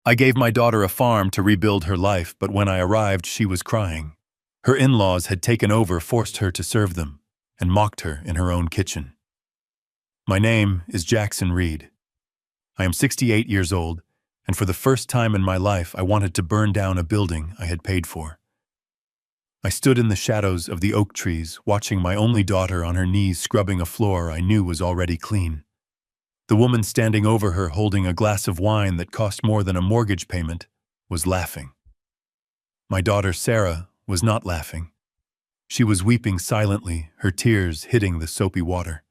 I gave my daughter a farm to rebuild her life, but when I arrived, she was crying. Her in-laws had taken over, forced her to serve them, and mocked her in her own kitchen. My name is Jackson Reed. I am 68 years old, and for the first time in my life, I wanted to burn down a building I had paid for. I stood in the shadows of the oak trees, watching my only daughter on her knees scrubbing a floor I knew was already clean. The woman standing over her holding a glass of wine that cost more than a mortgage payment was laughing. My daughter Sarah was not laughing. She was weeping silently, her tears hitting the soapy water.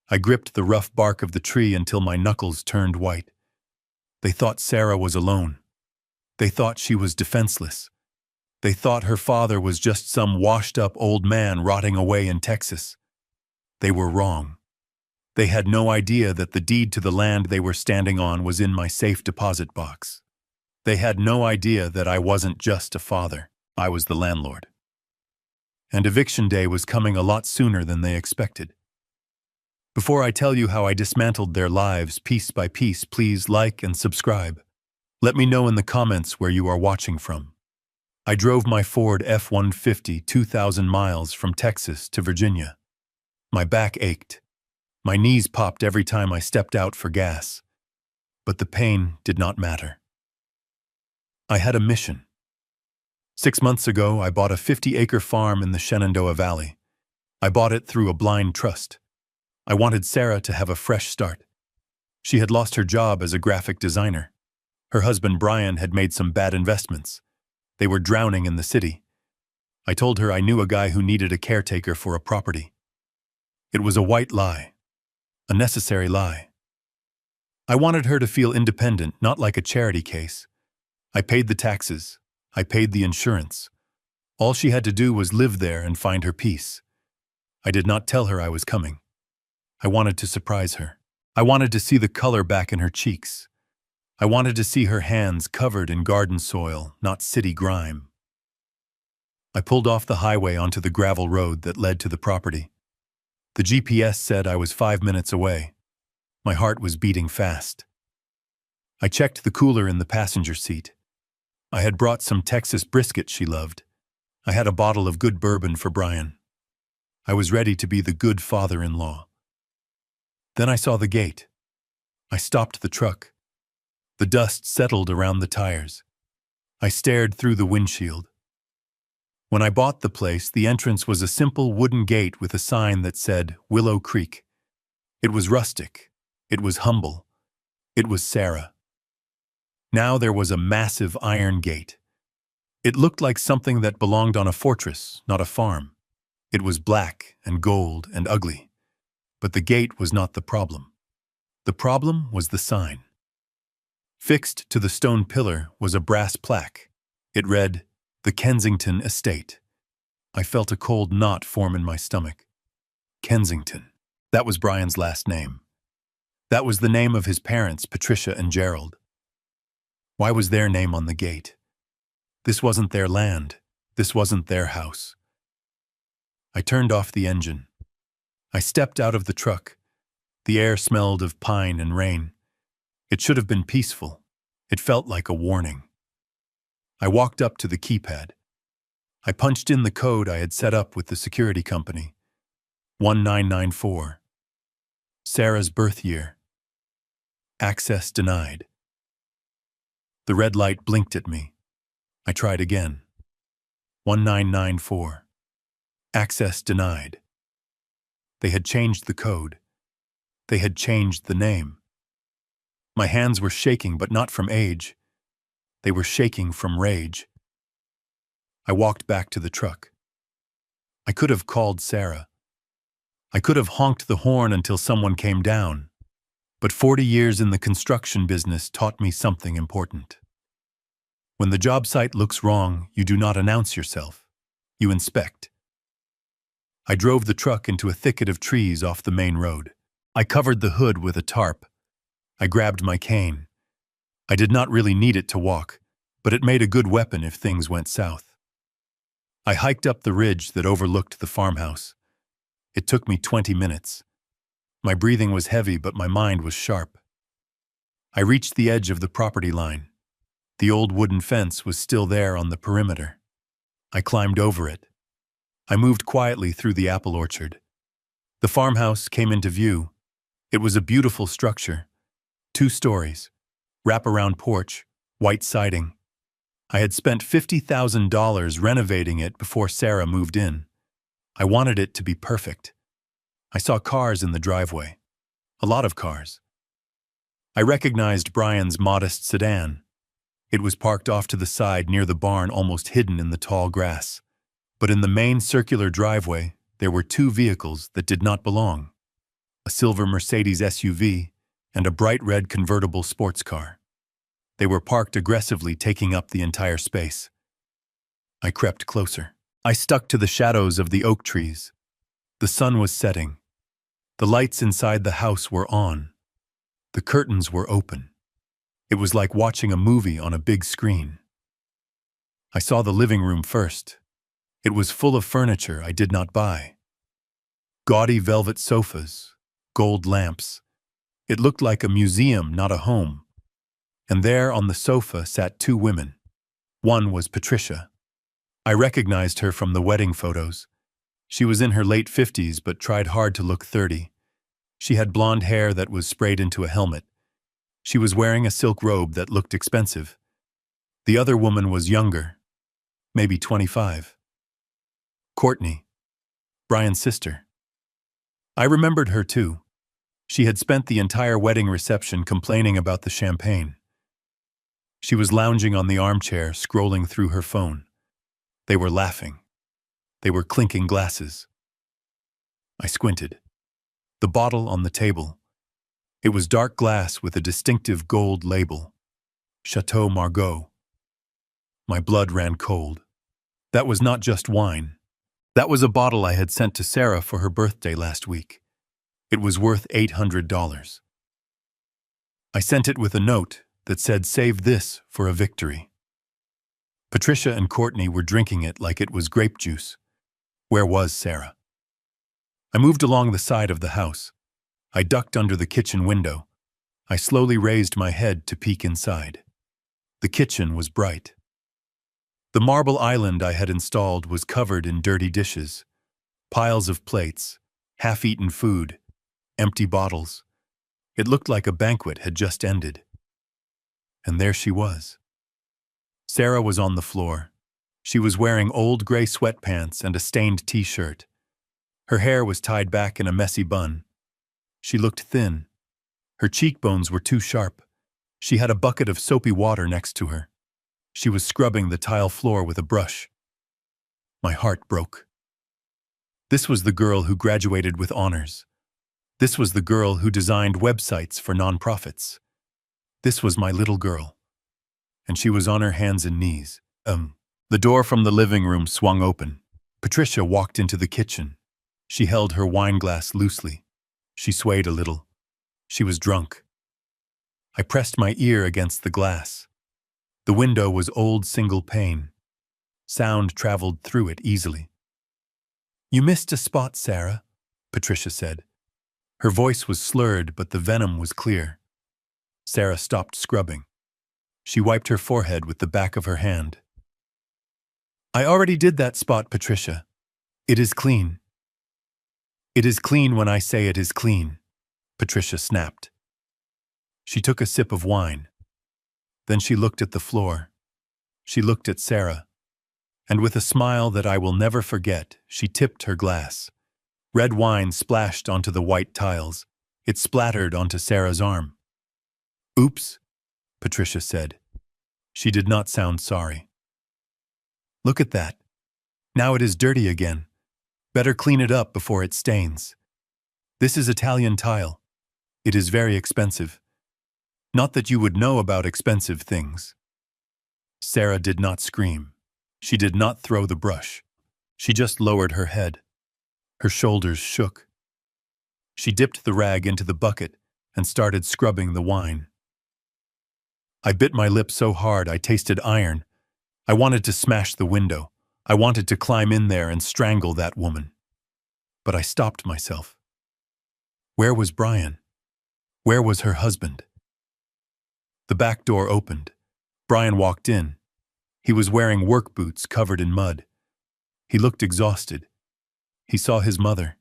I gripped the rough bark of the tree until my knuckles turned white. They thought Sarah was alone. They thought she was defenseless. They thought her father was just some washed-up old man rotting away in Texas. They were wrong. They had no idea that the deed to the land they were standing on was in my safe deposit box. They had no idea that I wasn't just a father. I was the landlord. And eviction day was coming a lot sooner than they expected. Before I tell you how I dismantled their lives piece by piece, please like and subscribe. Let me know in the comments where you are watching from. I drove my Ford F-150 2,000 miles from Texas to Virginia. My back ached. My knees popped every time I stepped out for gas. But the pain did not matter. I had a mission. 6 months ago, I bought a 50-acre farm in the Shenandoah Valley. I bought it through a blind trust. I wanted Sarah to have a fresh start. She had lost her job as a graphic designer. Her husband Brian had made some bad investments. They were drowning in the city. I told her I knew a guy who needed a caretaker for a property. It was a white lie. A necessary lie. I wanted her to feel independent, not like a charity case. I paid the taxes. I paid the insurance. All she had to do was live there and find her peace. I did not tell her I was coming. I wanted to surprise her. I wanted to see the color back in her cheeks. I wanted to see her hands covered in garden soil, not city grime. I pulled off the highway onto the gravel road that led to the property. The GPS said I was 5 minutes away. My heart was beating fast. I checked the cooler in the passenger seat. I had brought some Texas brisket she loved. I had a bottle of good bourbon for Brian. I was ready to be the good father-in-law. Then I saw the gate. I stopped the truck. The dust settled around the tires. I stared through the windshield. When I bought the place, the entrance was a simple wooden gate with a sign that said Willow Creek. It was rustic. It was humble. It was Sarah. Now there was a massive iron gate. It looked like something that belonged on a fortress, not a farm. It was black and gold and ugly. But the gate was not the problem. The problem was the sign. Fixed to the stone pillar was a brass plaque. It read, "The Kensington Estate." I felt a cold knot form in my stomach. Kensington. That was Brian's last name. That was the name of his parents, Patricia and Gerald. Why was their name on the gate? This wasn't their land. This wasn't their house. I turned off the engine. I stepped out of the truck. The air smelled of pine and rain. It should have been peaceful. It felt like a warning. I walked up to the keypad. I punched in the code I had set up with the security company. 1994. Sarah's birth year. Access denied. The red light blinked at me. I tried again. 1994. Access denied. They had changed the code. They had changed the name. My hands were shaking, but not from age. They were shaking from rage. I walked back to the truck. I could have called Sarah. I could have honked the horn until someone came down. But 40 years in the construction business taught me something important. When the job site looks wrong, you do not announce yourself. You inspect. I drove the truck into a thicket of trees off the main road. I covered the hood with a tarp. I grabbed my cane. I did not really need it to walk, but it made a good weapon if things went south. I hiked up the ridge that overlooked the farmhouse. It took me 20 minutes. My breathing was heavy, but my mind was sharp. I reached the edge of the property line. The old wooden fence was still there on the perimeter. I climbed over it. I moved quietly through the apple orchard. The farmhouse came into view. It was a beautiful structure. 2 stories, wraparound porch, white siding. I had spent $50,000 renovating it before Sarah moved in. I wanted it to be perfect. I saw cars in the driveway. A lot of cars. I recognized Brian's modest sedan. It was parked off to the side near the barn, almost hidden in the tall grass. But in the main circular driveway, there were 2 vehicles that did not belong. A silver Mercedes SUV and a bright red convertible sports car. They were parked aggressively, taking up the entire space. I crept closer. I stuck to the shadows of the oak trees. The sun was setting. The lights inside the house were on. The curtains were open. It was like watching a movie on a big screen. I saw the living room first. It was full of furniture I did not buy. Gaudy velvet sofas, gold lamps. It looked like a museum, not a home. And there on the sofa sat 2 women. One was Patricia. I recognized her from the wedding photos. She was in her late 50s but tried hard to look 30. She had blonde hair that was sprayed into a helmet. She was wearing a silk robe that looked expensive. The other woman was younger, maybe 25. Courtney, Brian's sister. I remembered her too. She had spent the entire wedding reception complaining about the champagne. She was lounging on the armchair, scrolling through her phone. They were laughing. They were clinking glasses. I squinted. The bottle on the table. It was dark glass with a distinctive gold label. Chateau Margaux. My blood ran cold. That was not just wine. That was a bottle I had sent to Sarah for her birthday last week. It was worth $800. I sent it with a note that said, "Save this for a victory." Patricia and Courtney were drinking it like it was grape juice. Where was Sarah? I moved along the side of the house. I ducked under the kitchen window. I slowly raised my head to peek inside. The kitchen was bright. The marble island I had installed was covered in dirty dishes, piles of plates, half-eaten food, empty bottles. It looked like a banquet had just ended. And there she was. Sarah was on the floor. She was wearing old gray sweatpants and a stained t-shirt. Her hair was tied back in a messy bun. She looked thin. Her cheekbones were too sharp. She had a bucket of soapy water next to her. She was scrubbing the tile floor with a brush. My heart broke. This was the girl who graduated with honors. This was the girl who designed websites for nonprofits. This was my little girl. And she was on her hands and knees. The door from the living room swung open. Patricia walked into the kitchen. She held her wine glass loosely. She swayed a little. She was drunk. I pressed my ear against the glass. The window was old single pane. Sound traveled through it easily. "You missed a spot, Sarah," Patricia said. Her voice was slurred, but the venom was clear. Sarah stopped scrubbing. She wiped her forehead with the back of her hand. "I already did that spot, Patricia. It is clean." "It is clean when I say it is clean," Patricia snapped. She took a sip of wine. Then she looked at the floor. She looked at Sarah. And with a smile that I will never forget, she tipped her glass. Red wine splashed onto the white tiles. It splattered onto Sarah's arm. "Oops," Patricia said. She did not sound sorry. "Look at that. Now it is dirty again. Better clean it up before it stains. This is Italian tile. It is very expensive. Not that you would know about expensive things." Sarah did not scream. She did not throw the brush. She just lowered her head. Her shoulders shook. She dipped the rag into the bucket and started scrubbing the wine. I bit my lip so hard I tasted iron. I wanted to smash the window. I wanted to climb in there and strangle that woman. But I stopped myself. Where was Brian? Where was her husband? The back door opened. Brian walked in. He was wearing work boots covered in mud. He looked exhausted. He saw his mother.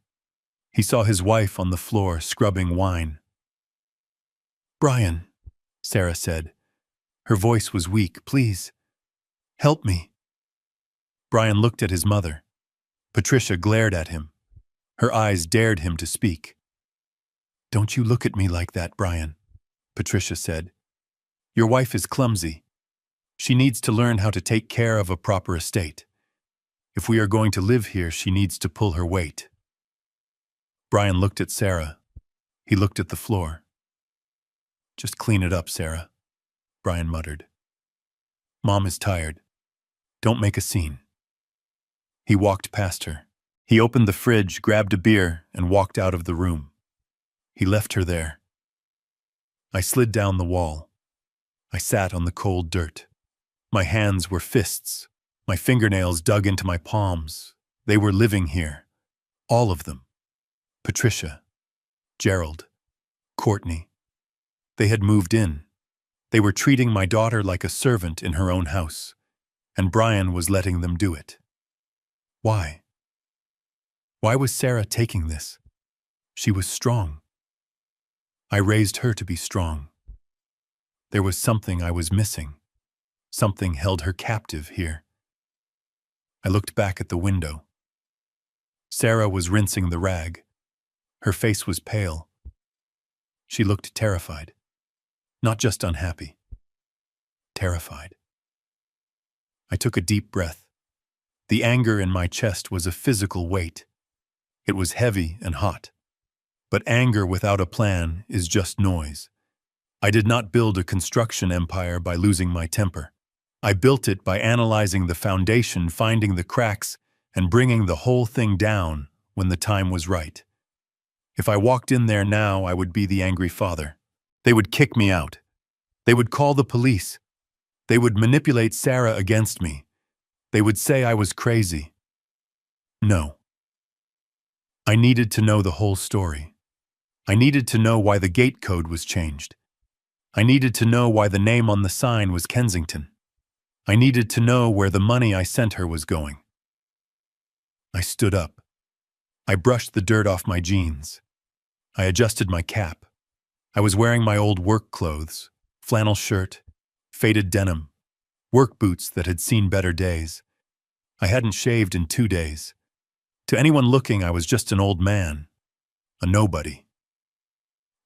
He saw his wife on the floor scrubbing wine. "Brian," Sarah said. Her voice was weak. "Please, help me." Brian looked at his mother. Patricia glared at him. Her eyes dared him to speak. "Don't you look at me like that, Brian," Patricia said. "Your wife is clumsy. She needs to learn how to take care of a proper estate. If we are going to live here, she needs to pull her weight." Brian looked at Sarah. He looked at the floor. "Just clean it up, Sarah," Brian muttered. "Mom is tired. Don't make a scene." He walked past her. He opened the fridge, grabbed a beer, and walked out of the room. He left her there. I slid down the wall. I sat on the cold dirt. My hands were fists. My fingernails dug into my palms. They were living here. All of them. Patricia, Gerald, Courtney. They had moved in. They were treating my daughter like a servant in her own house, and Brian was letting them do it. Why? Why was Sarah taking this? She was strong. I raised her to be strong. There was something I was missing. Something held her captive here. I looked back at the window. Sarah was rinsing the rag. Her face was pale. She looked terrified. Not just unhappy. Terrified. I took a deep breath. The anger in my chest was a physical weight. It was heavy and hot. But anger without a plan is just noise. I did not build a construction empire by losing my temper. I built it by analyzing the foundation, finding the cracks, and bringing the whole thing down when the time was right. If I walked in there now, I would be the angry father. They would kick me out. They would call the police. They would manipulate Sarah against me. They would say I was crazy. No. I needed to know the whole story. I needed to know why the gate code was changed. I needed to know why the name on the sign was Kensington. I needed to know where the money I sent her was going. I stood up. I brushed the dirt off my jeans. I adjusted my cap. I was wearing my old work clothes, flannel shirt, faded denim, work boots that had seen better days. I hadn't shaved in 2 days. To anyone looking, I was just an old man, a nobody.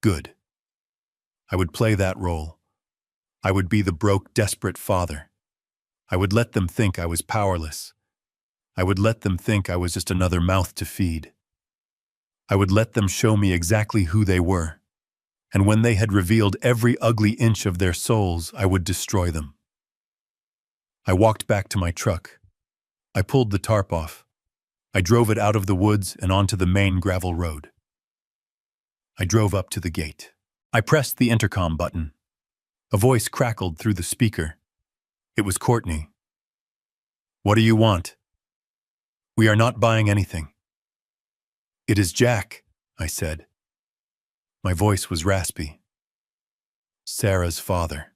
Good. I would play that role. I would be the broke, desperate father. I would let them think I was powerless. I would let them think I was just another mouth to feed. I would let them show me exactly who they were. And when they had revealed every ugly inch of their souls, I would destroy them. I walked back to my truck. I pulled the tarp off. I drove it out of the woods and onto the main gravel road. I drove up to the gate. I pressed the intercom button. A voice crackled through the speaker. It was Courtney. "What do you want?" "We are not buying anything." "It is Jack," I said. My voice was raspy. "Sarah's father."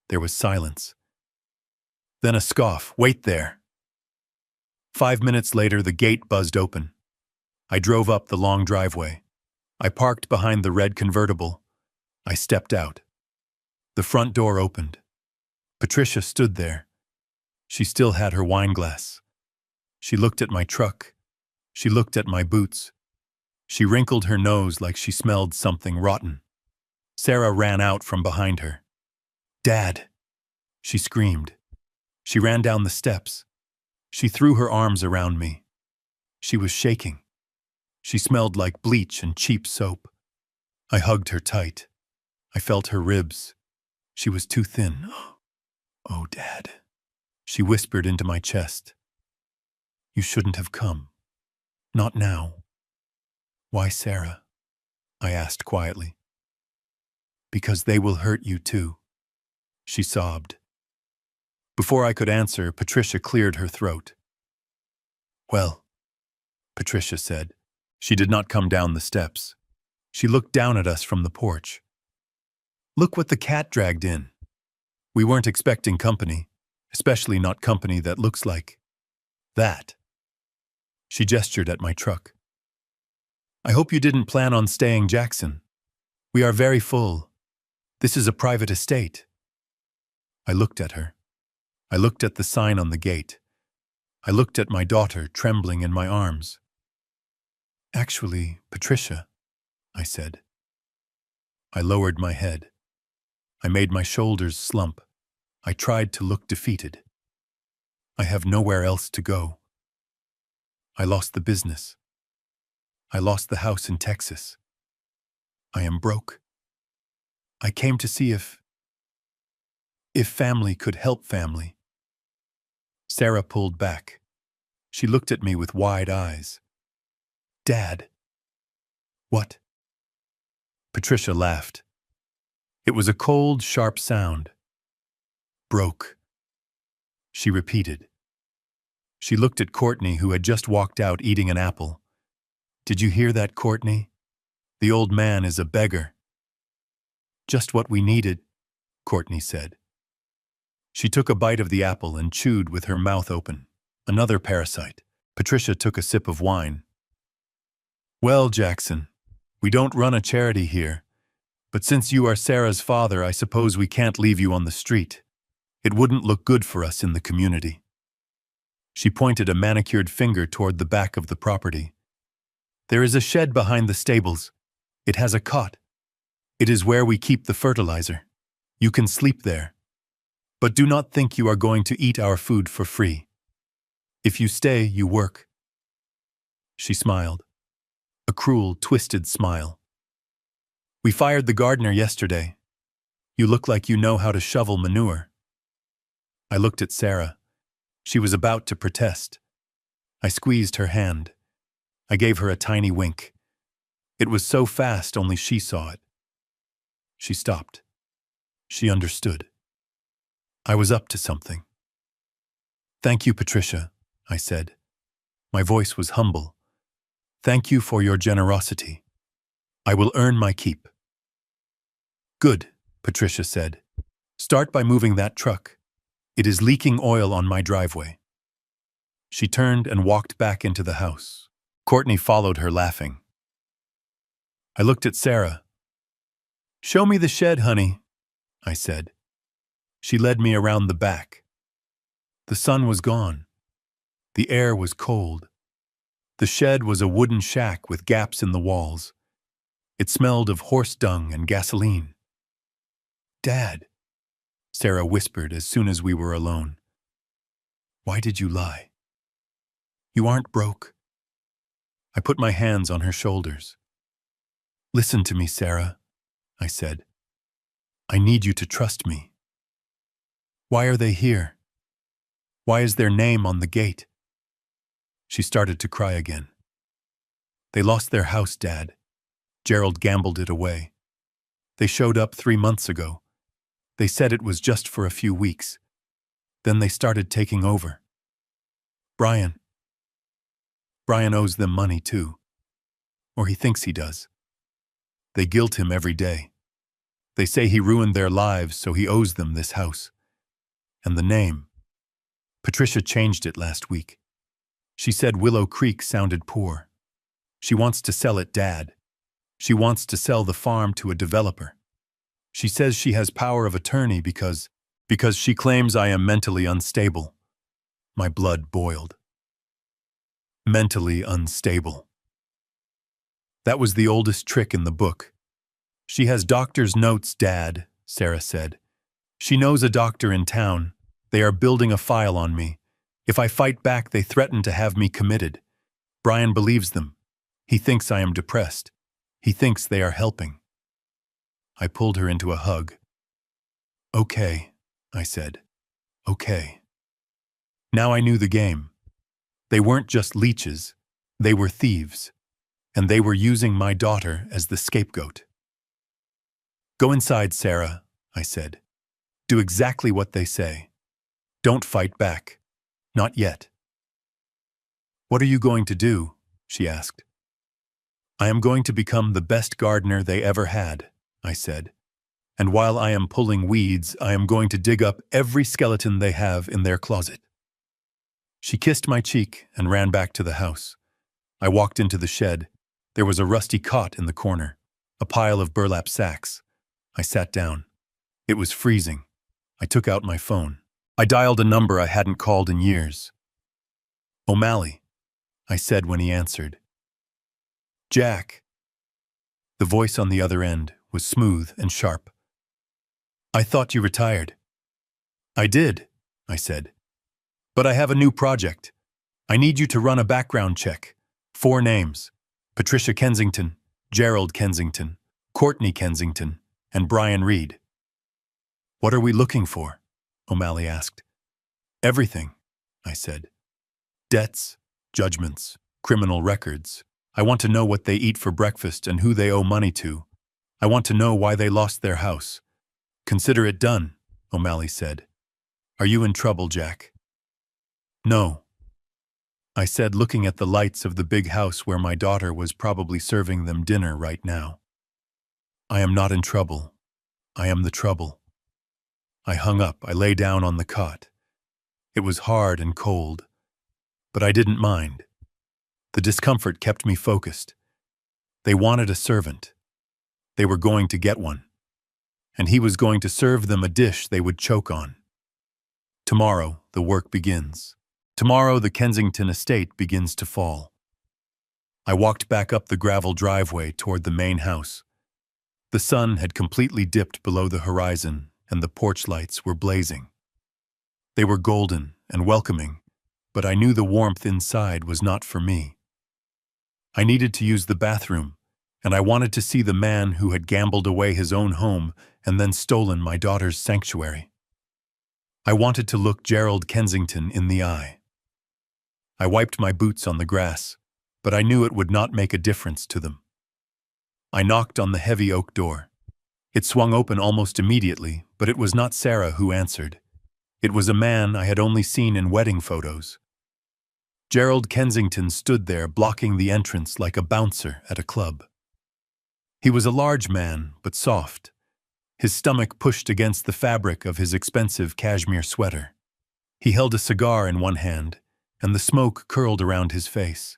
There was silence. Then a scoff. "Wait there." 5 minutes later, the gate buzzed open. I drove up the long driveway. I parked behind the red convertible. I stepped out. The front door opened. Patricia stood there. She still had her wine glass. She looked at my truck. She looked at my boots. She wrinkled her nose like she smelled something rotten. Sarah ran out from behind her. "Dad!" she screamed. She ran down the steps. She threw her arms around me. She was shaking. She smelled like bleach and cheap soap. I hugged her tight. I felt her ribs. She was too thin. "Oh, Dad," she whispered into my chest. "You shouldn't have come. Not now." "Why, Sarah?" I asked quietly. "Because they will hurt you too," she sobbed. Before I could answer, Patricia cleared her throat. "Well," Patricia said. She did not come down the steps. She looked down at us from the porch. Look what the cat dragged in. We weren't expecting company, especially not company that looks like that. She gestured at my truck. I hope you didn't plan on staying, Jackson. We are very full. This is a private estate. I looked at her. I looked at the sign on the gate. I looked at my daughter trembling in my arms. Actually, Patricia, I said. I lowered my head. I made my shoulders slump. I tried to look defeated. I have nowhere else to go. I lost the business. I lost the house in Texas. I am broke. I came to see if family could help family. Sarah pulled back. She looked at me with wide eyes. Dad. What? Patricia laughed. It was a cold, sharp sound. Broke. She repeated. She looked at Courtney, who had just walked out eating an apple. Did you hear that, Courtney? The old man is a beggar. Just what we needed, Courtney said. She took a bite of the apple and chewed with her mouth open. Another parasite. Patricia took a sip of wine. Well, Jackson, we don't run a charity here, but since you are Sarah's father, I suppose we can't leave you on the street. It wouldn't look good for us in the community. She pointed a manicured finger toward the back of the property. There is a shed behind the stables. It has a cot. It is where we keep the fertilizer. You can sleep there. But do not think you are going to eat our food for free. If you stay, you work. She smiled. A cruel, twisted smile. We fired the gardener yesterday. You look like you know how to shovel manure. I looked at Sarah. She was about to protest. I squeezed her hand. I gave her a tiny wink. It was so fast only she saw it. She stopped. She understood. I was up to something. Thank you, Patricia, I said. My voice was humble. Thank you for your generosity. I will earn my keep. Good, Patricia said. Start by moving that truck. It is leaking oil on my driveway. She turned and walked back into the house. Courtney followed her, laughing. I looked at Sarah. Show me the shed, honey, I said. She led me around the back. The sun was gone. The air was cold. The shed was a wooden shack with gaps in the walls. It smelled of horse dung and gasoline. Dad, Sarah whispered as soon as we were alone. Why did you lie? You aren't broke. I put my hands on her shoulders. Listen to me, Sarah, I said. I need you to trust me. Why are they here? Why is their name on the gate? She started to cry again. They lost their house, Dad. Gerald gambled it away. They showed up 3 months ago. They said it was just for a few weeks. Then they started taking over. Brian owes them money too. Or he thinks he does. They guilt him every day. They say he ruined their lives, so he owes them this house. And the name. Patricia changed it last week. She said Willow Creek sounded poor. She wants to sell it, Dad. She wants to sell the farm to a developer. She says she has power of attorney because she claims I am mentally unstable. My blood boiled. Mentally unstable. That was the oldest trick in the book. She has doctor's notes, Dad, Sarah said. She knows a doctor in town. They are building a file on me. If I fight back, they threaten to have me committed. Brian believes them. He thinks I am depressed. He thinks they are helping. I pulled her into a hug. Okay, I said. Okay. Now I knew the game. They weren't just leeches. They were thieves. And they were using my daughter as the scapegoat. Go inside, Sarah, I said. Do exactly what they say. Don't fight back. Not yet. What are you going to do? She asked. I am going to become the best gardener they ever had, I said. And while I am pulling weeds, I am going to dig up every skeleton they have in their closet. She kissed my cheek and ran back to the house. I walked into the shed. There was a rusty cot in the corner, a pile of burlap sacks. I sat down. It was freezing. I took out my phone. I dialed a number I hadn't called in years. "O'Malley," I said when he answered. "Jack." The voice on the other end was smooth and sharp. "I thought you retired." "I did," I said. "But I have a new project. I need you to run a background check. 4 names: Patricia Kensington, Gerald Kensington, Courtney Kensington, and Brian Reed." "What are we looking for?" O'Malley asked. "Everything," I said. "Debts, judgments, criminal records. I want to know what they eat for breakfast and who they owe money to. I want to know why they lost their house." "Consider it done," O'Malley said. "Are you in trouble, Jack?" "No," I said, looking at the lights of the big house where my daughter was probably serving them dinner right now. "I am not in trouble. I am the trouble." I hung up. I lay down on the cot. It was hard and cold, but I didn't mind. The discomfort kept me focused. They wanted a servant. They were going to get one. And he was going to serve them a dish they would choke on. Tomorrow, the work begins. Tomorrow, the Kensington estate begins to fall. I walked back up the gravel driveway toward the main house. The sun had completely dipped below the horizon, and the porch lights were blazing. They were golden and welcoming, but I knew the warmth inside was not for me. I needed to use the bathroom, and I wanted to see the man who had gambled away his own home and then stolen my daughter's sanctuary. I wanted to look Gerald Kensington in the eye. I wiped my boots on the grass, but I knew it would not make a difference to them. I knocked on the heavy oak door. It swung open almost immediately, but it was not Sarah who answered. It was a man I had only seen in wedding photos. Gerald Kensington stood there blocking the entrance like a bouncer at a club. He was a large man, but soft. His stomach pushed against the fabric of his expensive cashmere sweater. He held a cigar in one hand, and the smoke curled around his face.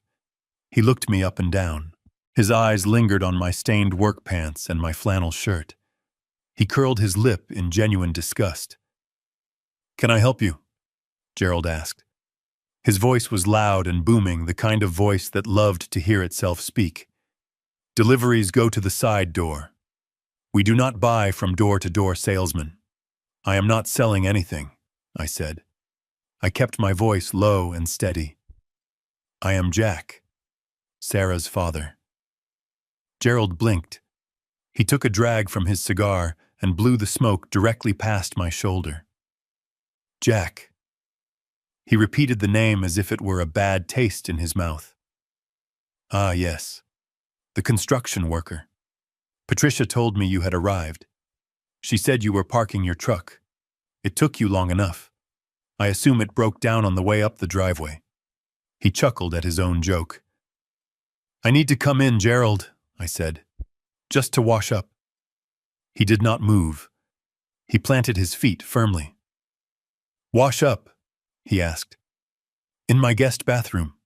He looked me up and down. His eyes lingered on my stained work pants and my flannel shirt. He curled his lip in genuine disgust. "Can I help you?" Gerald asked. His voice was loud and booming, the kind of voice that loved to hear itself speak. "Deliveries go to the side door. We do not buy from door-to-door salesmen." "I am not selling anything," I said. I kept my voice low and steady. "I am Jack, Sarah's father." Gerald blinked. He took a drag from his cigar and blew the smoke directly past my shoulder. "Jack." He repeated the name as if it were a bad taste in his mouth. "Ah, yes. The construction worker. Patricia told me you had arrived. She said you were parking your truck. It took you long enough. I assume it broke down on the way up the driveway." He chuckled at his own joke. "I need to come in, Gerald," I said. "Just to wash up." He did not move. He planted his feet firmly. "Wash up?" he asked. "In my guest bathroom."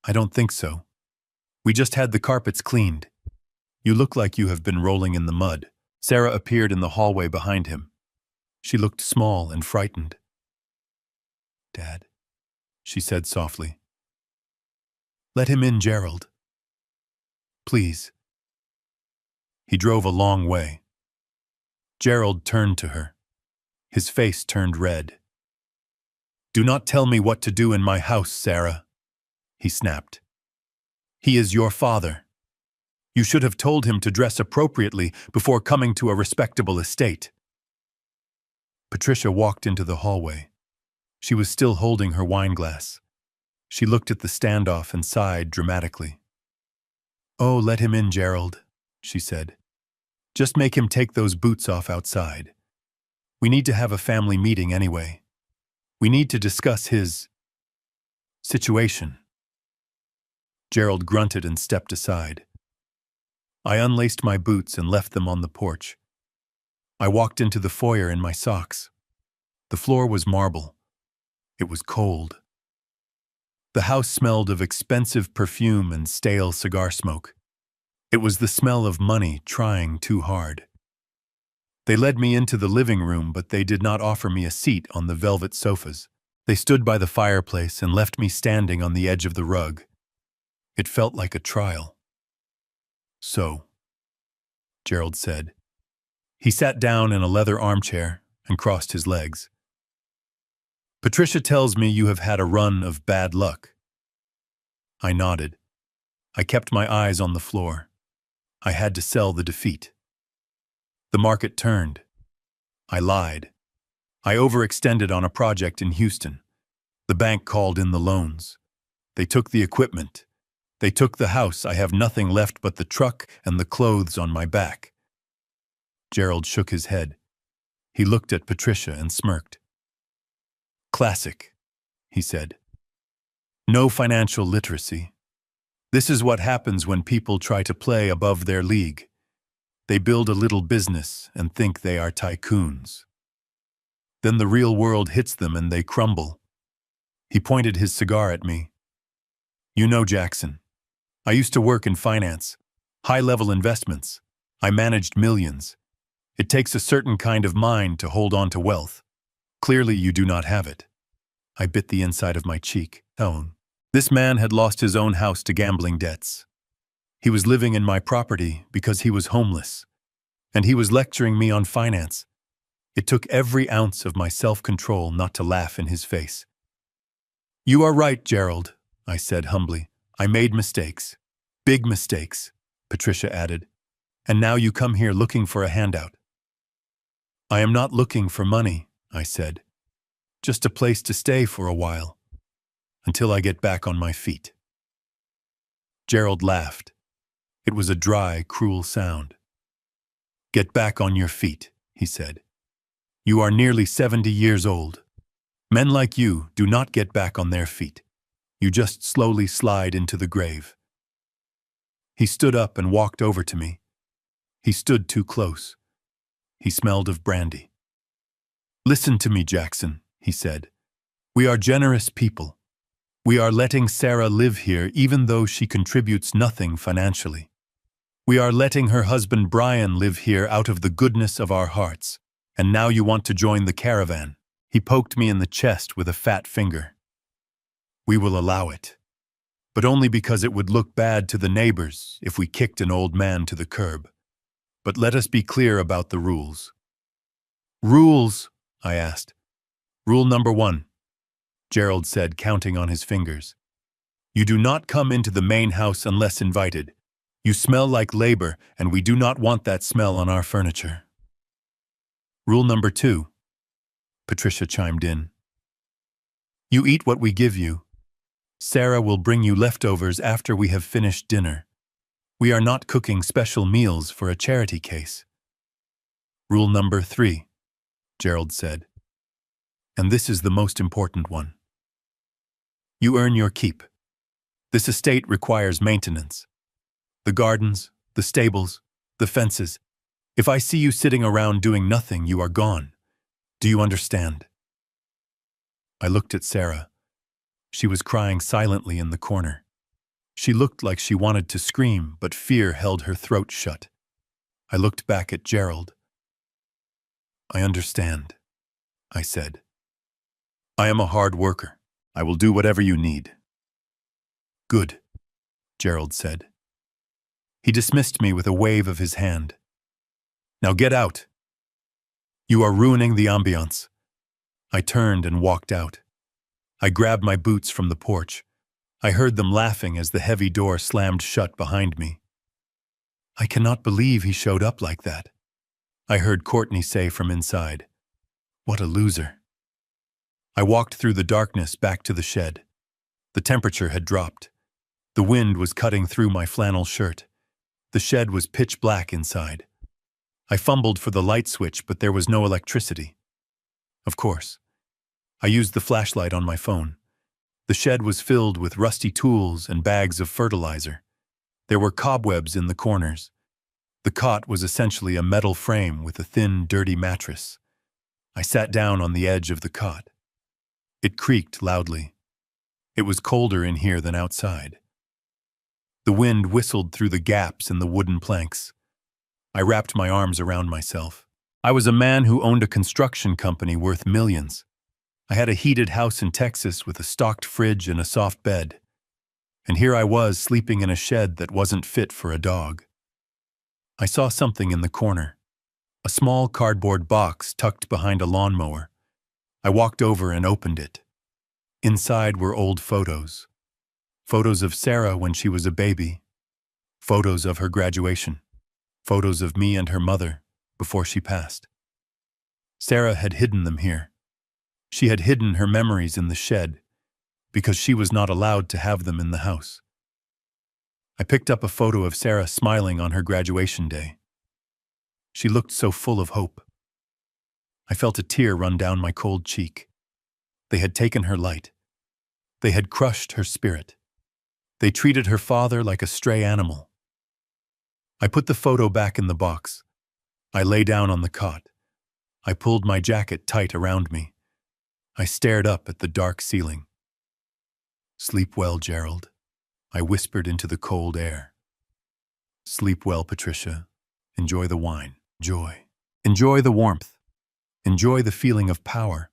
"I don't think so. We just had the carpets cleaned. You look like you have been rolling in the mud." Sarah appeared in the hallway behind him. She looked small and frightened. "Dad," she said softly. "Let him in, Gerald. Please." He drove a long way. Gerald turned to her. His face turned red. "Do not tell me what to do in my house, Sarah," he snapped. "He is your father. You should have told him to dress appropriately before coming to a respectable estate." Patricia walked into the hallway. She was still holding her wineglass. She looked at the standoff and sighed dramatically. "Oh, let him in, Gerald," she said. "Just make him take those boots off outside. We need to have a family meeting anyway. We need to discuss his situation." Gerald grunted and stepped aside. I unlaced my boots and left them on the porch. I walked into the foyer in my socks. The floor was marble. It was cold. The house smelled of expensive perfume and stale cigar smoke. It was the smell of money trying too hard. They led me into the living room, but they did not offer me a seat on the velvet sofas. They stood by the fireplace and left me standing on the edge of the rug. It felt like a trial. "So," Gerald said. He sat down in a leather armchair and crossed his legs. "Patricia tells me you have had a run of bad luck." I nodded. I kept my eyes on the floor. I had to sell the defeat. The market turned. I lied. I overextended on a project in Houston. The bank called in the loans. They took the equipment. They took the house. I have nothing left but the truck and the clothes on my back. Gerald shook his head. He looked at Patricia and smirked. "Classic," he said. "No financial literacy. This is what happens when people try to play above their league. They build a little business and think they are tycoons. Then the real world hits them and they crumble." He pointed his cigar at me. "You know, Jackson, I used to work in finance, high-level investments. I managed millions. It takes a certain kind of mind to hold on to wealth. Clearly you do not have it." I bit the inside of my cheek. This man had lost his own house to gambling debts. He was living in my property because he was homeless. And he was lecturing me on finance. It took every ounce of my self-control not to laugh in his face. "You are right, Gerald," I said humbly. "I made mistakes. Big mistakes," Patricia added. "And now you come here looking for a handout." "I am not looking for money," I said. "Just a place to stay for a while. Until I get back on my feet." Gerald laughed. It was a dry, cruel sound. "Get back on your feet," he said. "You are nearly 70 years old. Men like you do not get back on their feet. You just slowly slide into the grave." He stood up and walked over to me. He stood too close. He smelled of brandy. "Listen to me, Jackson," he said. "We are generous people. We are letting Sarah live here even though she contributes nothing financially. We are letting her husband Brian live here out of the goodness of our hearts. And now you want to join the caravan." He poked me in the chest with a fat finger. "We will allow it. But only because it would look bad to the neighbors if we kicked an old man to the curb. But let us be clear about the rules." "Rules?" I asked. "Rule number 1. Gerald said, counting on his fingers. "You do not come into the main house unless invited. You smell like labor, and we do not want that smell on our furniture." "Rule number 2. Patricia chimed in. "You eat what we give you. Sarah will bring you leftovers after we have finished dinner. We are not cooking special meals for a charity case." "Rule number 3, Gerald said. "And this is the most important one. You earn your keep. This estate requires maintenance. The gardens, the stables, the fences. If I see you sitting around doing nothing, you are gone. Do you understand?" I looked at Sarah. She was crying silently in the corner. She looked like she wanted to scream, but fear held her throat shut. I looked back at Gerald. "I understand," I said. "I am a hard worker. I will do whatever you need." "Good," Gerald said. He dismissed me with a wave of his hand. "Now get out. You are ruining the ambiance." I turned and walked out. I grabbed my boots from the porch. I heard them laughing as the heavy door slammed shut behind me. "I cannot believe he showed up like that," I heard Courtney say from inside. "What a loser." I walked through the darkness back to the shed. The temperature had dropped. The wind was cutting through my flannel shirt. The shed was pitch black inside. I fumbled for the light switch, but there was no electricity. Of course. I used the flashlight on my phone. The shed was filled with rusty tools and bags of fertilizer. There were cobwebs in the corners. The cot was essentially a metal frame with a thin, dirty mattress. I sat down on the edge of the cot. It creaked loudly. It was colder in here than outside. The wind whistled through the gaps in the wooden planks. I wrapped my arms around myself. I was a man who owned a construction company worth millions. I had a heated house in Texas with a stocked fridge and a soft bed. And here I was sleeping in a shed that wasn't fit for a dog. I saw something in the corner. A small cardboard box tucked behind a lawnmower. I walked over and opened it. Inside were old photos. Photos of Sarah when she was a baby. Photos of her graduation. Photos of me and her mother before she passed. Sarah had hidden them here. She had hidden her memories in the shed because she was not allowed to have them in the house. I picked up a photo of Sarah smiling on her graduation day. She looked so full of hope. I felt a tear run down my cold cheek. They had taken her light. They had crushed her spirit. They treated her father like a stray animal. I put the photo back in the box. I lay down on the cot. I pulled my jacket tight around me. I stared up at the dark ceiling. "Sleep well, Gerald," I whispered into the cold air. "Sleep well, Patricia. Enjoy the wine. Enjoy the warmth. Enjoy the feeling of power.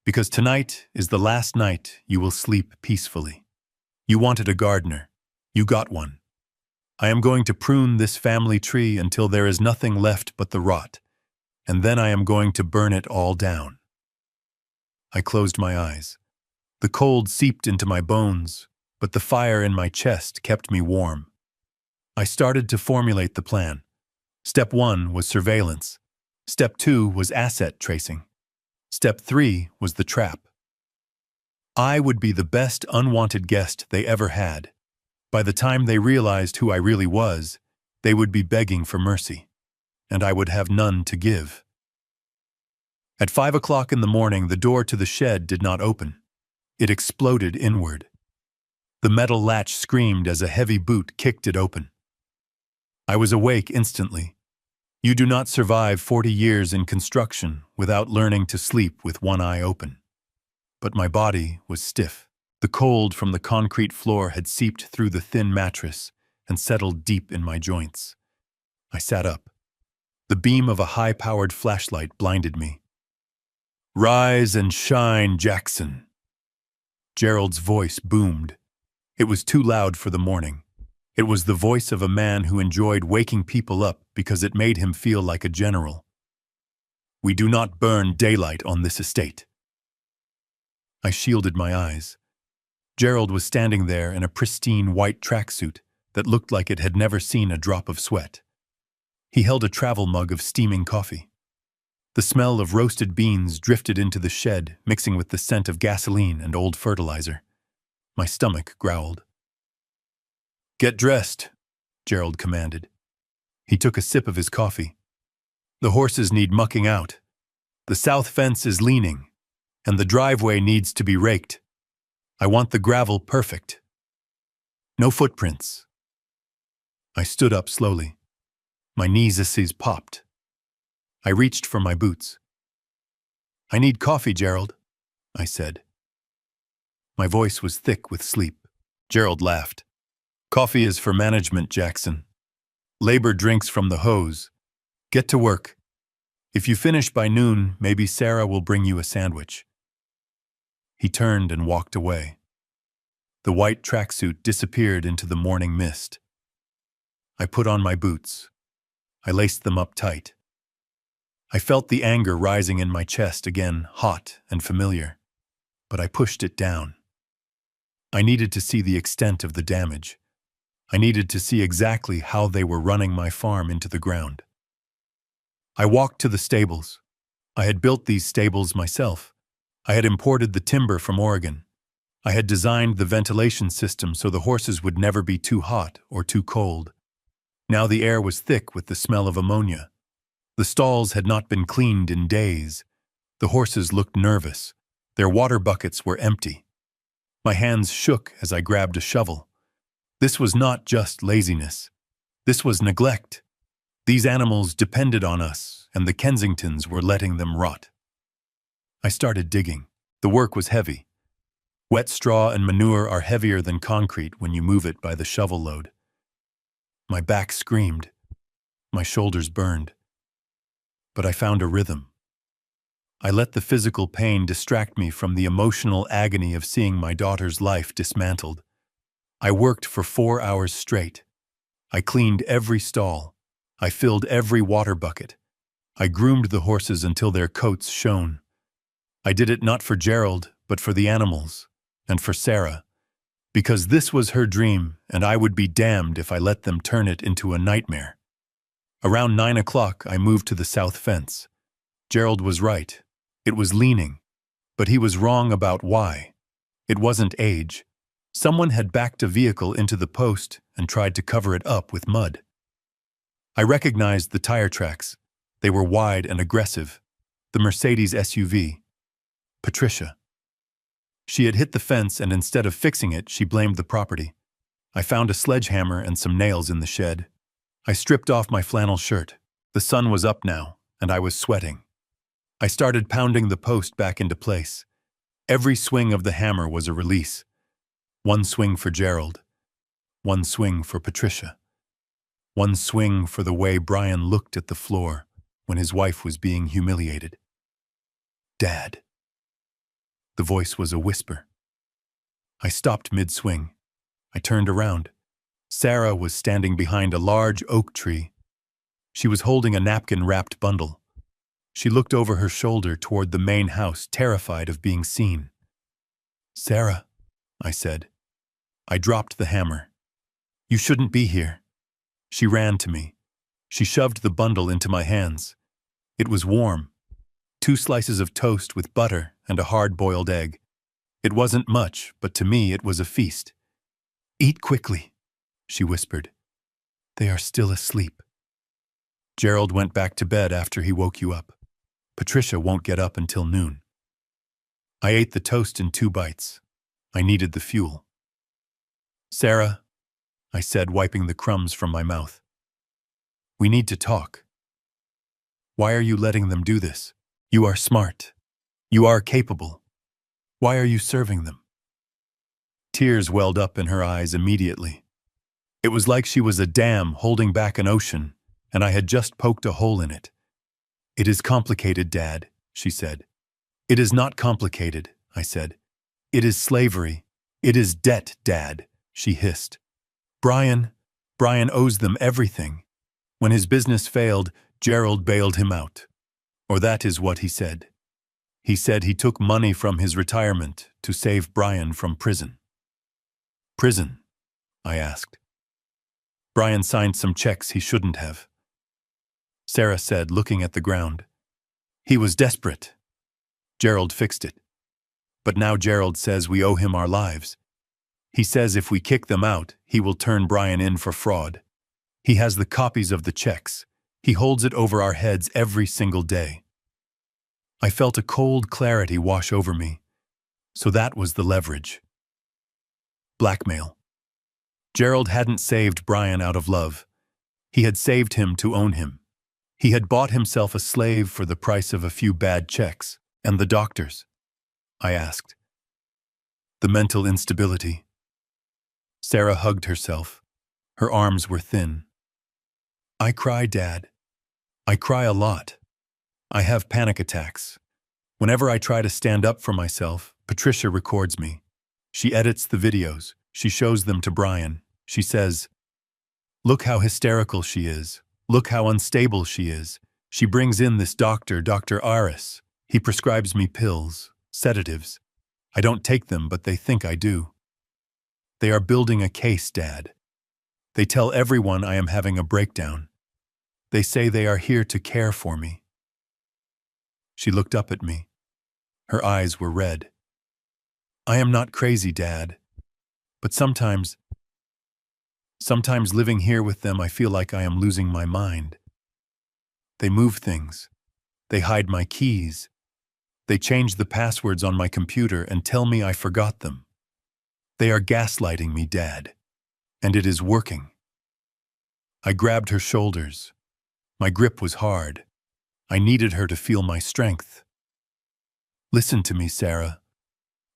Because tonight is the last night you will sleep peacefully. You wanted a gardener. You got one. I am going to prune this family tree until there is nothing left but the rot, and then I am going to burn it all down." I closed my eyes. The cold seeped into my bones, but the fire in my chest kept me warm. I started to formulate the plan. Step 1 was surveillance. Step 2 was asset tracing. Step 3 was the trap. I would be the best unwanted guest they ever had. By the time they realized who I really was, they would be begging for mercy, and I would have none to give. At 5 o'clock in the morning, the door to the shed did not open. It exploded inward. The metal latch screamed as a heavy boot kicked it open. I was awake instantly. You do not survive 40 years in construction without learning to sleep with one eye open. But my body was stiff. The cold from the concrete floor had seeped through the thin mattress and settled deep in my joints. I sat up. The beam of a high-powered flashlight blinded me. "Rise and shine, Jackson." Gerald's voice boomed. It was too loud for the morning. It was the voice of a man who enjoyed waking people up because it made him feel like a general. "We do not burn daylight on this estate." I shielded my eyes. Gerald was standing there in a pristine white tracksuit that looked like it had never seen a drop of sweat. He held a travel mug of steaming coffee. The smell of roasted beans drifted into the shed, mixing with the scent of gasoline and old fertilizer. My stomach growled. "Get dressed," Gerald commanded. He took a sip of his coffee. "The horses need mucking out. The south fence is leaning, and the driveway needs to be raked. I want the gravel perfect. No footprints." I stood up slowly. My knees popped. I reached for my boots. "I need coffee, Gerald," I said. My voice was thick with sleep. Gerald laughed. "Coffee is for management, Jackson. Labor drinks from the hose. Get to work. If you finish by noon, maybe Sarah will bring you a sandwich." He turned and walked away. The white tracksuit disappeared into the morning mist. I put on my boots. I laced them up tight. I felt the anger rising in my chest again, hot and familiar, but I pushed it down. I needed to see the extent of the damage. I needed to see exactly how they were running my farm into the ground. I walked to the stables. I had built these stables myself. I had imported the timber from Oregon. I had designed the ventilation system so the horses would never be too hot or too cold. Now the air was thick with the smell of ammonia. The stalls had not been cleaned in days. The horses looked nervous. Their water buckets were empty. My hands shook as I grabbed a shovel. This was not just laziness. This was neglect. These animals depended on us, and the Kensingtons were letting them rot. I started digging. The work was heavy. Wet straw and manure are heavier than concrete when you move it by the shovel load. My back screamed. My shoulders burned. But I found a rhythm. I let the physical pain distract me from the emotional agony of seeing my daughter's life dismantled. I worked for 4 hours straight. I cleaned every stall. I filled every water bucket. I groomed the horses until their coats shone. I did it not for Gerald, but for the animals, and for Sarah, because this was her dream, and I would be damned if I let them turn it into a nightmare. Around 9 o'clock, I moved to the south fence. Gerald was right. It was leaning, but he was wrong about why. It wasn't age. Someone had backed a vehicle into the post and tried to cover it up with mud. I recognized the tire tracks. They were wide and aggressive. The Mercedes SUV. Patricia. She had hit the fence, and instead of fixing it, she blamed the property. I found a sledgehammer and some nails in the shed. I stripped off my flannel shirt. The sun was up now, and I was sweating. I started pounding the post back into place. Every swing of the hammer was a release. One swing for Gerald. One swing for Patricia. One swing for the way Brian looked at the floor when his wife was being humiliated. Dad. The voice was a whisper. I stopped mid-swing. I turned around. Sarah was standing behind a large oak tree. She was holding a napkin-wrapped bundle. She looked over her shoulder toward the main house, terrified of being seen. "Sarah," I said. I dropped the hammer. "You shouldn't be here." She ran to me. She shoved the bundle into my hands. It was warm. 2 slices of toast with butter and a hard-boiled egg. It wasn't much, but to me it was a feast. "Eat quickly," she whispered. "They are still asleep." Gerald went back to bed after he woke you up. Patricia won't get up until noon. I ate the toast in 2 bites. I needed the fuel. "Sarah," I said, wiping the crumbs from my mouth. "We need to talk. Why are you letting them do this? You are smart. You are capable. Why are you serving them?" Tears welled up in her eyes immediately. It was like she was a dam holding back an ocean, and I had just poked a hole in it. "It is complicated, Dad," she said. "It is not complicated," I said. "It is slavery. It is debt, Dad," she hissed. Brian owes them everything. When his business failed, Gerald bailed him out. Or that is what he said. He said he took money from his retirement to save Brian from prison. "Prison?" I asked. "Brian signed some checks he shouldn't have," Sarah said, looking at the ground. "He was desperate. Gerald fixed it. But now Gerald says we owe him our lives. He says if we kick them out, he will turn Brian in for fraud. He has the copies of the checks. He holds it over our heads every single day." I felt a cold clarity wash over me. So that was the leverage. Blackmail. Gerald hadn't saved Brian out of love. He had saved him to own him. He had bought himself a slave for the price of a few bad checks. "And the doctors?" I asked. "The mental instability." Sarah hugged herself. Her arms were thin. "I cry, Dad. I cry a lot. I have panic attacks. Whenever I try to stand up for myself, Patricia records me. She edits the videos. She shows them to Brian. She says, 'Look how hysterical she is. Look how unstable she is. She brings in this doctor, Dr. Aris. He prescribes me pills, sedatives. I don't take them, but they think I do. They are building a case, Dad. They tell everyone I am having a breakdown. They say they are here to care for me.'" She looked up at me. Her eyes were red. "I am not crazy, Dad. But sometimes living here with them, I feel like I am losing my mind. They move things. They hide my keys. They change the passwords on my computer and tell me I forgot them. They are gaslighting me, Dad. And it is working." I grabbed her shoulders. My grip was hard. I needed her to feel my strength. Listen to me, Sarah.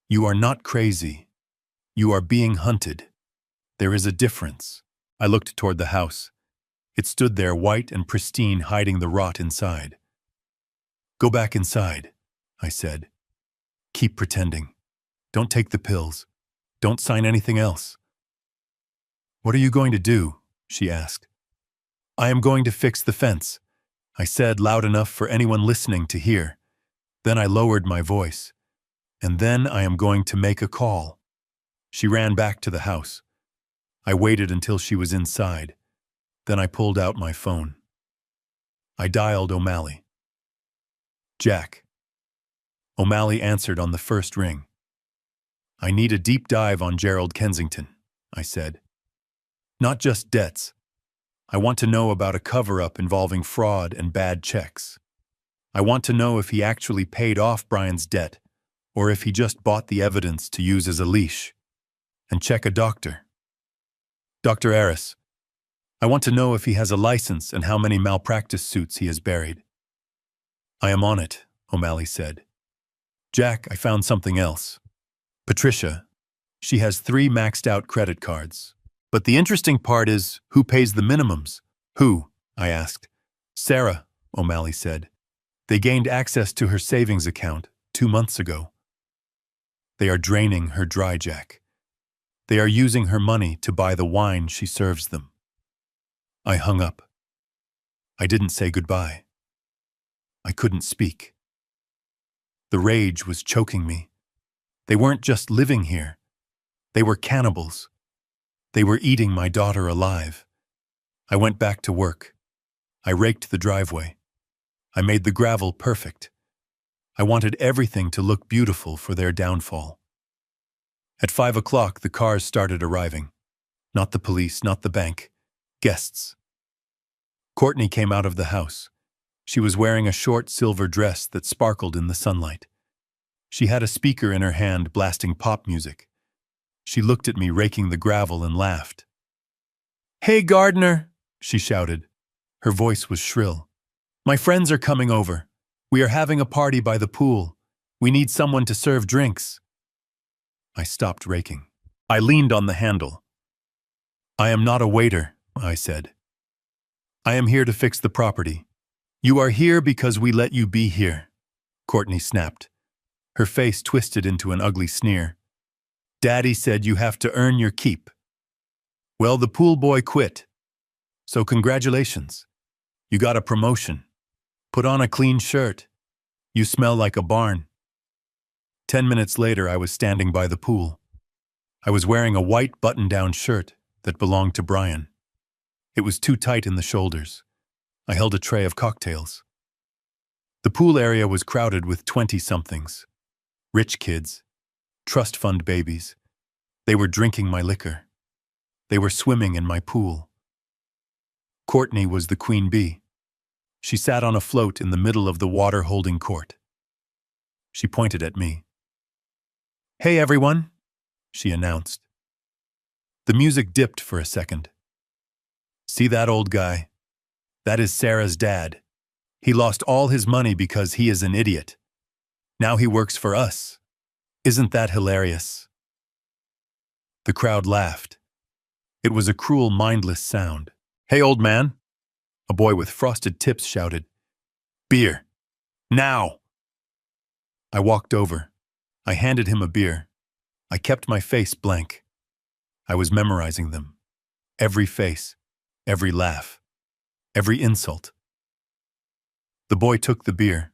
You are not crazy. You are being hunted. There is a difference. I looked toward the house. It stood there white and pristine, hiding the rot inside. Go back inside, I said. Keep pretending. Don't take the pills. Don't sign anything else. What are you going to do? She asked. I am going to fix the fence, I said loud enough for anyone listening to hear. Then I lowered my voice. And then I am going to make a call. She ran back to the house. I waited until she was inside. Then I pulled out my phone. I dialed O'Malley. Jack. O'Malley answered on the first ring. I need a deep dive on Gerald Kensington, I said. Not just debts. I want to know about a cover-up involving fraud and bad checks. I want to know if he actually paid off Brian's debt, or if he just bought the evidence to use as a leash. And check a doctor. Dr. Harris. I want to know if he has a license and how many malpractice suits he has buried. I am on it, O'Malley said. Jack, I found something else. Patricia. She has 3 maxed-out credit cards. But the interesting part is, who pays the minimums? Who? I asked. Sarah, O'Malley said. They gained access to her savings account 2 months ago. They are draining her dry, Jack. They are using her money to buy the wine she serves them. I hung up. I didn't say goodbye. I couldn't speak. The rage was choking me. They weren't just living here. They were cannibals. They were eating my daughter alive. I went back to work. I raked the driveway. I made the gravel perfect. I wanted everything to look beautiful for their downfall. At 5 o'clock, the cars started arriving. Not the police, not the bank. Guests. Courtney came out of the house. She was wearing a short silver dress that sparkled in the sunlight. She had a speaker in her hand blasting pop music. She looked at me raking the gravel and laughed. Hey, Gardner, she shouted. Her voice was shrill. My friends are coming over. We are having a party by the pool. We need someone to serve drinks. I stopped raking. I leaned on the handle. I am not a waiter, I said. I am here to fix the property. You are here because we let you be here, Courtney snapped. Her face twisted into an ugly sneer. Daddy said you have to earn your keep. Well, the pool boy quit. So congratulations. You got a promotion. Put on a clean shirt. You smell like a barn. 10 minutes later, I was standing by the pool. I was wearing a white button-down shirt that belonged to Brian. It was too tight in the shoulders. I held a tray of cocktails. The pool area was crowded with 20-somethings. Rich kids. Trust fund babies. They were drinking my liquor. They were swimming in my pool. Courtney was the queen bee. She sat on a float in the middle of the water-holding court. She pointed at me. Hey, everyone, she announced. The music dipped for a second. See that old guy? That is Sarah's dad. He lost all his money because he is an idiot. Now he works for us. Isn't that hilarious? The crowd laughed. It was a cruel, mindless sound. Hey, old man, a boy with frosted tips shouted. Beer. Now! I walked over. I handed him a beer. I kept my face blank. I was memorizing them. Every face, every laugh, every insult. The boy took the beer.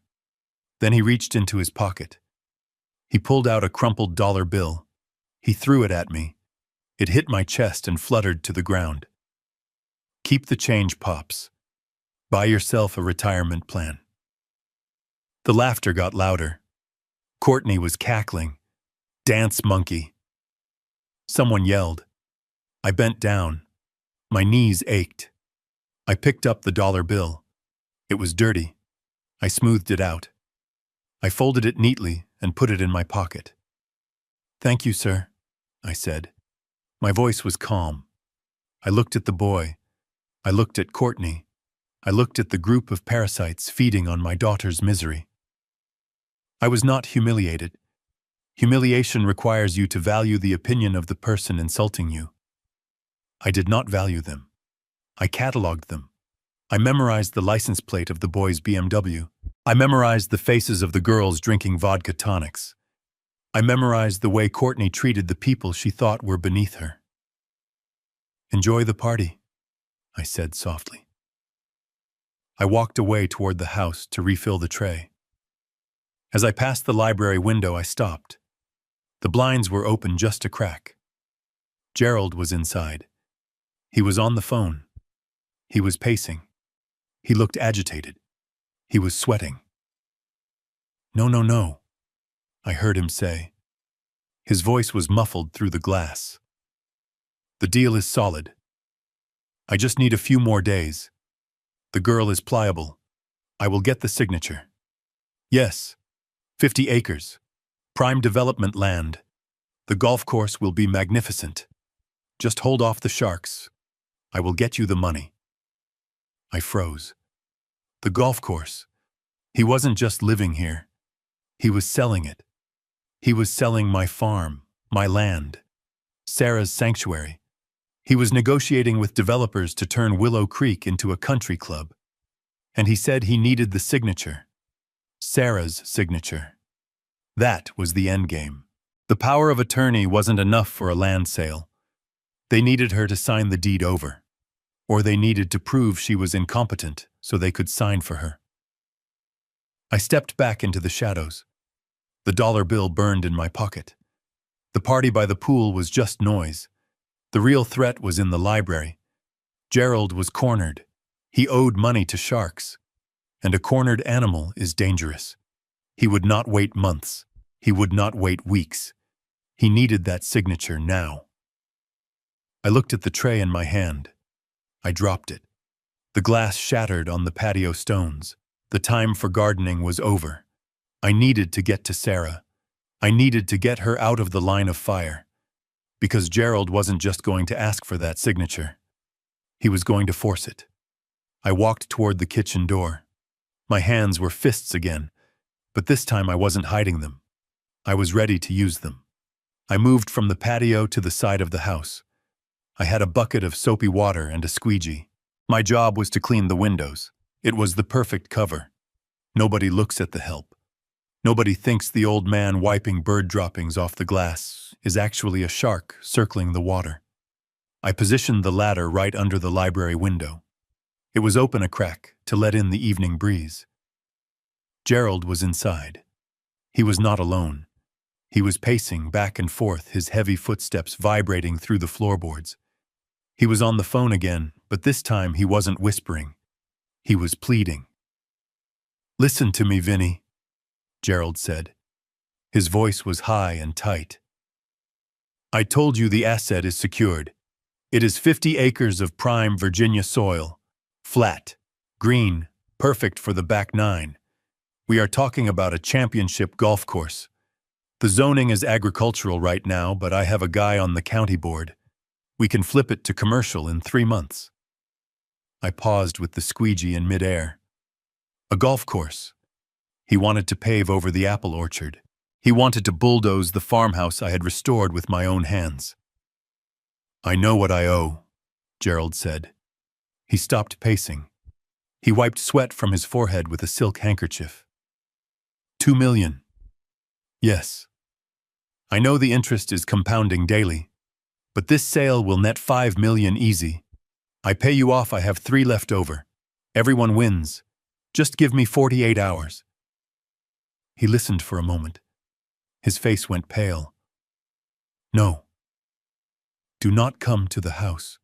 Then he reached into his pocket. He pulled out a crumpled dollar bill. He threw it at me. It hit my chest and fluttered to the ground. Keep the change, Pops. Buy yourself a retirement plan. The laughter got louder. Courtney was cackling. Dance monkey. Someone yelled. I bent down. My knees ached. I picked up the dollar bill. It was dirty. I smoothed it out. I folded it neatly and put it in my pocket. Thank you, sir, I said. My voice was calm. I looked at the boy. I looked at Courtney. I looked at the group of parasites feeding on my daughter's misery. I was not humiliated. Humiliation requires you to value the opinion of the person insulting you. I did not value them. I cataloged them. I memorized the license plate of the boy's BMW. I memorized the faces of the girls drinking vodka tonics. I memorized the way Courtney treated the people she thought were beneath her. "Enjoy the party," I said softly. I walked away toward the house to refill the tray. As I passed the library window, I stopped. The blinds were open just a crack. Gerald was inside. He was on the phone. He was pacing. He looked agitated. He was sweating. "No, no, no," I heard him say. His voice was muffled through the glass. "The deal is solid. I just need a few more days. The girl is pliable. I will get the signature. Yes, 50 acres. Prime development land. The golf course will be magnificent. Just hold off the sharks. I will get you the money." I froze. The golf course. He wasn't just living here. He was selling it. He was selling my farm, my land, Sarah's sanctuary. He was negotiating with developers to turn Willow Creek into a country club. And he said he needed the signature. Sarah's signature. That was the endgame. The power of attorney wasn't enough for a land sale. They needed her to sign the deed over. Or they needed to prove she was incompetent so they could sign for her. I stepped back into the shadows. The dollar bill burned in my pocket. The party by the pool was just noise. The real threat was in the library. Gerald was cornered. He owed money to sharks. And a cornered animal is dangerous. He would not wait months. He would not wait weeks. He needed that signature now. I looked at the tray in my hand. I dropped it. The glass shattered on the patio stones. The time for gardening was over. I needed to get to Sarah. I needed to get her out of the line of fire. Because Gerald wasn't just going to ask for that signature. He was going to force it. I walked toward the kitchen door. My hands were fists again, but this time I wasn't hiding them. I was ready to use them. I moved from the patio to the side of the house. I had a bucket of soapy water and a squeegee. My job was to clean the windows. It was the perfect cover. Nobody looks at the help. Nobody thinks the old man wiping bird droppings off the glass is actually a shark circling the water. I positioned the ladder right under the library window. It was open a crack to let in the evening breeze. Gerald was inside. He was not alone. He was pacing back and forth, his heavy footsteps vibrating through the floorboards. He was on the phone again, but this time he wasn't whispering. He was pleading. "Listen to me, Vinny," Gerald said. His voice was high and tight. "I told you the asset is secured. It is 50 acres of prime Virginia soil. Flat, green, perfect for the back nine. We are talking about a championship golf course. The zoning is agricultural right now, but I have a guy on the county board. We can flip it to commercial in 3 months. I paused with the squeegee in midair. A golf course. He wanted to pave over the apple orchard. He wanted to bulldoze the farmhouse I had restored with my own hands. "I know what I owe," Gerald said. He stopped pacing. He wiped sweat from his forehead with a silk handkerchief. 2 million. Yes. I know the interest is compounding daily, but this sale will net 5 million easy. I pay you off, I have 3 left over. Everyone wins. Just give me 48 hours. He listened for a moment. His face went pale. "No. Do not come to the house.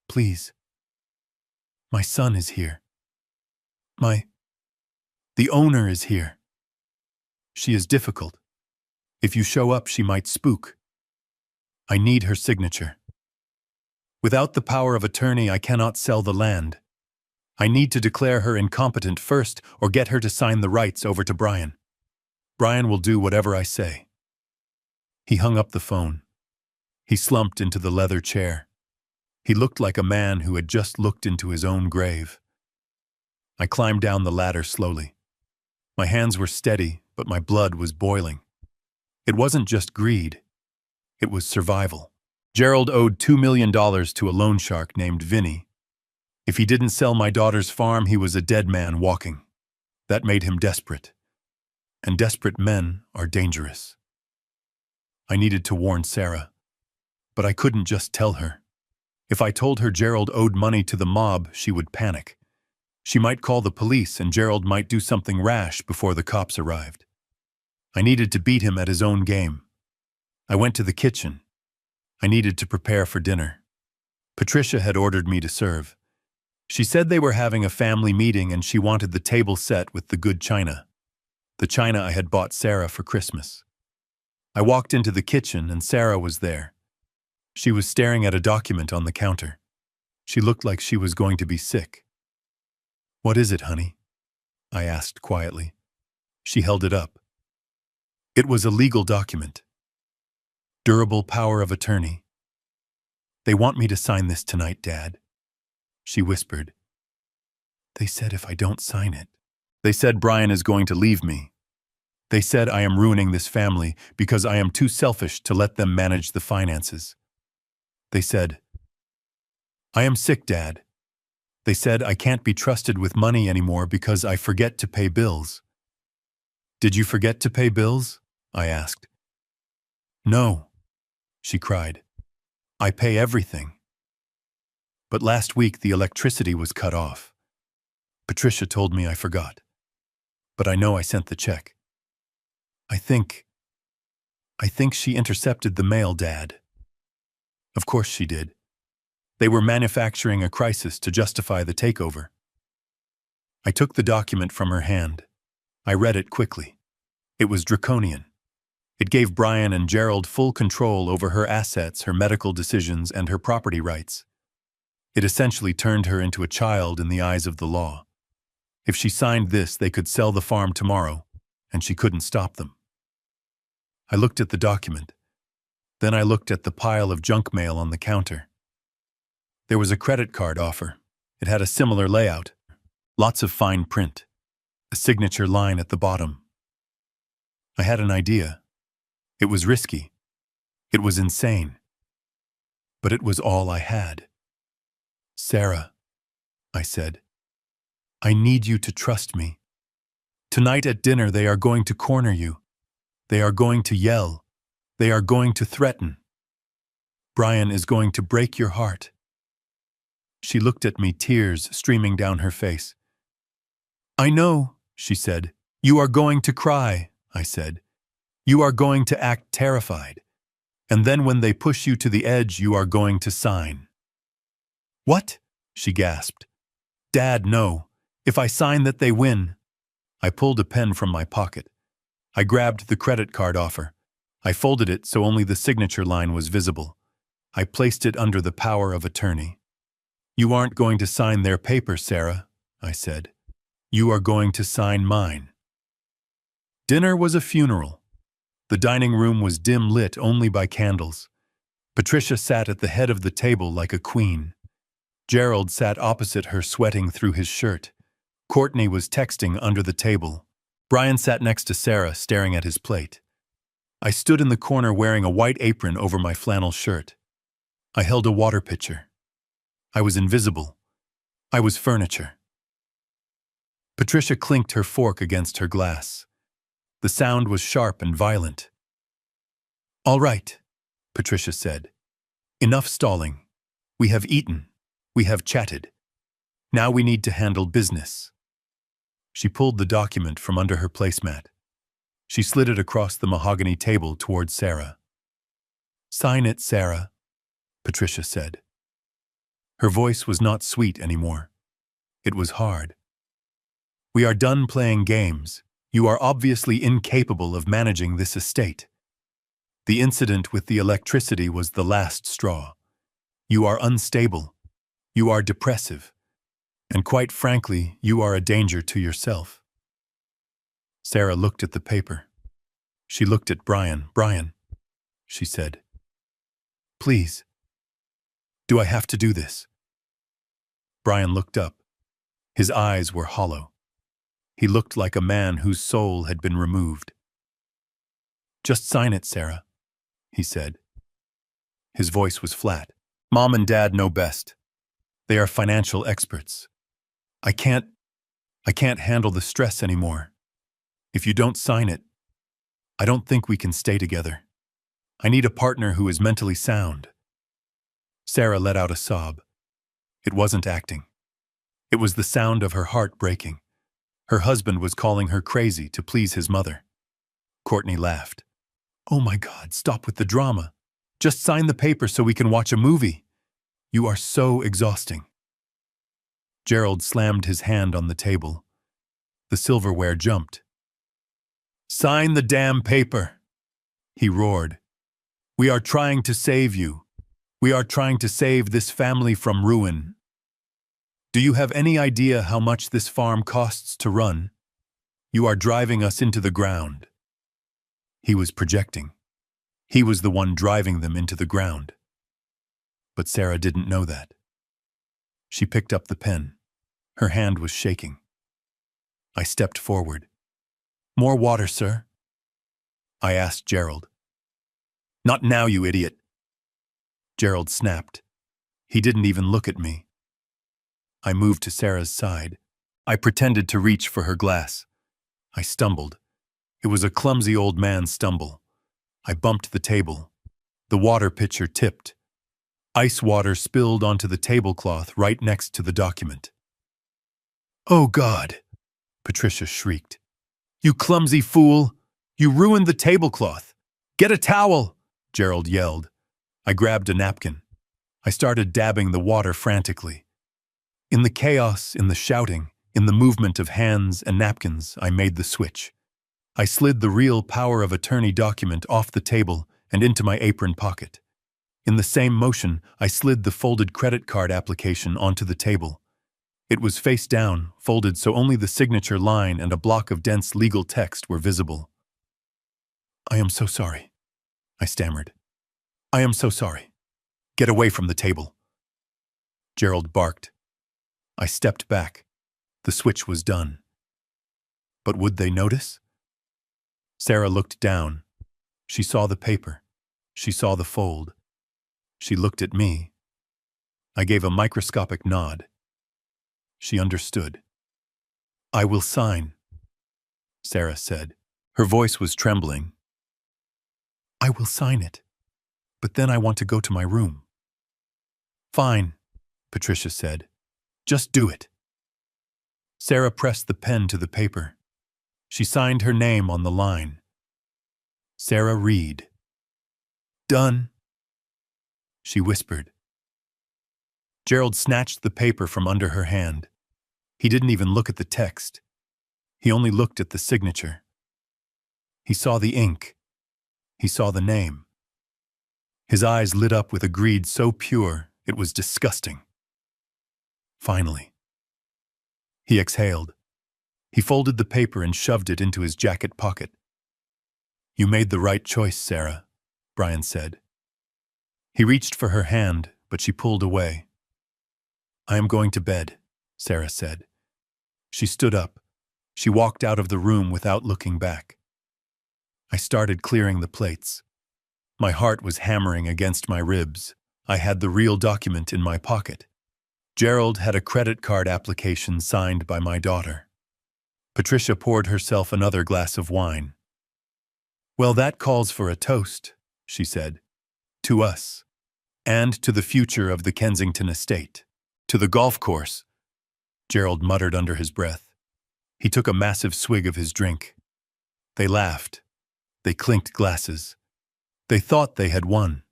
Please. My son is here. The owner is here. She is difficult. If you show up, she might spook. I need her signature. Without the power of attorney, I cannot sell the land. I need to declare her incompetent first or get her to sign the rights over to Brian. Brian will do whatever I say." He hung up the phone. He slumped into the leather chair. He looked like a man who had just looked into his own grave. I climbed down the ladder slowly. My hands were steady, but my blood was boiling. It wasn't just greed. It was survival. Gerald owed $2 million to a loan shark named Vinny. If he didn't sell my daughter's farm, he was a dead man walking. That made him desperate. And desperate men are dangerous. I needed to warn Sarah, but I couldn't just tell her. If I told her Gerald owed money to the mob, she would panic. She might call the police and Gerald might do something rash before the cops arrived. I needed to beat him at his own game. I went to the kitchen. I needed to prepare for dinner. Patricia had ordered me to serve. She said they were having a family meeting and she wanted the table set with the good china. The china I had bought Sarah for Christmas. I walked into the kitchen and Sarah was there. She was staring at a document on the counter. She looked like she was going to be sick. "What is it, honey?" I asked quietly. She held it up. It was a legal document. Durable power of attorney. "They want me to sign this tonight, Dad," she whispered. "They said if I don't sign it. They said Brian is going to leave me. They said I am ruining this family because I am too selfish to let them manage the finances. They said, I am sick, Dad. They said I can't be trusted with money anymore because I forget to pay bills." "Did you forget to pay bills?" I asked. "No," she cried. "I pay everything. But last week the electricity was cut off. Patricia told me I forgot. But I know I sent the check. I think she intercepted the mail, Dad." Of course she did. They were manufacturing a crisis to justify the takeover. I took the document from her hand. I read it quickly. It was draconian. It gave Brian and Gerald full control over her assets, her medical decisions, and her property rights. It essentially turned her into a child in the eyes of the law. If she signed this, they could sell the farm tomorrow, and she couldn't stop them. I looked at the document. Then I looked at the pile of junk mail on the counter. There was a credit card offer. It had a similar layout. Lots of fine print. A signature line at the bottom. I had an idea. It was risky. It was insane. But it was all I had. "Sarah," I said, "I need you to trust me. Tonight at dinner they are going to corner you. They are going to yell. They are going to threaten. Brian is going to break your heart." She looked at me, tears streaming down her face. "I know," she said. "You are going to cry," I said. "You are going to act terrified. And then when they push you to the edge, you are going to sign." "What?" she gasped. "Dad, no. If I sign that, they win." I pulled a pen from my pocket. I grabbed the credit card offer. I folded it so only the signature line was visible. I placed it under the power of attorney. "You aren't going to sign their paper, Sarah," I said. "You are going to sign mine." Dinner was a funeral. The dining room was dim lit only by candles. Patricia sat at the head of the table like a queen. Gerald sat opposite her, sweating through his shirt. Courtney was texting under the table. Brian sat next to Sarah, staring at his plate. I stood in the corner wearing a white apron over my flannel shirt. I held a water pitcher. I was invisible. I was furniture. Patricia clinked her fork against her glass. The sound was sharp and violent. "All right," Patricia said. "Enough stalling. We have eaten. We have chatted. Now we need to handle business." She pulled the document from under her placemat. She slid it across the mahogany table toward Sarah. "Sign it, Sarah," Patricia said. Her voice was not sweet anymore. It was hard. "We are done playing games. You are obviously incapable of managing this estate. The incident with the electricity was the last straw. You are unstable. You are depressive. And quite frankly, you are a danger to yourself." Sarah looked at the paper. She looked at Brian. "Brian," she said, "please." Do I have to do this? Brian looked up. His eyes were hollow. He looked like a man whose soul had been removed. Just sign it, Sarah, he said. His voice was flat. Mom and Dad know best. They are financial experts. I can't handle the stress anymore. If you don't sign it, I don't think we can stay together. I need a partner who is mentally sound. Sarah let out a sob. It wasn't acting. It was the sound of her heart breaking. Her husband was calling her crazy to please his mother. Courtney laughed. Oh my God, stop with the drama. Just sign the paper so we can watch a movie. You are so exhausting. Gerald slammed his hand on the table. The silverware jumped. Sign the damn paper, he roared. We are trying to save you. We are trying to save this family from ruin. Do you have any idea how much this farm costs to run? You are driving us into the ground. He was projecting. He was the one driving them into the ground. But Sarah didn't know that. She picked up the pen. Her hand was shaking. I stepped forward. More water, sir? I asked Gerald. Not now, you idiot. Gerald snapped. He didn't even look at me. I moved to Sarah's side. I pretended to reach for her glass. I stumbled. It was a clumsy old man's stumble. I bumped the table. The water pitcher tipped. Ice water spilled onto the tablecloth right next to the document. Oh God, Patricia shrieked. You clumsy fool! You ruined the tablecloth! Get a towel! Gerald yelled. I grabbed a napkin. I started dabbing the water frantically. In the chaos, in the shouting, in the movement of hands and napkins, I made the switch. I slid the real power of attorney document off the table and into my apron pocket. In the same motion, I slid the folded credit card application onto the table. It was face down, folded so only the signature line and a block of dense legal text were visible. I am so sorry, I stammered. I am so sorry. Get away from the table. Gerald barked. I stepped back. The switch was done. But would they notice? Sarah looked down. She saw the paper. She saw the fold. She looked at me. I gave a microscopic nod. She understood. I will sign, Sarah said. Her voice was trembling. I will sign it, but then I want to go to my room. Fine, Patricia said. Just do it. Sarah pressed the pen to the paper. She signed her name on the line. Sarah Reed. Done, she whispered. Gerald snatched the paper from under her hand. He didn't even look at the text. He only looked at the signature. He saw the ink. He saw the name. His eyes lit up with a greed so pure it was disgusting. Finally. He exhaled. He folded the paper and shoved it into his jacket pocket. You made the right choice, Sarah, Brian said. He reached for her hand, but she pulled away. I am going to bed, Sarah said. She stood up. She walked out of the room without looking back. I started clearing the plates. My heart was hammering against my ribs. I had the real document in my pocket. Gerald had a credit card application signed by my daughter. Patricia poured herself another glass of wine. Well, that calls for a toast, she said. To us, and to the future of the Kensington estate. To the golf course, Gerald muttered under his breath. He took a massive swig of his drink. They laughed. They clinked glasses. They thought they had won.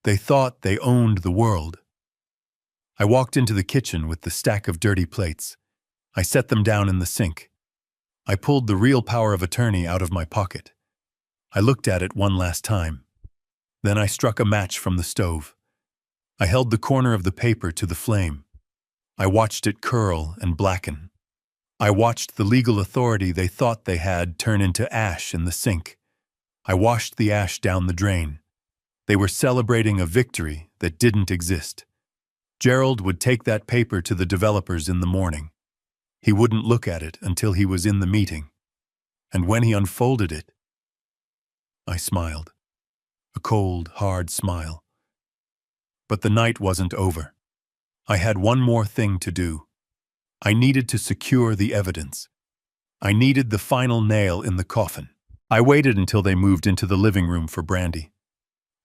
They thought they owned the world. I walked into the kitchen with the stack of dirty plates. I set them down in the sink. I pulled the real power of attorney out of my pocket. I looked at it one last time. Then I struck a match from the stove. I held the corner of the paper to the flame. I watched it curl and blacken. I watched the legal authority they thought they had turn into ash in the sink. I washed the ash down the drain. They were celebrating a victory that didn't exist. Gerald would take that paper to the developers in the morning. He wouldn't look at it until he was in the meeting. And when he unfolded it, I smiled. A cold, hard smile. But the night wasn't over. I had one more thing to do. I needed to secure the evidence. I needed the final nail in the coffin. I waited until they moved into the living room for brandy.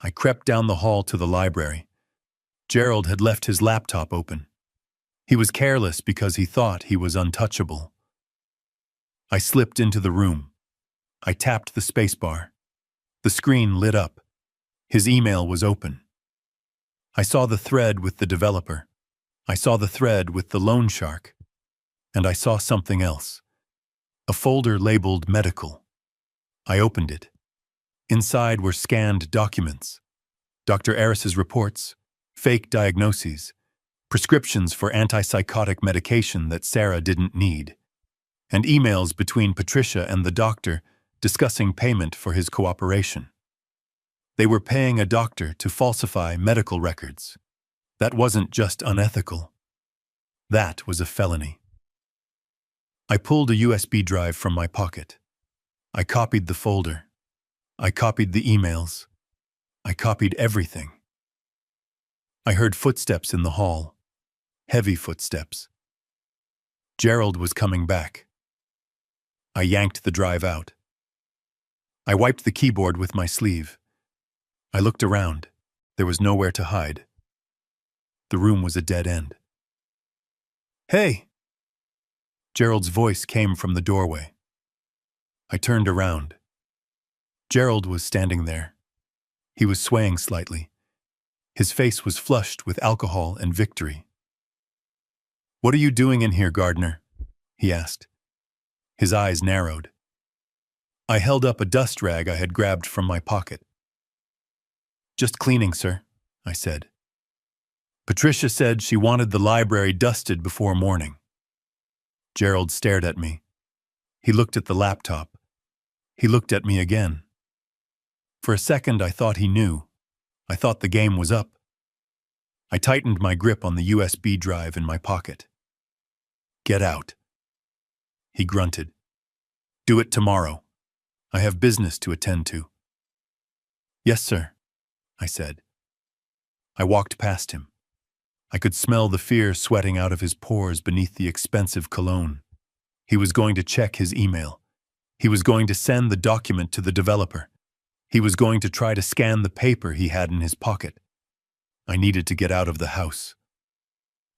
I crept down the hall to the library. Gerald had left his laptop open. He was careless because he thought he was untouchable. I slipped into the room. I tapped the spacebar. The screen lit up. His email was open. I saw the thread with the developer. I saw the thread with the loan shark. And I saw something else. A folder labeled medical. I opened it. Inside were scanned documents. Dr. Aris's reports, fake diagnoses, prescriptions for antipsychotic medication that Sarah didn't need, and emails between Patricia and the doctor discussing payment for his cooperation. They were paying a doctor to falsify medical records. That wasn't just unethical. That was a felony. I pulled a USB drive from my pocket. I copied the folder. I copied the emails. I copied everything. I heard footsteps in the hall. Heavy footsteps. Gerald was coming back. I yanked the drive out. I wiped the keyboard with my sleeve. I looked around. There was nowhere to hide. The room was a dead end. "Hey!" Gerald's voice came from the doorway. I turned around. Gerald was standing there. He was swaying slightly. His face was flushed with alcohol and victory. "What are you doing in here, Gardner?" he asked. His eyes narrowed. I held up a dust rag I had grabbed from my pocket. "Just cleaning, sir," I said. Patricia said she wanted the library dusted before morning. Gerald stared at me. He looked at the laptop. He looked at me again. For a second, I thought he knew. I thought the game was up. I tightened my grip on the USB drive in my pocket. "Get out." He grunted. "Do it tomorrow. I have business to attend to." "Yes, sir," I said. I walked past him. I could smell the fear sweating out of his pores beneath the expensive cologne. He was going to check his email. He was going to send the document to the developer. He was going to try to scan the paper he had in his pocket. I needed to get out of the house.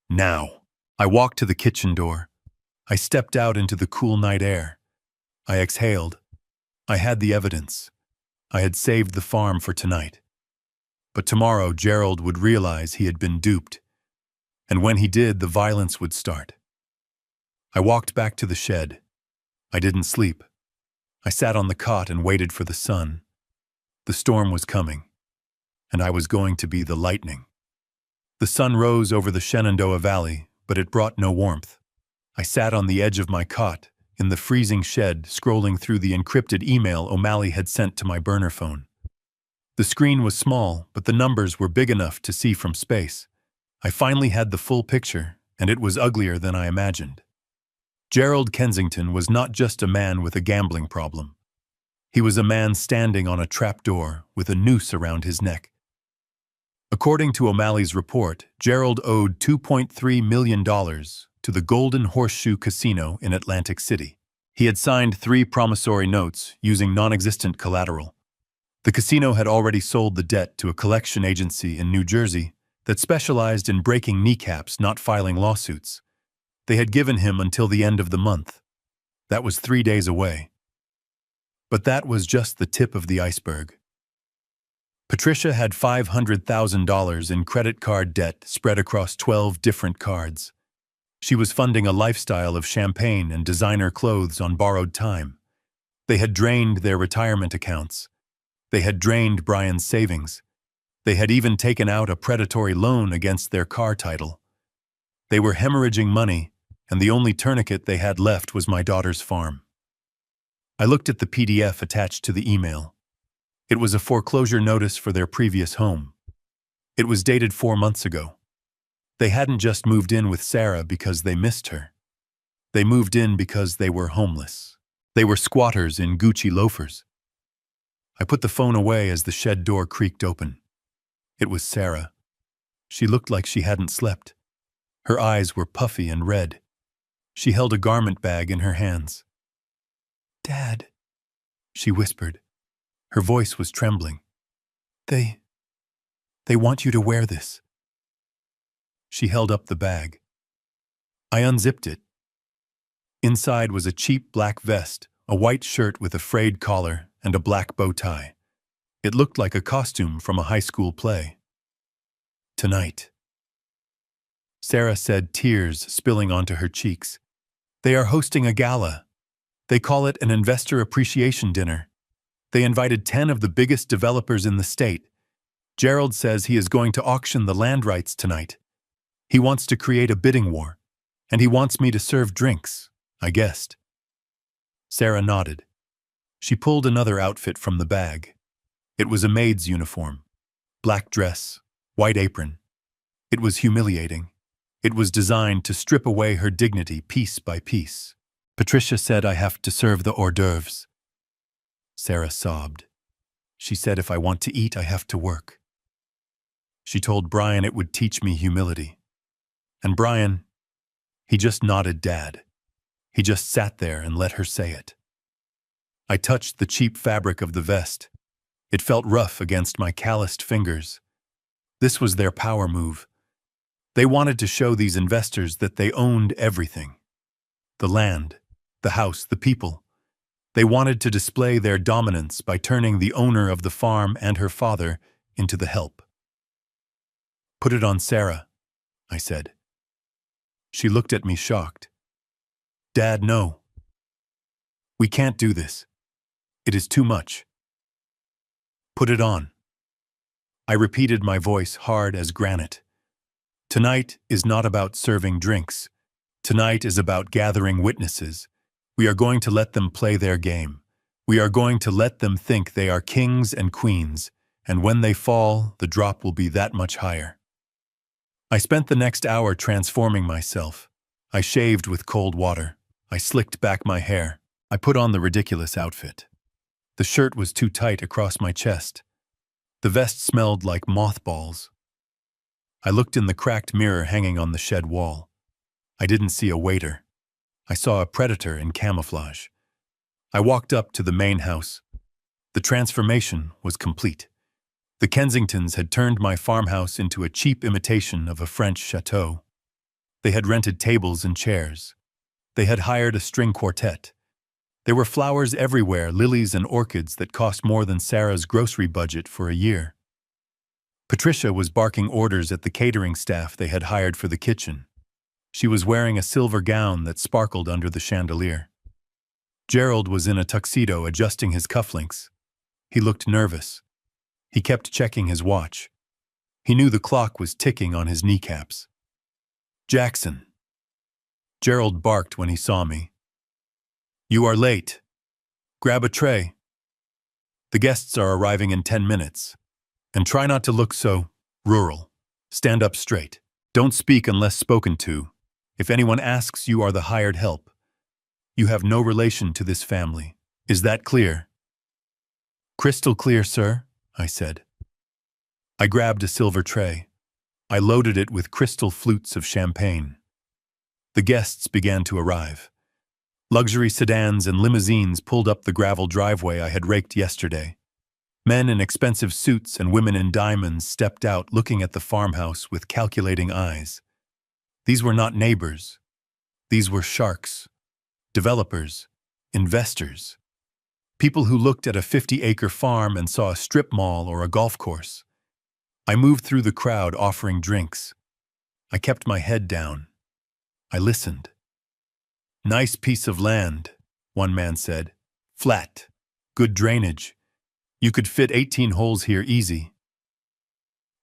Now. I walked to the kitchen door. I stepped out into the cool night air. I exhaled. I had the evidence. I had saved the farm for tonight. But tomorrow Gerald would realize he had been duped. And when he did, the violence would start. I walked back to the shed. I didn't sleep. I sat on the cot and waited for the sun. The storm was coming, and I was going to be the lightning. The sun rose over the Shenandoah Valley, but it brought no warmth. I sat on the edge of my cot, in the freezing shed, scrolling through the encrypted email O'Malley had sent to my burner phone. The screen was small, but the numbers were big enough to see from space. I finally had the full picture, and it was uglier than I imagined. Gerald Kensington was not just a man with a gambling problem. He was a man standing on a trapdoor with a noose around his neck. According to O'Malley's report, Gerald owed $2.3 million to the Golden Horseshoe Casino in Atlantic City. He had signed 3 promissory notes using non-existent collateral. The casino had already sold the debt to a collection agency in New Jersey that specialized in breaking kneecaps, not filing lawsuits. They had given him until the end of the month. That was 3 days away. But that was just the tip of the iceberg. Patricia had $500,000 in credit card debt spread across 12 different cards. She was funding a lifestyle of champagne and designer clothes on borrowed time. They had drained their retirement accounts. They had drained Brian's savings. They had even taken out a predatory loan against their car title. They were hemorrhaging money, and the only tourniquet they had left was my daughter's farm. I looked at the PDF attached to the email. It was a foreclosure notice for their previous home. It was dated 4 months ago. They hadn't just moved in with Sarah because they missed her. They moved in because they were homeless. They were squatters in Gucci loafers. I put the phone away as the shed door creaked open. It was Sarah. She looked like she hadn't slept. Her eyes were puffy and red. She held a garment bag in her hands. "Dad," she whispered. Her voice was trembling. They want you to wear this." She held up the bag. I unzipped it. Inside was a cheap black vest, a white shirt with a frayed collar, and a black bow tie. It looked like a costume from a high school play. "Tonight," Sarah said, tears spilling onto her cheeks. "They are hosting a gala. They call it an investor appreciation dinner. They invited 10 of the biggest developers in the state. Gerald says he is going to auction the land rights tonight. He wants to create a bidding war, and he wants me to serve drinks," I guessed. Sarah nodded. She pulled another outfit from the bag. It was a maid's uniform. Black dress, white apron. It was humiliating. It was designed to strip away her dignity piece by piece. "Patricia said I have to serve the hors d'oeuvres." Sarah sobbed. She said if I want to eat, I have to work. She told Brian it would teach me humility. And Brian, he just nodded Dad. He just sat there and let her say it. I touched the cheap fabric of the vest. It felt rough against my calloused fingers. This was their power move. They wanted to show these investors that they owned everything. The land, the house, the people. They wanted to display their dominance by turning the owner of the farm and her father into the help. "Put it on Sarah," I said. She looked at me shocked. "Dad, no. We can't do this. It is too much." "Put it on." I repeated, my voice hard as granite. "Tonight is not about serving drinks. Tonight is about gathering witnesses. We are going to let them play their game. We are going to let them think they are kings and queens, and when they fall, the drop will be that much higher." I spent the next hour transforming myself. I shaved with cold water. I slicked back my hair. I put on the ridiculous outfit. The shirt was too tight across my chest. The vest smelled like mothballs. I looked in the cracked mirror hanging on the shed wall. I didn't see a waiter. I saw a predator in camouflage. I walked up to the main house. The transformation was complete. The Kensingtons had turned my farmhouse into a cheap imitation of a French chateau. They had rented tables and chairs. They had hired a string quartet. There were flowers everywhere, lilies and orchids that cost more than Sarah's grocery budget for a year. Patricia was barking orders at the catering staff they had hired for the kitchen. She was wearing a silver gown that sparkled under the chandelier. Gerald was in a tuxedo adjusting his cufflinks. He looked nervous. He kept checking his watch. He knew the clock was ticking on his kneecaps. "Jackson." Gerald barked when he saw me. "You are late. Grab a tray. The guests are arriving in 10 minutes. And try not to look so rural. Stand up straight. Don't speak unless spoken to. If anyone asks, you are the hired help. You have no relation to this family. Is that clear?" "Crystal clear, sir," I said. I grabbed a silver tray. I loaded it with crystal flutes of champagne. The guests began to arrive. Luxury sedans and limousines pulled up the gravel driveway I had raked yesterday. Men in expensive suits and women in diamonds stepped out, looking at the farmhouse with calculating eyes. These were not neighbors. These were sharks, developers, investors. People who looked at a 50-acre farm and saw a strip mall or a golf course. I moved through the crowd offering drinks. I kept my head down. I listened. "Nice piece of land," one man said. "Flat. Good drainage. You could fit 18 holes here easy."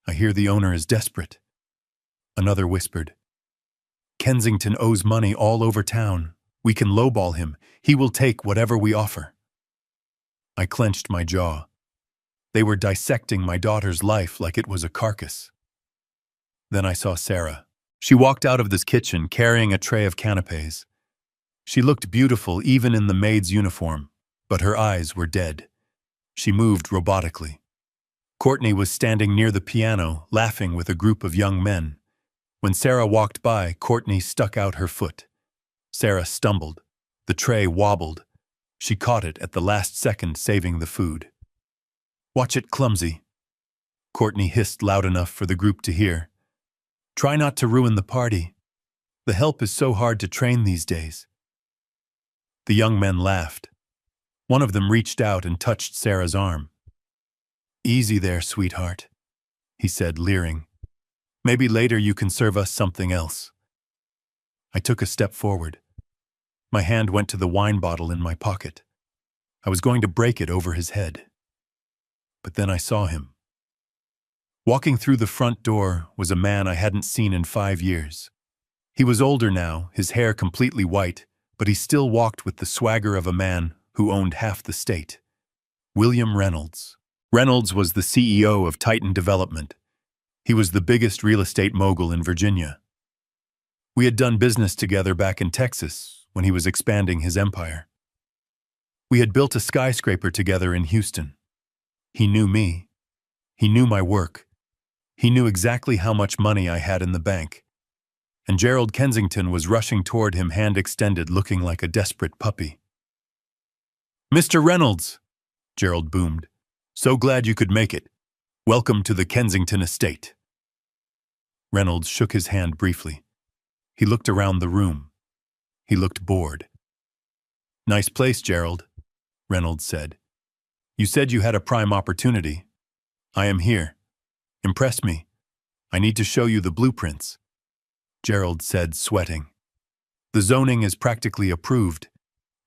"I hear the owner is desperate." Another whispered. "Kensington owes money all over town. We can lowball him. He will take whatever we offer." I clenched my jaw. They were dissecting my daughter's life like it was a carcass. Then I saw Sarah. She walked out of this kitchen carrying a tray of canapes. She looked beautiful even in the maid's uniform, but her eyes were dead. She moved robotically. Courtney was standing near the piano, laughing with a group of young men. When Sarah walked by, Courtney stuck out her foot. Sarah stumbled. The tray wobbled. She caught it at the last second, saving the food. "Watch it, clumsy," Courtney hissed loud enough for the group to hear. "Try not to ruin the party. The help is so hard to train these days." The young men laughed. One of them reached out and touched Sarah's arm. "Easy there, sweetheart," he said, leering. "Maybe later you can serve us something else." I took a step forward. My hand went to the wine bottle in my pocket. I was going to break it over his head. But then I saw him. Walking through the front door was a man I hadn't seen in 5 years. He was older now, his hair completely white, but he still walked with the swagger of a man who owned half the state. William Reynolds. Reynolds was the CEO of Titan Development. He was the biggest real estate mogul in Virginia. We had done business together back in Texas when he was expanding his empire. We had built a skyscraper together in Houston. He knew me. He knew my work. He knew exactly how much money I had in the bank. And Gerald Kensington was rushing toward him, hand extended, looking like a desperate puppy. "Mr. Reynolds," Gerald boomed. "So glad you could make it. Welcome to the Kensington estate." Reynolds shook his hand briefly. He looked around the room. He looked bored. "Nice place, Gerald," Reynolds said. "You said you had a prime opportunity. I am here. Impress me. I need to show you the blueprints," Gerald said, sweating. "The zoning is practically approved.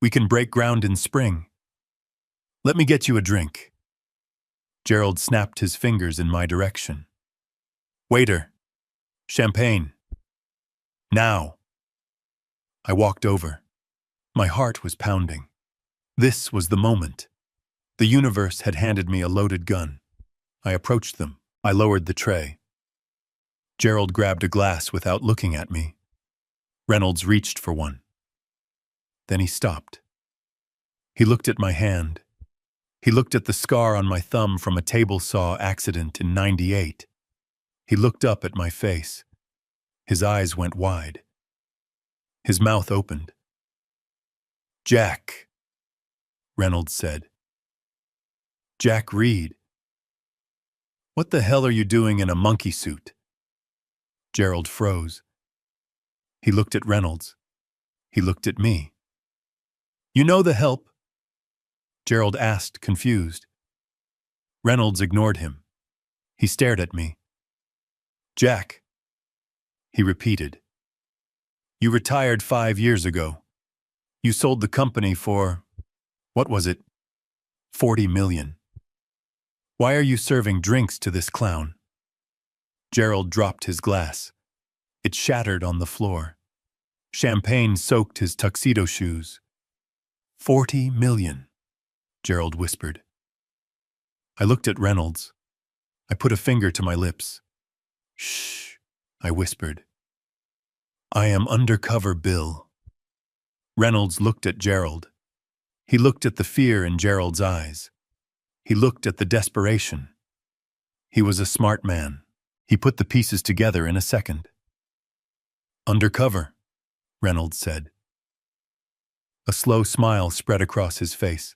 We can break ground in spring. Let me get you a drink." Gerald snapped his fingers in my direction. "Waiter, champagne. Now." I walked over. My heart was pounding. This was the moment. The universe had handed me a loaded gun. I approached them. I lowered the tray. Gerald grabbed a glass without looking at me. Reynolds reached for one. Then he stopped. He looked at my hand. He looked at the scar on my thumb from a table saw accident in '98. He looked up at my face. His eyes went wide. His mouth opened. "Jack," Reynolds said. "Jack Reed. What the hell are you doing in a monkey suit?" Gerald froze. He looked at Reynolds. He looked at me. "You know the help?" Gerald asked, confused. Reynolds ignored him. He stared at me. "Jack," he repeated. "You retired 5 years ago. You sold the company for, what was it? 40 million. Why are you serving drinks to this clown?" Gerald dropped his glass. It shattered on the floor. Champagne soaked his tuxedo shoes. 40 million, Gerald whispered. I looked at Reynolds. I put a finger to my lips. "Shh," I whispered. "I am undercover Bill." Reynolds looked at Gerald. He looked at the fear in Gerald's eyes. He looked at the desperation. He was a smart man. He put the pieces together in a second. "Undercover," Reynolds said. A slow smile spread across his face.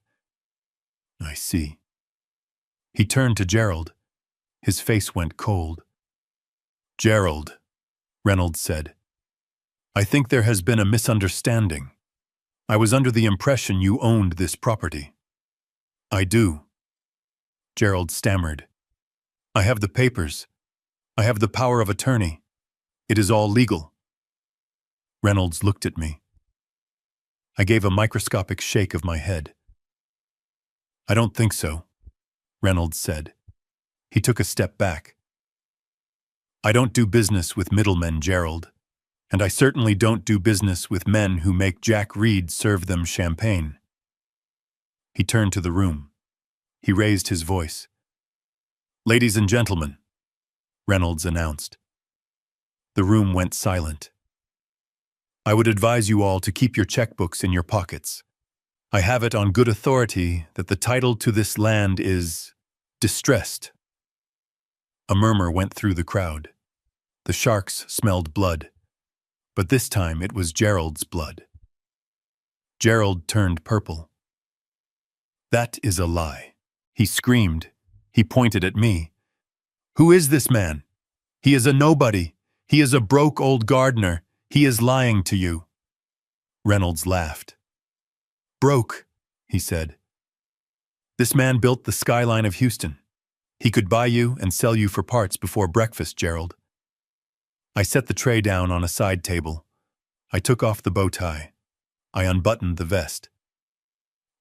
"I see." He turned to Gerald. His face went cold. "Gerald," Reynolds said, "I think there has been a misunderstanding. I was under the impression you owned this property." "I do," Gerald stammered. "I have the papers. I have the power of attorney. It is all legal." Reynolds looked at me. I gave a microscopic shake of my head. "I don't think so," Reynolds said. He took a step back. "I don't do business with middlemen, Gerald, and I certainly don't do business with men who make Jack Reed serve them champagne." He turned to the room. He raised his voice. "Ladies and gentlemen," Reynolds announced. The room went silent. I would advise you all to keep your checkbooks in your pockets. I have it on good authority that the title to this land is distressed. A murmur went through the crowd. The sharks smelled blood, but this time it was Gerald's blood. Gerald turned purple. That is a lie. He screamed. He pointed at me. Who is this man? He is a nobody. He is a broke old gardener. He is lying to you. Reynolds laughed. Broke, he said. This man built the skyline of Houston. He could buy you and sell you for parts before breakfast, Gerald. I set the tray down on a side table. I took off the bow tie. I unbuttoned the vest.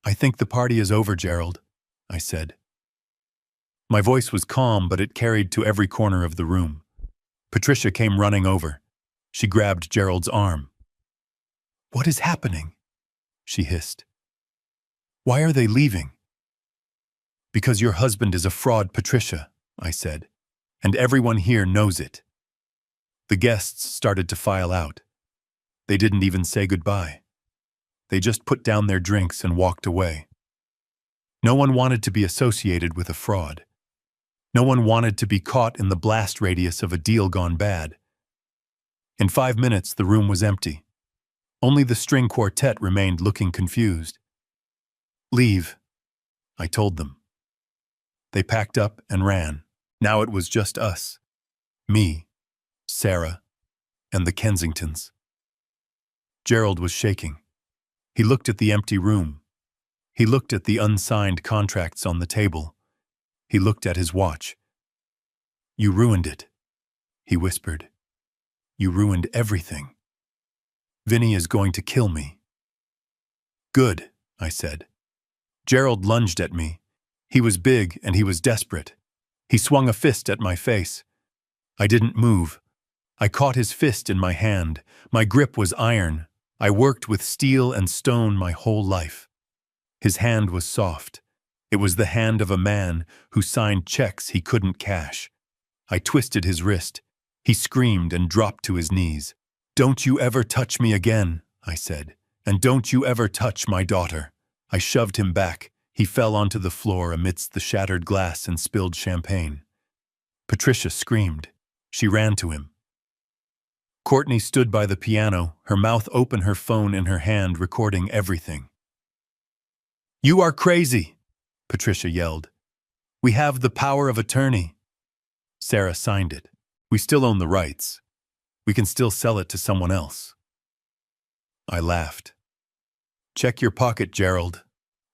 I think the party is over, Gerald, I said. My voice was calm, but it carried to every corner of the room. Patricia came running over. She grabbed Gerald's arm. What is happening? She hissed. Why are they leaving? Because your husband is a fraud, Patricia, I said, and everyone here knows it. The guests started to file out. They didn't even say goodbye. They just put down their drinks and walked away. No one wanted to be associated with a fraud. No one wanted to be caught in the blast radius of a deal gone bad. In 5 minutes, the room was empty. Only the string quartet remained looking confused. Leave, I told them. They packed up and ran. Now it was just us. Me, Sarah, and the Kensingtons. Gerald was shaking. He looked at the empty room. He looked at the unsigned contracts on the table. He looked at his watch. You ruined it, he whispered. You ruined everything. Vinny is going to kill me. Good, I said. Gerald lunged at me. He was big and he was desperate. He swung a fist at my face. I didn't move. I caught his fist in my hand. My grip was iron. I worked with steel and stone my whole life. His hand was soft. It was the hand of a man who signed checks he couldn't cash. I twisted his wrist. He screamed and dropped to his knees. Don't you ever touch me again, I said, and don't you ever touch my daughter. I shoved him back. He fell onto the floor amidst the shattered glass and spilled champagne. Patricia screamed. She ran to him. Courtney stood by the piano, her mouth open, her phone in her hand, recording everything. You are crazy, Patricia yelled. We have the power of attorney. Sarah signed it. We still own the rights. We can still sell it to someone else. I laughed. Check your pocket, Gerald,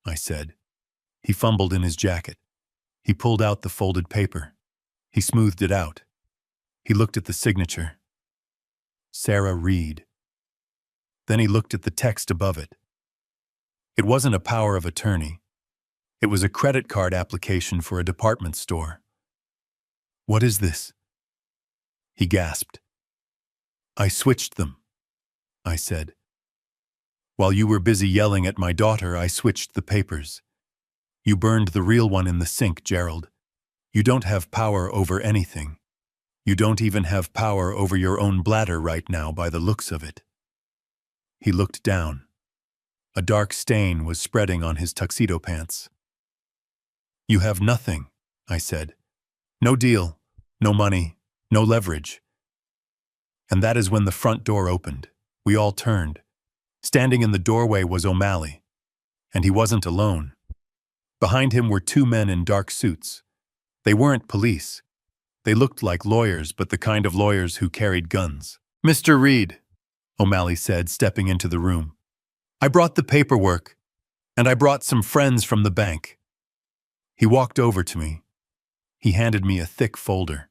I said. He fumbled in his jacket. He pulled out the folded paper. He smoothed it out. He looked at the signature. Sarah Reed. Then he looked at the text above it. It wasn't a power of attorney. It was a credit card application for a department store. What is this? He gasped. I switched them, I said. While you were busy yelling at my daughter, I switched the papers. You burned the real one in the sink, Gerald. You don't have power over anything. You don't even have power over your own bladder right now by the looks of it. He looked down. A dark stain was spreading on his tuxedo pants. You have nothing, I said. No deal, no money, no leverage. And that is when the front door opened. We all turned. Standing in the doorway was O'Malley. And he wasn't alone. Behind him were 2 men in dark suits. They weren't police. They looked like lawyers, but the kind of lawyers who carried guns. Mr. Reed, O'Malley said, stepping into the room. I brought the paperwork, and I brought some friends from the bank. He walked over to me. He handed me a thick folder.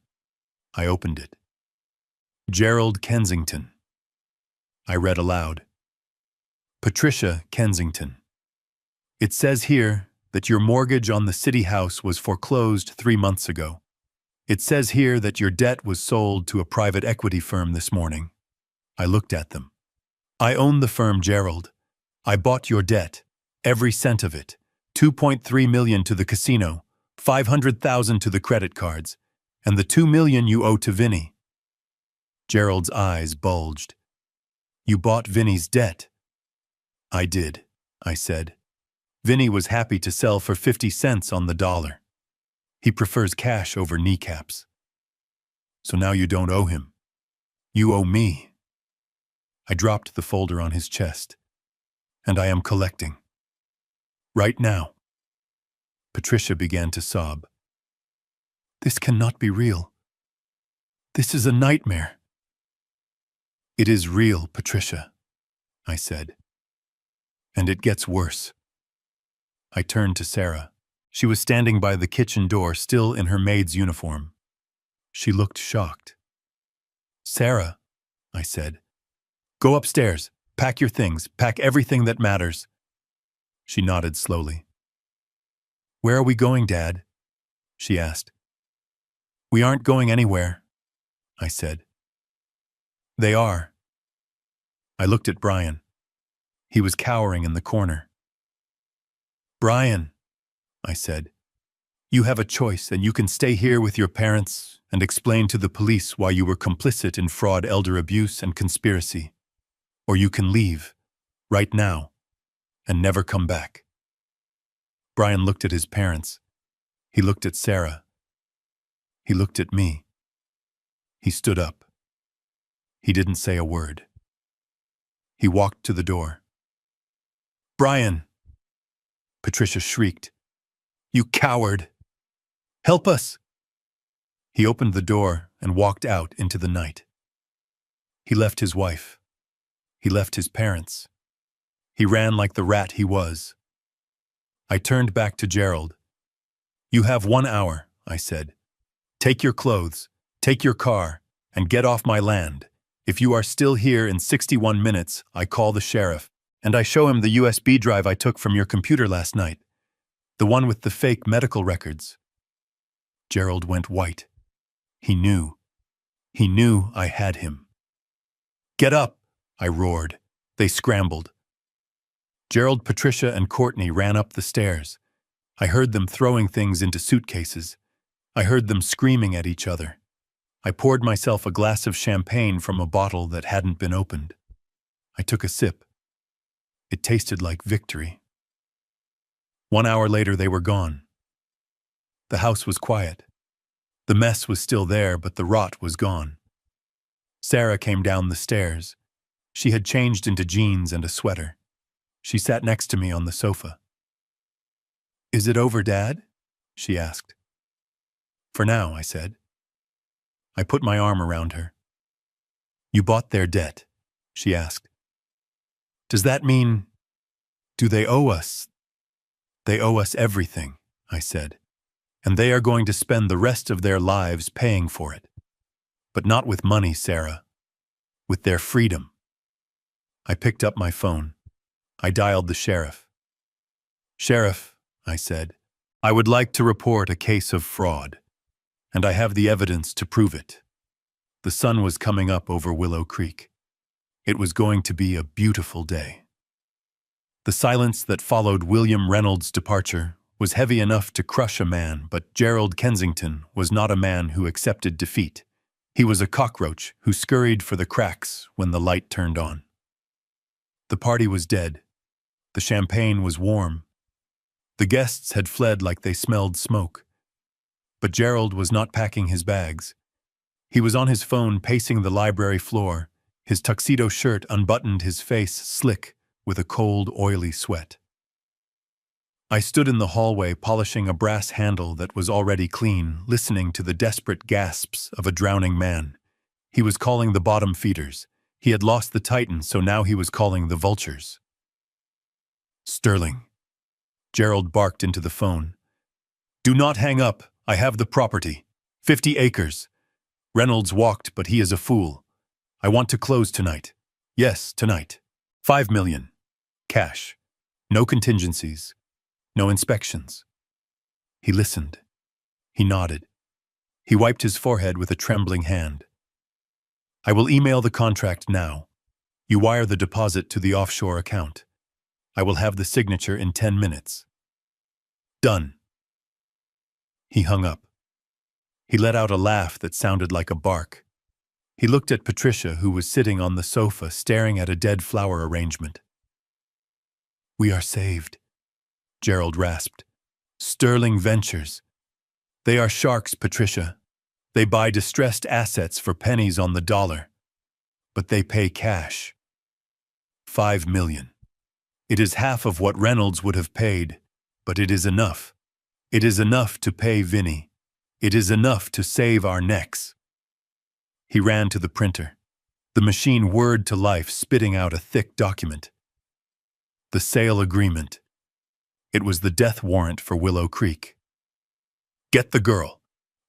I opened it. Gerald Kensington. I read aloud. Patricia Kensington. It says here that your mortgage on the city house was foreclosed 3 months ago. It says here that your debt was sold to a private equity firm this morning. I looked at them. I own the firm, Gerald. I bought your debt, every cent of it. 2.3 million to the casino, 500,000 to the credit cards, and the 2 million you owe to Vinny. Gerald's eyes bulged. You bought Vinny's debt. I did, I said. Vinny was happy to sell for 50 cents on the dollar. He prefers cash over kneecaps. So now you don't owe him. You owe me. I dropped the folder on his chest. And I am collecting. Right now. Patricia began to sob. This cannot be real. This is a nightmare. It is real, Patricia, I said. And it gets worse. I turned to Sarah. She was standing by the kitchen door, still in her maid's uniform. She looked shocked. Sarah, I said, go upstairs, pack your things, pack everything that matters. She nodded slowly. Where are we going, Dad? She asked. We aren't going anywhere, I said. They are. I looked at Brian. He was cowering in the corner. Brian, I said, you have a choice and you can stay here with your parents and explain to the police why you were complicit in fraud, elder abuse, and conspiracy. Or you can leave, right now, and never come back. Brian looked at his parents. He looked at Sarah. He looked at me. He stood up. He didn't say a word. He walked to the door. Brian! Patricia shrieked. You coward! Help us! He opened the door and walked out into the night. He left his wife. He left his parents. He ran like the rat he was. I turned back to Gerald. You have 1 hour, I said. Take your clothes, take your car, and get off my land. If you are still here in 61 minutes, I call the sheriff, and I show him the USB drive I took from your computer last night. The one with the fake medical records. Gerald went white. He knew. He knew I had him. Get up, I roared. They scrambled. Gerald, Patricia, and Courtney ran up the stairs. I heard them throwing things into suitcases. I heard them screaming at each other. I poured myself a glass of champagne from a bottle that hadn't been opened. I took a sip. It tasted like victory. 1 hour later, they were gone. The house was quiet. The mess was still there, but the rot was gone. Sarah came down the stairs. She had changed into jeans and a sweater. She sat next to me on the sofa. Is it over, Dad? She asked. For now, I said. I put my arm around her. You bought their debt, she asked. Does that mean, do they owe us? They owe us everything, I said, and they are going to spend the rest of their lives paying for it. But not with money, Sarah. With their freedom. I picked up my phone. I dialed the sheriff. Sheriff, I said, I would like to report a case of fraud, and I have the evidence to prove it. The sun was coming up over Willow Creek. It was going to be a beautiful day. The silence that followed William Reynolds' departure was heavy enough to crush a man, but Gerald Kensington was not a man who accepted defeat. He was a cockroach who scurried for the cracks when the light turned on. The party was dead. The champagne was warm. The guests had fled like they smelled smoke. But Gerald was not packing his bags. He was on his phone pacing the library floor. His tuxedo shirt unbuttoned, his face slick with a cold, oily sweat. I stood in the hallway polishing a brass handle that was already clean, listening to the desperate gasps of a drowning man. He was calling the bottom feeders. He had lost the Titan, so now he was calling the vultures. Sterling. Gerald barked into the phone. Do not hang up. I have the property. 50 acres. Reynolds walked, but he is a fool. I want to close tonight. Yes, tonight. 5 million. Cash. No contingencies. No inspections. He listened. He nodded. He wiped his forehead with a trembling hand. I will email the contract now. You wire the deposit to the offshore account. I will have the signature in 10 minutes. Done. He hung up. He let out a laugh that sounded like a bark. He looked at Patricia, who was sitting on the sofa staring at a dead flower arrangement. "We are saved," Gerald rasped. "Sterling Ventures. They are sharks, Patricia. They buy distressed assets for pennies on the dollar. But they pay cash. 5 million. It is half of what Reynolds would have paid, but it is enough. It is enough to pay Vinny. It is enough to save our necks." He ran to the printer. The machine whirred to life, spitting out a thick document. The sale agreement. It was the death warrant for Willow Creek. "Get the girl,"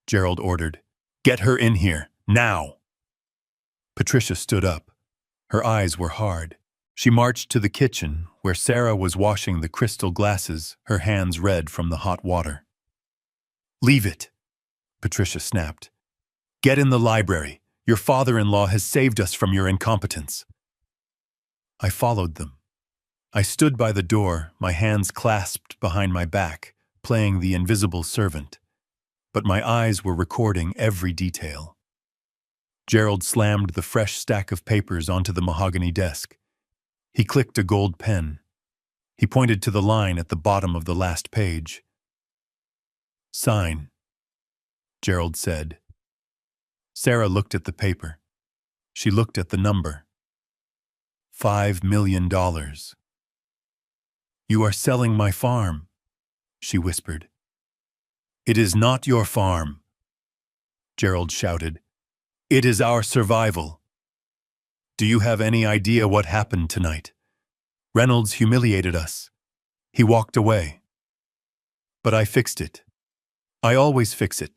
Gerald ordered. "Get her in here, now." Patricia stood up. Her eyes were hard. She marched to the kitchen, where Sarah was washing the crystal glasses, her hands red from the hot water. "Leave it," Patricia snapped. "Get in the library. Your father-in-law has saved us from your incompetence." I followed them. I stood by the door, my hands clasped behind my back, playing the invisible servant. But my eyes were recording every detail. Gerald slammed the fresh stack of papers onto the mahogany desk. He clicked a gold pen. He pointed to the line at the bottom of the last page. "Sign," Gerald said. Sarah looked at the paper. She looked at the number. $5 million. "You are selling my farm," she whispered. "It is not your farm," Gerald shouted. "It is our survival. Do you have any idea what happened tonight? Reynolds humiliated us. He walked away. But I fixed it. I always fix it.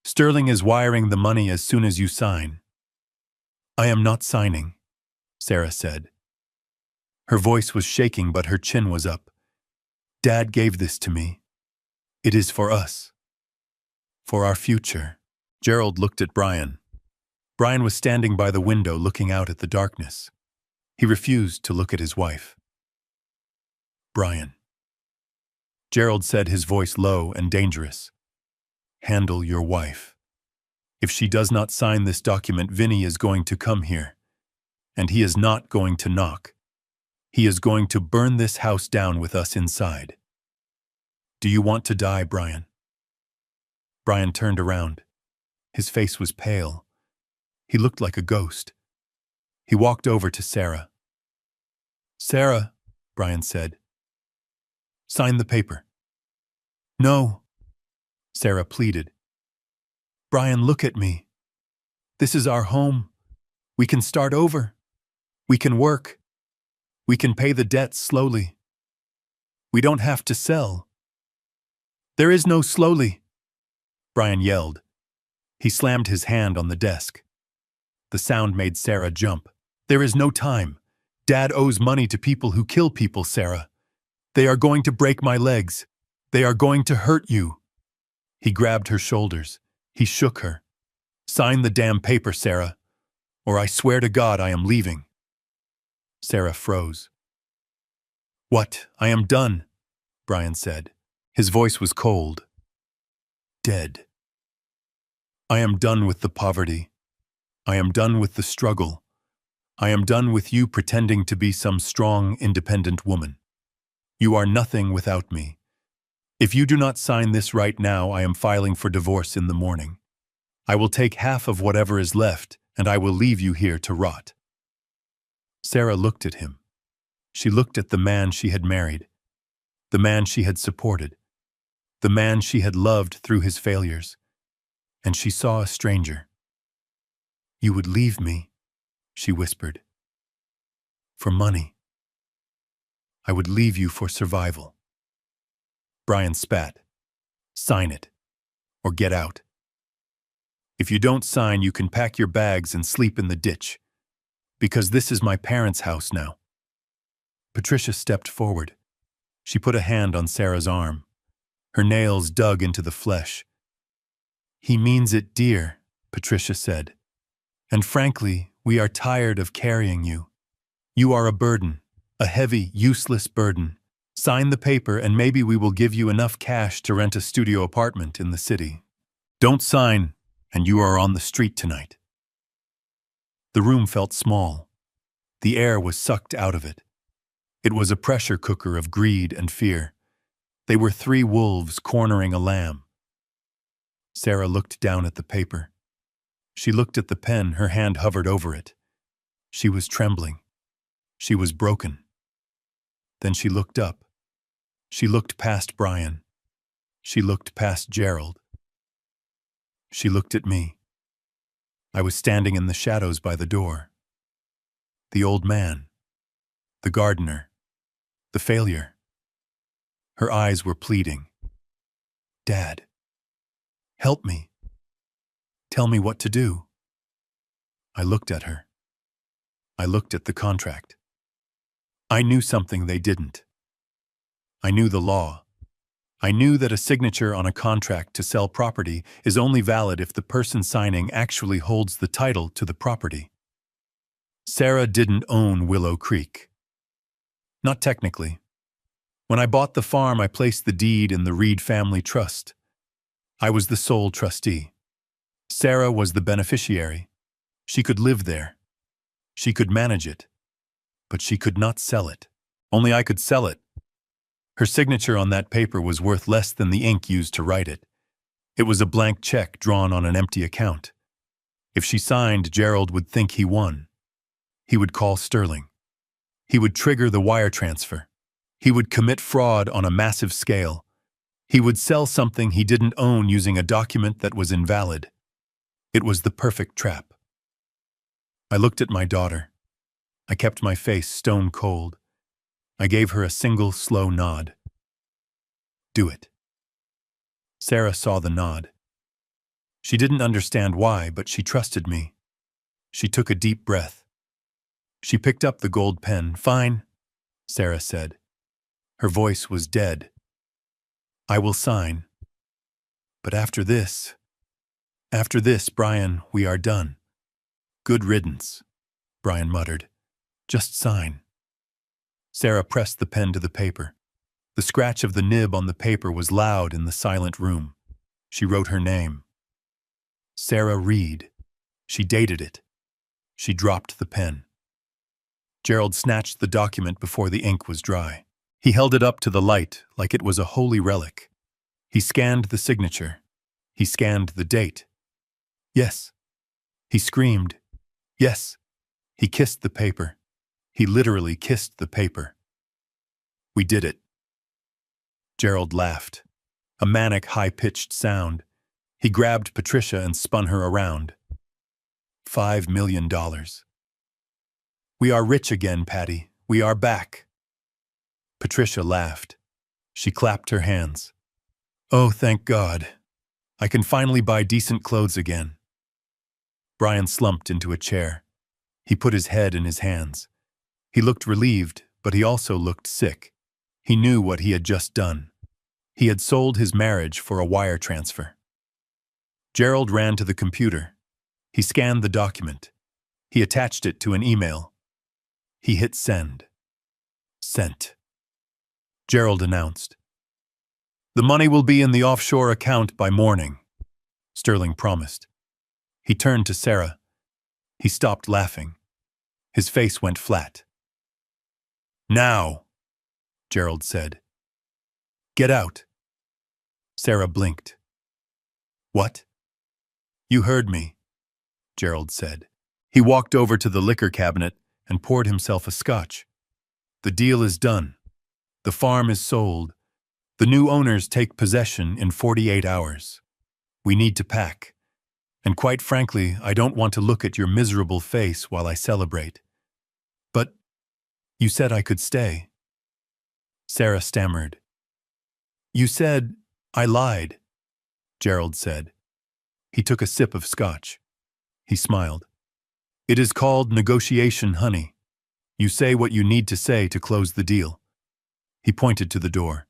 Sterling is wiring the money as soon as you sign." "I am not signing," Sarah said. Her voice was shaking, but her chin was up. "Dad gave this to me. It is for us. For our future." Gerald looked at Brian. Brian was standing by the window looking out at the darkness. He refused to look at his wife. "Brian," Gerald said, his voice low and dangerous. "Handle your wife. If she does not sign this document, Vinny is going to come here. And he is not going to knock. He is going to burn this house down with us inside. Do you want to die, Brian?" Brian turned around. His face was pale. He looked like a ghost. He walked over to Sarah. "Sarah," Brian said. "Sign the paper." "No," Sarah pleaded. "Brian, look at me. This is our home. We can start over. We can work. We can pay the debts slowly. We don't have to sell." "There is no slowly," Brian yelled. He slammed his hand on the desk. The sound made Sarah jump. "There is no time. Dad owes money to people who kill people, Sarah. They are going to break my legs. They are going to hurt you." He grabbed her shoulders. He shook her. "Sign the damn paper, Sarah, or I swear to God I am leaving." Sarah froze. "What? I am done," Brian said. His voice was cold. "Dead. I am done with the poverty. I am done with the struggle. I am done with you pretending to be some strong, independent woman. You are nothing without me. If you do not sign this right now, I am filing for divorce in the morning. I will take half of whatever is left, and I will leave you here to rot." Sarah looked at him. She looked at the man she had married, the man she had supported, the man she had loved through his failures, and she saw a stranger. "You would leave me," she whispered. "For money. I would leave you for survival." Brian spat. "Sign it, or get out. If you don't sign, you can pack your bags and sleep in the ditch, because this is my parents' house now." Patricia stepped forward. She put a hand on Sarah's arm. Her nails dug into the flesh. "He means it, dear," Patricia said. "And frankly, we are tired of carrying you. You are a burden, a heavy, useless burden. Sign the paper and maybe we will give you enough cash to rent a studio apartment in the city. Don't sign, and you are on the street tonight." The room felt small. The air was sucked out of it. It was a pressure cooker of greed and fear. They were three wolves cornering a lamb. Sarah looked down at the paper. She looked at the pen, her hand hovered over it. She was trembling. She was broken. Then she looked up. She looked past Brian. She looked past Gerald. She looked at me. I was standing in the shadows by the door. The old man. The gardener. The failure. Her eyes were pleading. Dad, help me. Tell me what to do. I looked at her. I looked at the contract. I knew something they didn't. I knew the law. I knew that a signature on a contract to sell property is only valid if the person signing actually holds the title to the property. Sarah didn't own Willow Creek. Not technically. When I bought the farm, I placed the deed in the Reed Family Trust. I was the sole trustee. Sarah was the beneficiary. She could live there. She could manage it. But she could not sell it. Only I could sell it. Her signature on that paper was worth less than the ink used to write it. It was a blank check drawn on an empty account. If she signed, Gerald would think he won. He would call Sterling. He would trigger the wire transfer. He would commit fraud on a massive scale. He would sell something he didn't own using a document that was invalid. It was the perfect trap. I looked at my daughter. I kept my face stone cold. I gave her a single, slow nod. Do it. Sarah saw the nod. She didn't understand why, but she trusted me. She took a deep breath. She picked up the gold pen. Fine, Sarah said. Her voice was dead. I will sign. But after this, Brian, we are done. Good riddance, Brian muttered. Just sign. Sarah pressed the pen to the paper. The scratch of the nib on the paper was loud in the silent room. She wrote her name. Sarah Reed. She dated it. She dropped the pen. Gerald snatched the document before the ink was dry. He held it up to the light like it was a holy relic. He scanned the signature. He scanned the date. Yes. He screamed. Yes. He kissed the paper. He literally kissed the paper. We did it. Gerald laughed. A manic, high-pitched sound. He grabbed Patricia and spun her around. $5 million. We are rich again, Patty. We are back. Patricia laughed. She clapped her hands. Oh, thank God. I can finally buy decent clothes again. Brian slumped into a chair. He put his head in his hands. He looked relieved, but he also looked sick. He knew what he had just done. He had sold his marriage for a wire transfer. Gerald ran to the computer. He scanned the document. He attached it to an email. He hit send. Sent. Gerald announced. The money will be in the offshore account by morning, Sterling promised. He turned to Sarah. He stopped laughing. His face went flat. Now, Gerald said. Get out. Sarah blinked. What? You heard me, Gerald said. He walked over to the liquor cabinet and poured himself a scotch. The deal is done. The farm is sold. The new owners take possession in 48 hours. We need to pack. And quite frankly, I don't want to look at your miserable face while I celebrate. But you said I could stay. Sarah stammered. You said I lied, Gerald said. He took a sip of scotch. He smiled. It is called negotiation, honey. You say what you need to say to close the deal. He pointed to the door.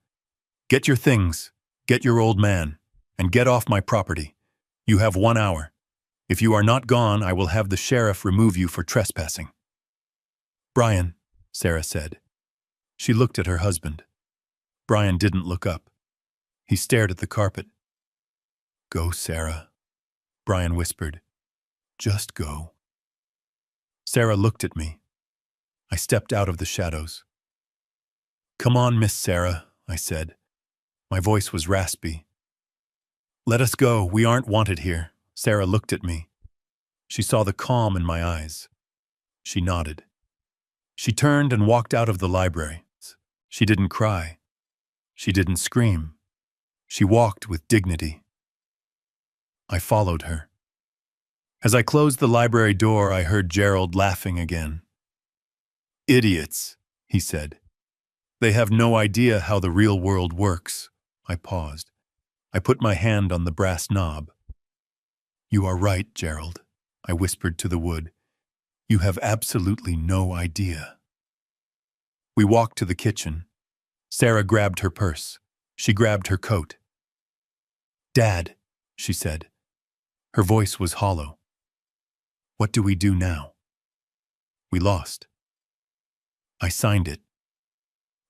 Get your things, get your old man, and get off my property. You have 1 hour. If you are not gone, I will have the sheriff remove you for trespassing. Brian, Sarah said. She looked at her husband. Brian didn't look up. He stared at the carpet. Go, Sarah, Brian whispered. Just go. Sarah looked at me. I stepped out of the shadows. "Come on, Miss Sarah," I said. My voice was raspy. "Let us go, we aren't wanted here." Sarah looked at me. She saw the calm in my eyes. She nodded. She turned and walked out of the library. She didn't cry. She didn't scream. She walked with dignity. I followed her. As I closed the library door, I heard Gerald laughing again. "Idiots," he said. "They have no idea how the real world works." I paused. I put my hand on the brass knob. "You are right, Gerald," I whispered to the wood. "You have absolutely no idea." We walked to the kitchen. Sarah grabbed her purse. She grabbed her coat. "Dad," she said. Her voice was hollow. "What do we do now?" "We lost. I signed it.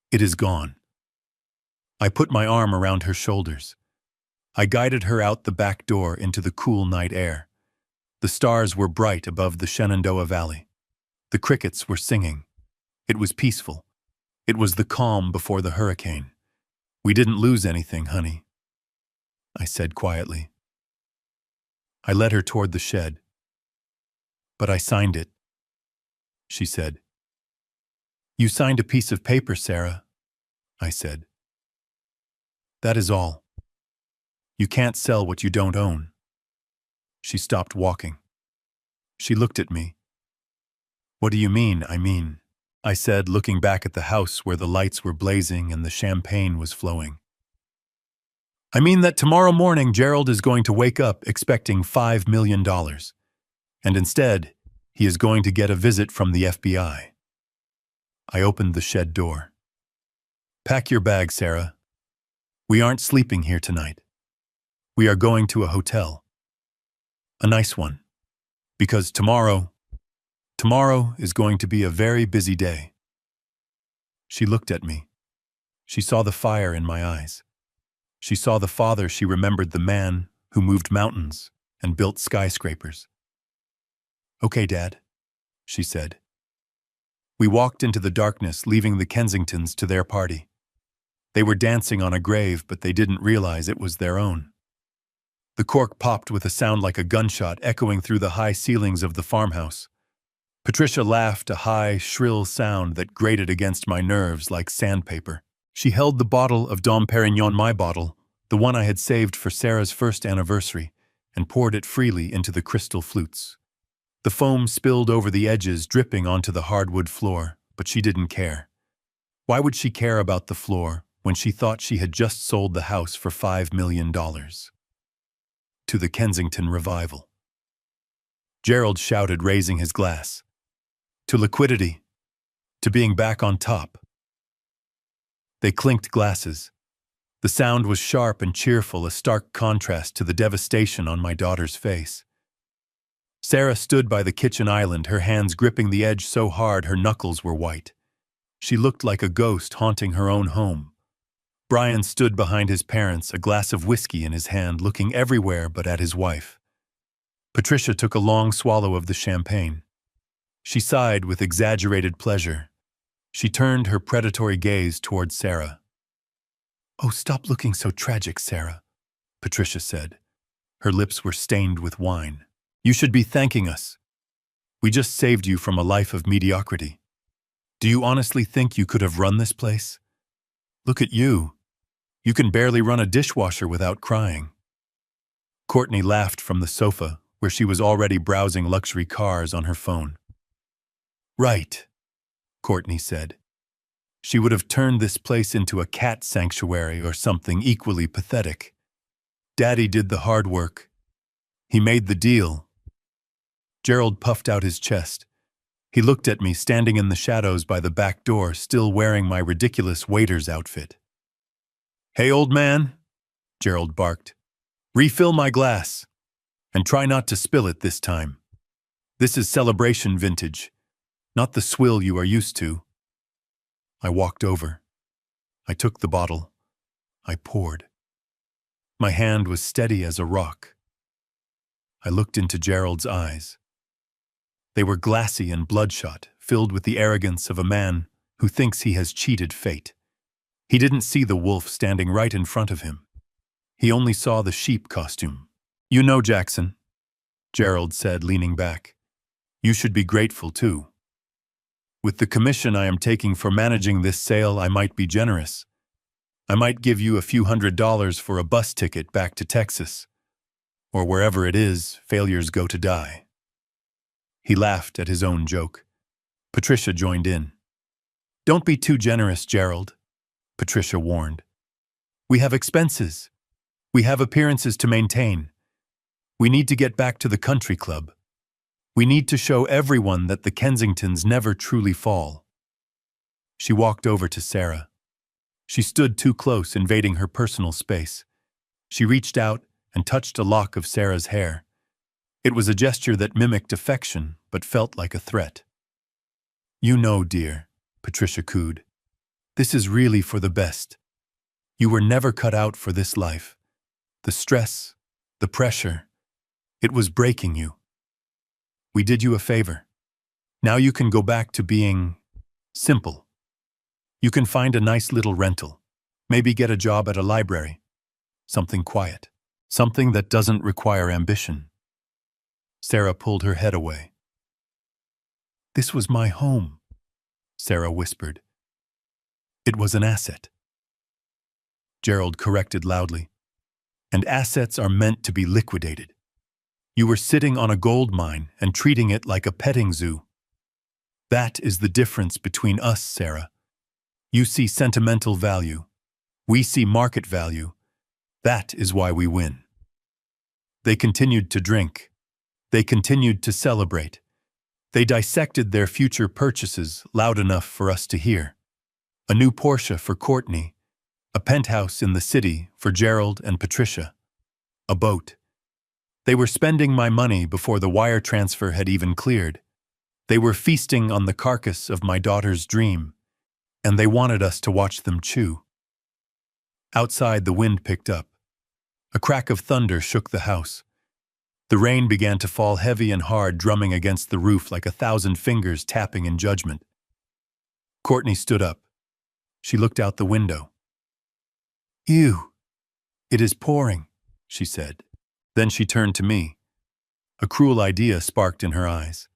It is gone." I put my arm around her shoulders. I guided her out the back door into the cool night air. The stars were bright above the Shenandoah Valley. The crickets were singing. It was peaceful. It was the calm before the hurricane. "We didn't lose anything, honey," I said quietly. I led her toward the shed. "But I signed it," she said. "You signed a piece of paper, Sarah," I said. "That is all. You can't sell what you don't own." She stopped walking. She looked at me. "What do you mean, I mean?" I said, looking back at the house where the lights were blazing and the champagne was flowing. "I mean that tomorrow morning Gerald is going to wake up expecting $5 million. And instead, he is going to get a visit from the FBI. I opened the shed door. "Pack your bag, Sarah. We aren't sleeping here tonight. We are going to a hotel. A nice one. Because tomorrow is going to be a very busy day." She looked at me. She saw the fire in my eyes. She saw the father she remembered, the man who moved mountains and built skyscrapers. "Okay, Dad," she said. We walked into the darkness, leaving the Kensingtons to their party. They were dancing on a grave, but they didn't realize it was their own. The cork popped with a sound like a gunshot echoing through the high ceilings of the farmhouse. Patricia laughed, a high, shrill sound that grated against my nerves like sandpaper. She held the bottle of Dom Perignon, my bottle, the one I had saved for Sarah's first anniversary, and poured it freely into the crystal flutes. The foam spilled over the edges, dripping onto the hardwood floor, but she didn't care. Why would she care about the floor when she thought she had just sold the house for $5 million? To the Kensington revival. Gerald shouted, raising his glass. To liquidity. To being back on top. They clinked glasses. The sound was sharp and cheerful, a stark contrast to the devastation on my daughter's face. Sarah stood by the kitchen island, her hands gripping the edge so hard her knuckles were white. She looked like a ghost haunting her own home. Brian stood behind his parents, a glass of whiskey in his hand, looking everywhere but at his wife. Patricia took a long swallow of the champagne. She sighed with exaggerated pleasure. She turned her predatory gaze toward Sarah. "Oh, stop looking so tragic, Sarah," Patricia said. Her lips were stained with wine. "You should be thanking us. We just saved you from a life of mediocrity. Do you honestly think you could have run this place? Look at you. You can barely run a dishwasher without crying." Courtney laughed from the sofa, where she was already browsing luxury cars on her phone. "Right," Courtney said. "She would have turned this place into a cat sanctuary or something equally pathetic. Daddy did the hard work. He made the deal." Gerald puffed out his chest. He looked at me, standing in the shadows by the back door, still wearing my ridiculous waiter's outfit. "Hey, old man," Gerald barked. "Refill my glass. And try not to spill it this time. This is celebration vintage, not the swill you are used to." I walked over. I took the bottle. I poured. My hand was steady as a rock. I looked into Gerald's eyes. They were glassy and bloodshot, filled with the arrogance of a man who thinks he has cheated fate. He didn't see the wolf standing right in front of him. He only saw the sheep costume. "You know, Jackson," Gerald said, leaning back. "You should be grateful, too. With the commission I am taking for managing this sale, I might be generous. I might give you a few $100s for a bus ticket back to Texas, or wherever it is failures go to die." He laughed at his own joke. Patricia joined in. "Don't be too generous, Gerald," Patricia warned. "We have expenses. We have appearances to maintain. We need to get back to the country club. We need to show everyone that the Kensingtons never truly fall." She walked over to Sarah. She stood too close, invading her personal space. She reached out and touched a lock of Sarah's hair. It was a gesture that mimicked affection, but felt like a threat. "You know, dear," Patricia cooed, "this is really for the best. You were never cut out for this life. The stress, the pressure, it was breaking you. We did you a favor. Now you can go back to being simple. You can find a nice little rental, maybe get a job at a library. Something quiet, something that doesn't require ambition." Sarah pulled her head away. "This was my home," Sarah whispered. "It was an asset." Gerald corrected loudly. "And assets are meant to be liquidated. You were sitting on a gold mine and treating it like a petting zoo. That is the difference between us, Sarah. You see sentimental value. We see market value. That is why we win." They continued to drink. They continued to celebrate. They dissected their future purchases loud enough for us to hear. A new Porsche for Courtney. A penthouse in the city for Gerald and Patricia. A boat. They were spending my money before the wire transfer had even cleared. They were feasting on the carcass of my daughter's dream, and they wanted us to watch them chew. Outside, the wind picked up. A crack of thunder shook the house. The rain began to fall heavy and hard, drumming against the roof like 1,000 fingers tapping in judgment. Courtney stood up. She looked out the window. "Ew, it is pouring," she said. Then she turned to me. A cruel idea sparked in her eyes.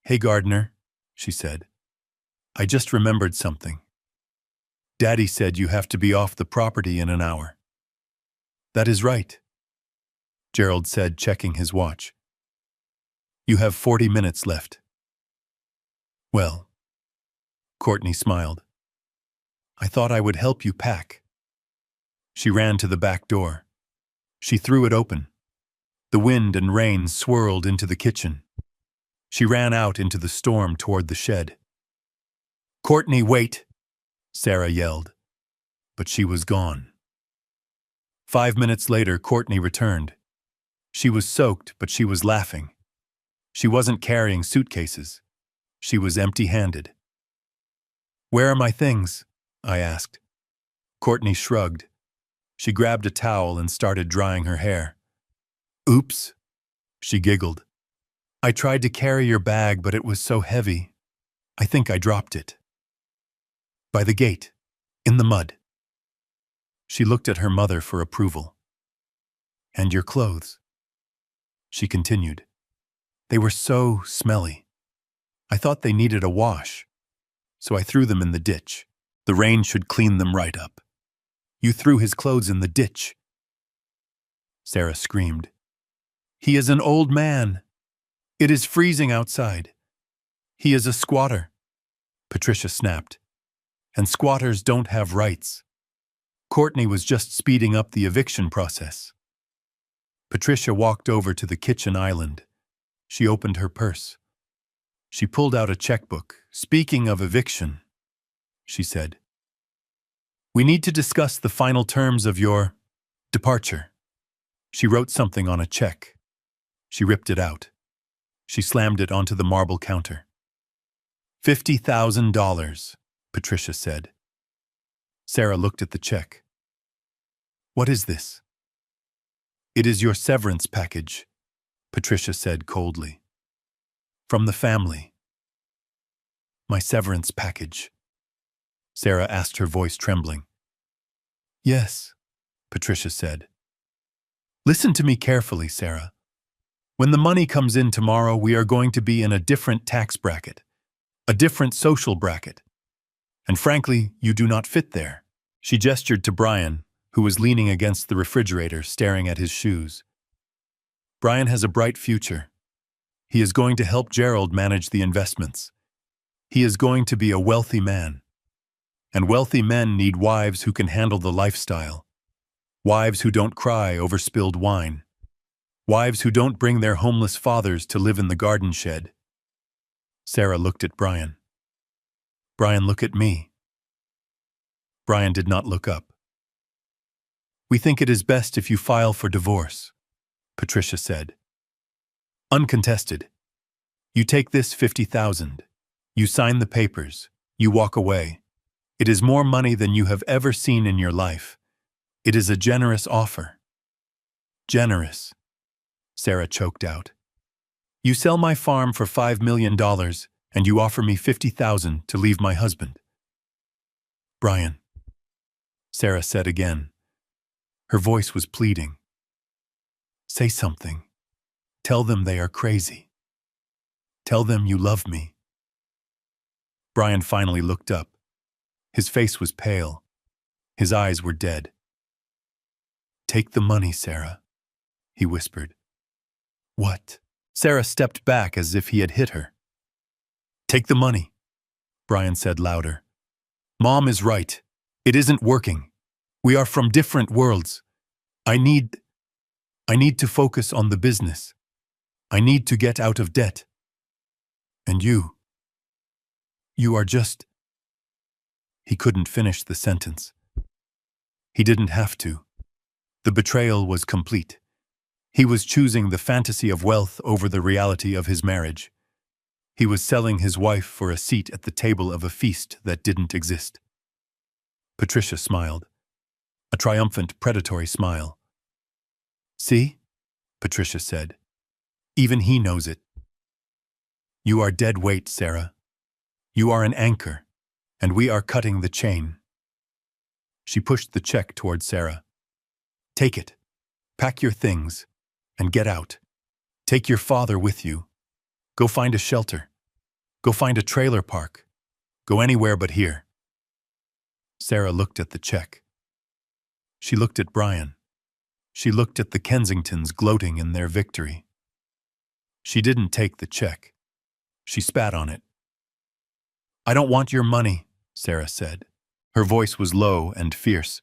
"Hey, Gardner," she said. "I just remembered something. Daddy said you have to be off the property in an hour." "That is right," Gerald said, checking his watch. "You have 40 minutes left." "Well," Courtney smiled, "I thought I would help you pack." She ran to the back door. She threw it open. The wind and rain swirled into the kitchen. She ran out into the storm toward the shed. "Courtney, wait!" Sarah yelled. But she was gone. 5 minutes later, Courtney returned. She was soaked, but she was laughing. She wasn't carrying suitcases. She was empty-handed. "Where are my things?" I asked. Courtney shrugged. She grabbed a towel and started drying her hair. "Oops," she giggled. "I tried to carry your bag, but it was so heavy. I think I dropped it." "By the gate, in the mud." She looked at her mother for approval. "And your clothes," she continued. "They were so smelly. I thought they needed a wash, so I threw them in the ditch. The rain should clean them right up." "You threw his clothes in the ditch," Sarah screamed. "He is an old man. It is freezing outside. He is a squatter," Patricia snapped. "And squatters don't have rights." Courtney was just speeding up the eviction process. Patricia walked over to the kitchen island. She opened her purse. She pulled out a checkbook. "Speaking of eviction," she said, "we need to discuss the final terms of your departure." She wrote something on a check. She ripped it out. She slammed it onto the marble counter. $50,000, Patricia said. Sarah looked at the check. "What is this?" "It is your severance package," Patricia said coldly. From the family. My severance package. Sarah asked, her voice trembling. Yes, Patricia said. Listen to me carefully, Sarah. When the money comes in tomorrow, we are going to be in a different tax bracket, a different social bracket. And frankly, you do not fit there. She gestured to Brian, who was leaning against the refrigerator, staring at his shoes. Brian has a bright future. He is going to help Gerald manage the investments. He is going to be a wealthy man. And wealthy men need wives who can handle the lifestyle. Wives who don't cry over spilled wine. Wives who don't bring their homeless fathers to live in the garden shed. Sarah looked at Brian. Brian, look at me. Brian did not look up. We think it is best if you file for divorce, Patricia said. Uncontested. You take this 50,000. You sign the papers. You walk away. It is more money than you have ever seen in your life. It is a generous offer. Generous, Sarah choked out. You sell my farm for $5 million and you offer me 50,000 to leave my husband. Brian, Sarah said again. Her voice was pleading. Say something. Tell them they are crazy. Tell them you love me. Brian finally looked up. His face was pale. His eyes were dead. Take the money, Sarah, he whispered. What? Sarah stepped back as if he had hit her. Take the money, Brian said louder. Mom is right. It isn't working. We are from different worlds. I need to focus on the business. I need to get out of debt. And you are just... He couldn't finish the sentence. He didn't have to. The betrayal was complete. He was choosing the fantasy of wealth over the reality of his marriage. He was selling his wife for a seat at the table of a feast that didn't exist. Patricia smiled. A triumphant, predatory smile. See? Patricia said. Even he knows it. You are dead weight, Sarah. You are an anchor, and we are cutting the chain. She pushed the check toward Sarah. Take it. Pack your things, and get out. Take your father with you. Go find a shelter. Go find a trailer park. Go anywhere but here. Sarah looked at the check. She looked at Brian. She looked at the Kensingtons gloating in their victory. She didn't take the check. She spat on it. I don't want your money, Sarah said. Her voice was low and fierce.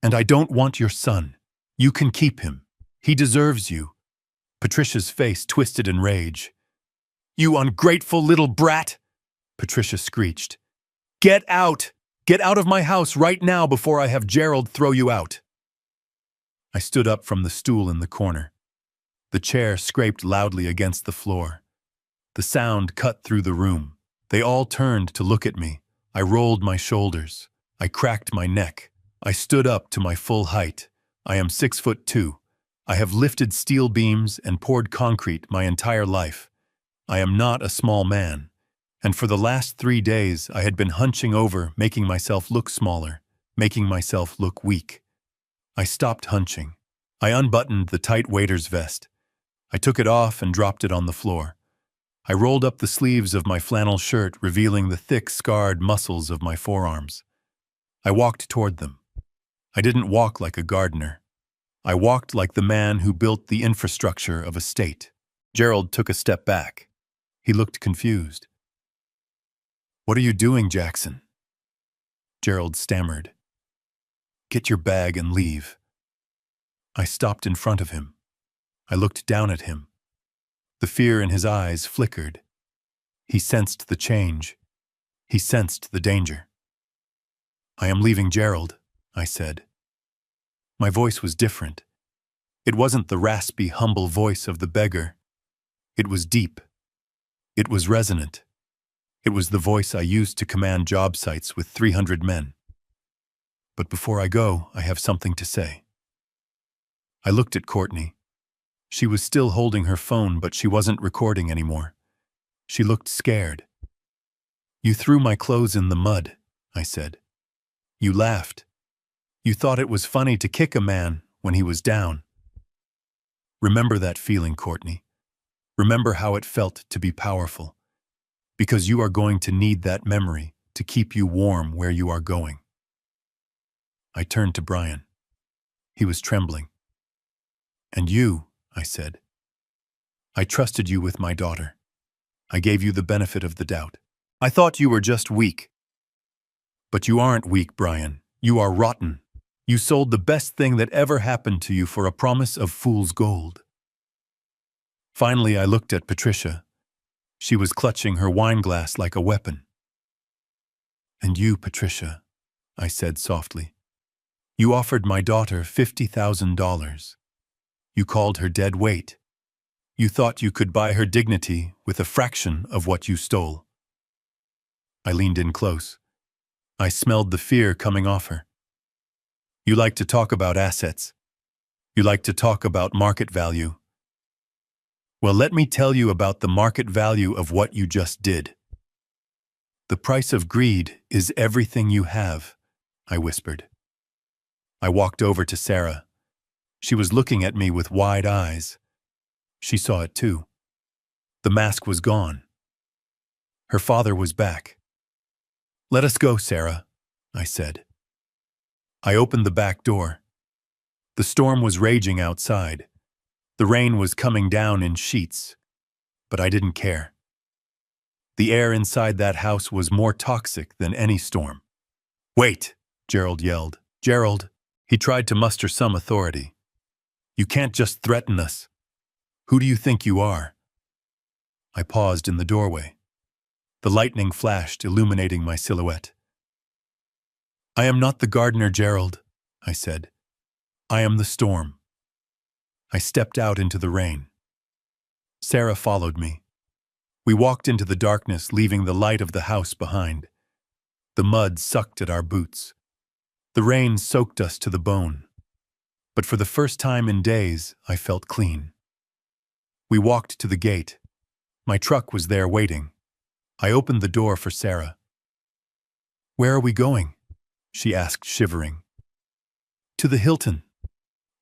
And I don't want your son. You can keep him. He deserves you. Patricia's face twisted in rage. You ungrateful little brat, Patricia screeched. Get out! Get out of my house right now before I have Gerald throw you out. I stood up from the stool in the corner. The chair scraped loudly against the floor. The sound cut through the room. They all turned to look at me. I rolled my shoulders. I cracked my neck. I stood up to my full height. I am 6'2". I have lifted steel beams and poured concrete my entire life. I am not a small man. And for the last 3 days, I had been hunching over, making myself look smaller, making myself look weak. I stopped hunching. I unbuttoned the tight waiter's vest. I took it off and dropped it on the floor. I rolled up the sleeves of my flannel shirt, revealing the thick, scarred muscles of my forearms. I walked toward them. I didn't walk like a gardener. I walked like the man who built the infrastructure of a state. Gerald took a step back. He looked confused. What are you doing, Jackson? Gerald stammered. Get your bag and leave. I stopped in front of him. I looked down at him. The fear in his eyes flickered. He sensed the change. He sensed the danger. I am leaving Gerald, I said. My voice was different. It wasn't the raspy, humble voice of the beggar. It was deep. It was resonant. It was the voice I used to command job sites with 300 men. But before I go, I have something to say. I looked at Courtney. She was still holding her phone, but she wasn't recording anymore. She looked scared. "You threw my clothes in the mud," I said. "You laughed. You thought it was funny to kick a man when he was down. Remember that feeling, Courtney. Remember how it felt to be powerful. Because you are going to need that memory to keep you warm where you are going." I turned to Brian. He was trembling. "And you," I said. "I trusted you with my daughter. I gave you the benefit of the doubt. I thought you were just weak." "But you aren't weak, Brian. You are rotten. You sold the best thing that ever happened to you for a promise of fool's gold." Finally, I looked at Patricia. She was clutching her wine glass like a weapon. "And you, Patricia," I said softly. "You offered my daughter $50,000. You called her dead weight. You thought you could buy her dignity with a fraction of what you stole." I leaned in close. I smelled the fear coming off her. "You like to talk about assets. You like to talk about market value. Well, let me tell you about the market value of what you just did. The price of greed is everything you have," I whispered. I walked over to Sarah. She was looking at me with wide eyes. She saw it too. The mask was gone. Her father was back. "Let us go, Sarah," I said. I opened the back door. The storm was raging outside. The rain was coming down in sheets, but I didn't care. The air inside that house was more toxic than any storm. "Wait!" Gerald yelled. "Gerald!" He tried to muster some authority. "You can't just threaten us. Who do you think you are?" I paused in the doorway. The lightning flashed, illuminating my silhouette. "I am not the gardener, Gerald," I said. "I am the storm." I stepped out into the rain. Sarah followed me. We walked into the darkness, leaving the light of the house behind. The mud sucked at our boots. The rain soaked us to the bone. But for the first time in days, I felt clean. We walked to the gate. My truck was there waiting. I opened the door for Sarah. "Where are we going?" she asked, shivering. "To the Hilton,"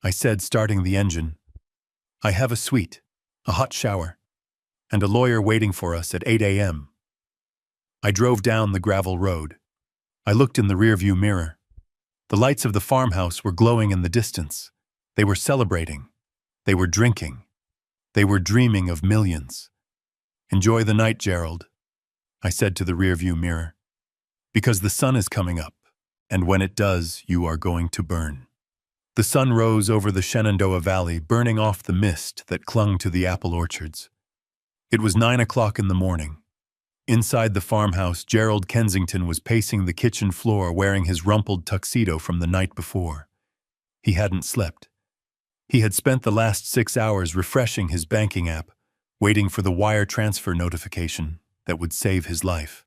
I said, starting the engine. "I have a suite, a hot shower, and a lawyer waiting for us at 8 a.m. I drove down the gravel road. I looked in the rearview mirror. The lights of the farmhouse were glowing in the distance. They were celebrating. They were drinking. They were dreaming of millions. "Enjoy the night, Gerald," I said to the rearview mirror. "Because the sun is coming up, and when it does, you are going to burn." The sun rose over the Shenandoah Valley, burning off the mist that clung to the apple orchards. It was 9 o'clock in the morning. Inside the farmhouse, Gerald Kensington was pacing the kitchen floor wearing his rumpled tuxedo from the night before. He hadn't slept. He had spent the last 6 hours refreshing his banking app, waiting for the wire transfer notification that would save his life.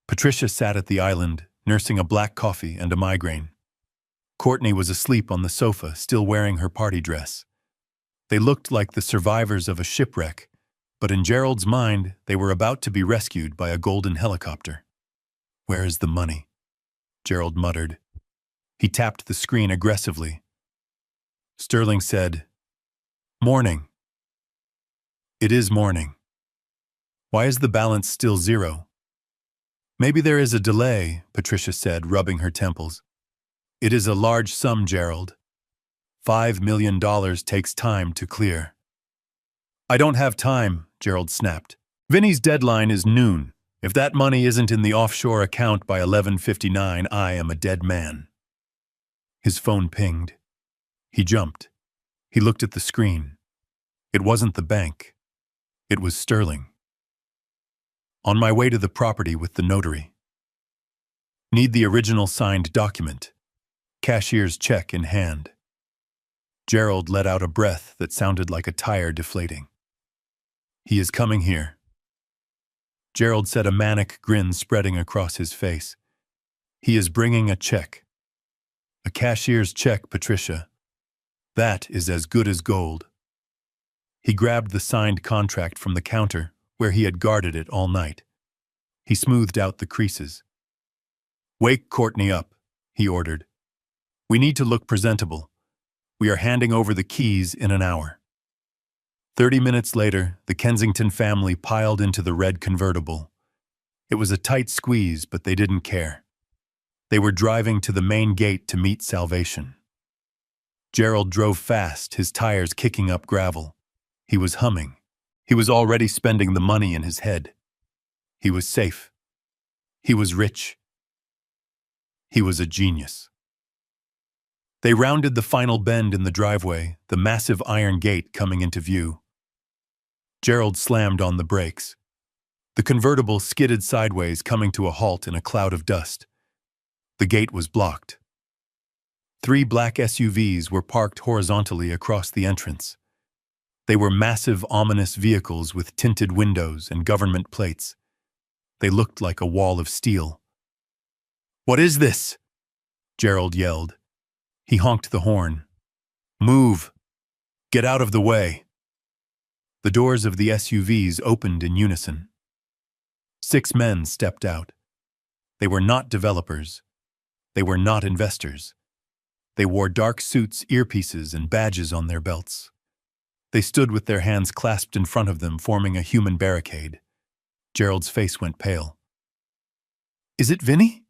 Patricia sat at the island, nursing a black coffee and a migraine. Courtney was asleep on the sofa, still wearing her party dress. They looked like the survivors of a shipwreck, but in Gerald's mind, they were about to be rescued by a golden helicopter. "Where is the money?" Gerald muttered. He tapped the screen aggressively. Sterling said, "Morning." "It is morning. Why is the balance still 0? "Maybe there is a delay," Patricia said, rubbing her temples. "It is a large sum, Gerald. $5 million takes time to clear." "I don't have time," Gerald snapped. "Vinny's deadline is noon. If that money isn't in the offshore account by 11:59, I am a dead man." His phone pinged. He jumped. He looked at the screen. It wasn't the bank. It was Sterling. "On my way to the property with the notary. Need the original signed document. Cashier's check in hand." Gerald let out a breath that sounded like a tire deflating. "He is coming here." Gerald said, a manic grin spreading across his face. "He is bringing a check. A cashier's check, Patricia. That is as good as gold." He grabbed the signed contract from the counter, where he had guarded it all night. He smoothed out the creases. "Wake Courtney up," he ordered. "We need to look presentable. We are handing over the keys in an hour." 30 minutes later, the Kensington family piled into the red convertible. It was a tight squeeze, but they didn't care. They were driving to the main gate to meet salvation. Gerald drove fast, his tires kicking up gravel. He was humming. He was already spending the money in his head. He was safe. He was rich. He was a genius. They rounded the final bend in the driveway, the massive iron gate coming into view. Gerald slammed on the brakes. The convertible skidded sideways, coming to a halt in a cloud of dust. The gate was blocked. 3 black SUVs were parked horizontally across the entrance. They were massive, ominous vehicles with tinted windows and government plates. They looked like a wall of steel. "What is this?" Gerald yelled. He honked the horn. "Move! Get out of the way!" The doors of the SUVs opened in unison. 6 men stepped out. They were not developers. They were not investors. They wore dark suits, earpieces, and badges on their belts. They stood with their hands clasped in front of them, forming a human barricade. Gerald's face went pale. "Is it Vinny?"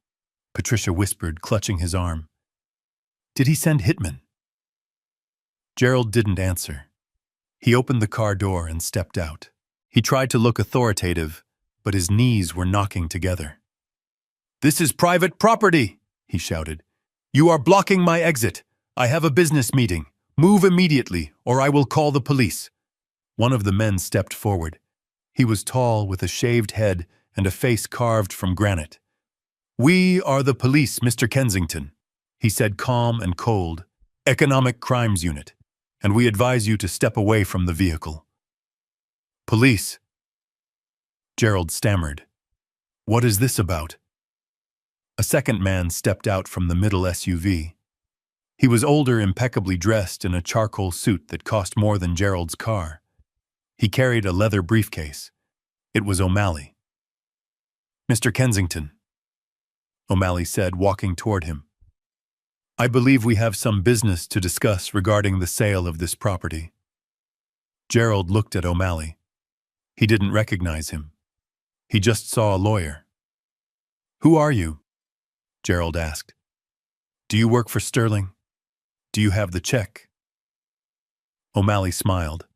Patricia whispered, clutching his arm. "Did he send hitmen?" Gerald didn't answer. He opened the car door and stepped out. He tried to look authoritative, but his knees were knocking together. "This is private property," he shouted. "You are blocking my exit. I have a business meeting. Move immediately, or I will call the police." One of the men stepped forward. He was tall, with a shaved head and a face carved from granite. "We are the police, Mr. Kensington," he said, calm and cold. "Economic Crimes Unit, and we advise you to step away from the vehicle." "Police?" Gerald stammered. "What is this about?" A second man stepped out from the middle SUV. He was older, impeccably dressed in a charcoal suit that cost more than Gerald's car. He carried a leather briefcase. It was O'Malley. "Mr. Kensington," O'Malley said, walking toward him. "I believe we have some business to discuss regarding the sale of this property." Gerald looked at O'Malley. He didn't recognize him. He just saw a lawyer. "Who are you?" Gerald asked. "Do you work for Sterling? Do you have the check?" O'Malley smiled.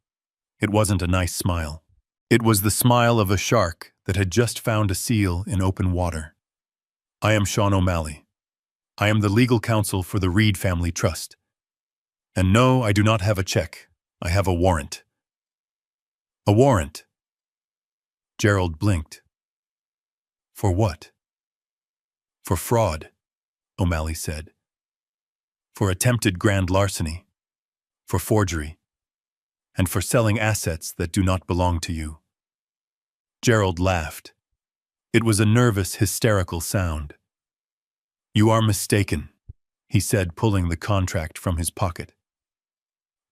It wasn't a nice smile. It was the smile of a shark that had just found a seal in open water. "I am Sean O'Malley. I am the legal counsel for the Reed Family Trust. And no, I do not have a check. I have a warrant." "A warrant?" Gerald blinked. "For what?" "For fraud," O'Malley said. "For attempted grand larceny, for forgery, and for selling assets that do not belong to you." Gerald laughed. It was a nervous, hysterical sound. "You are mistaken," he said, pulling the contract from his pocket.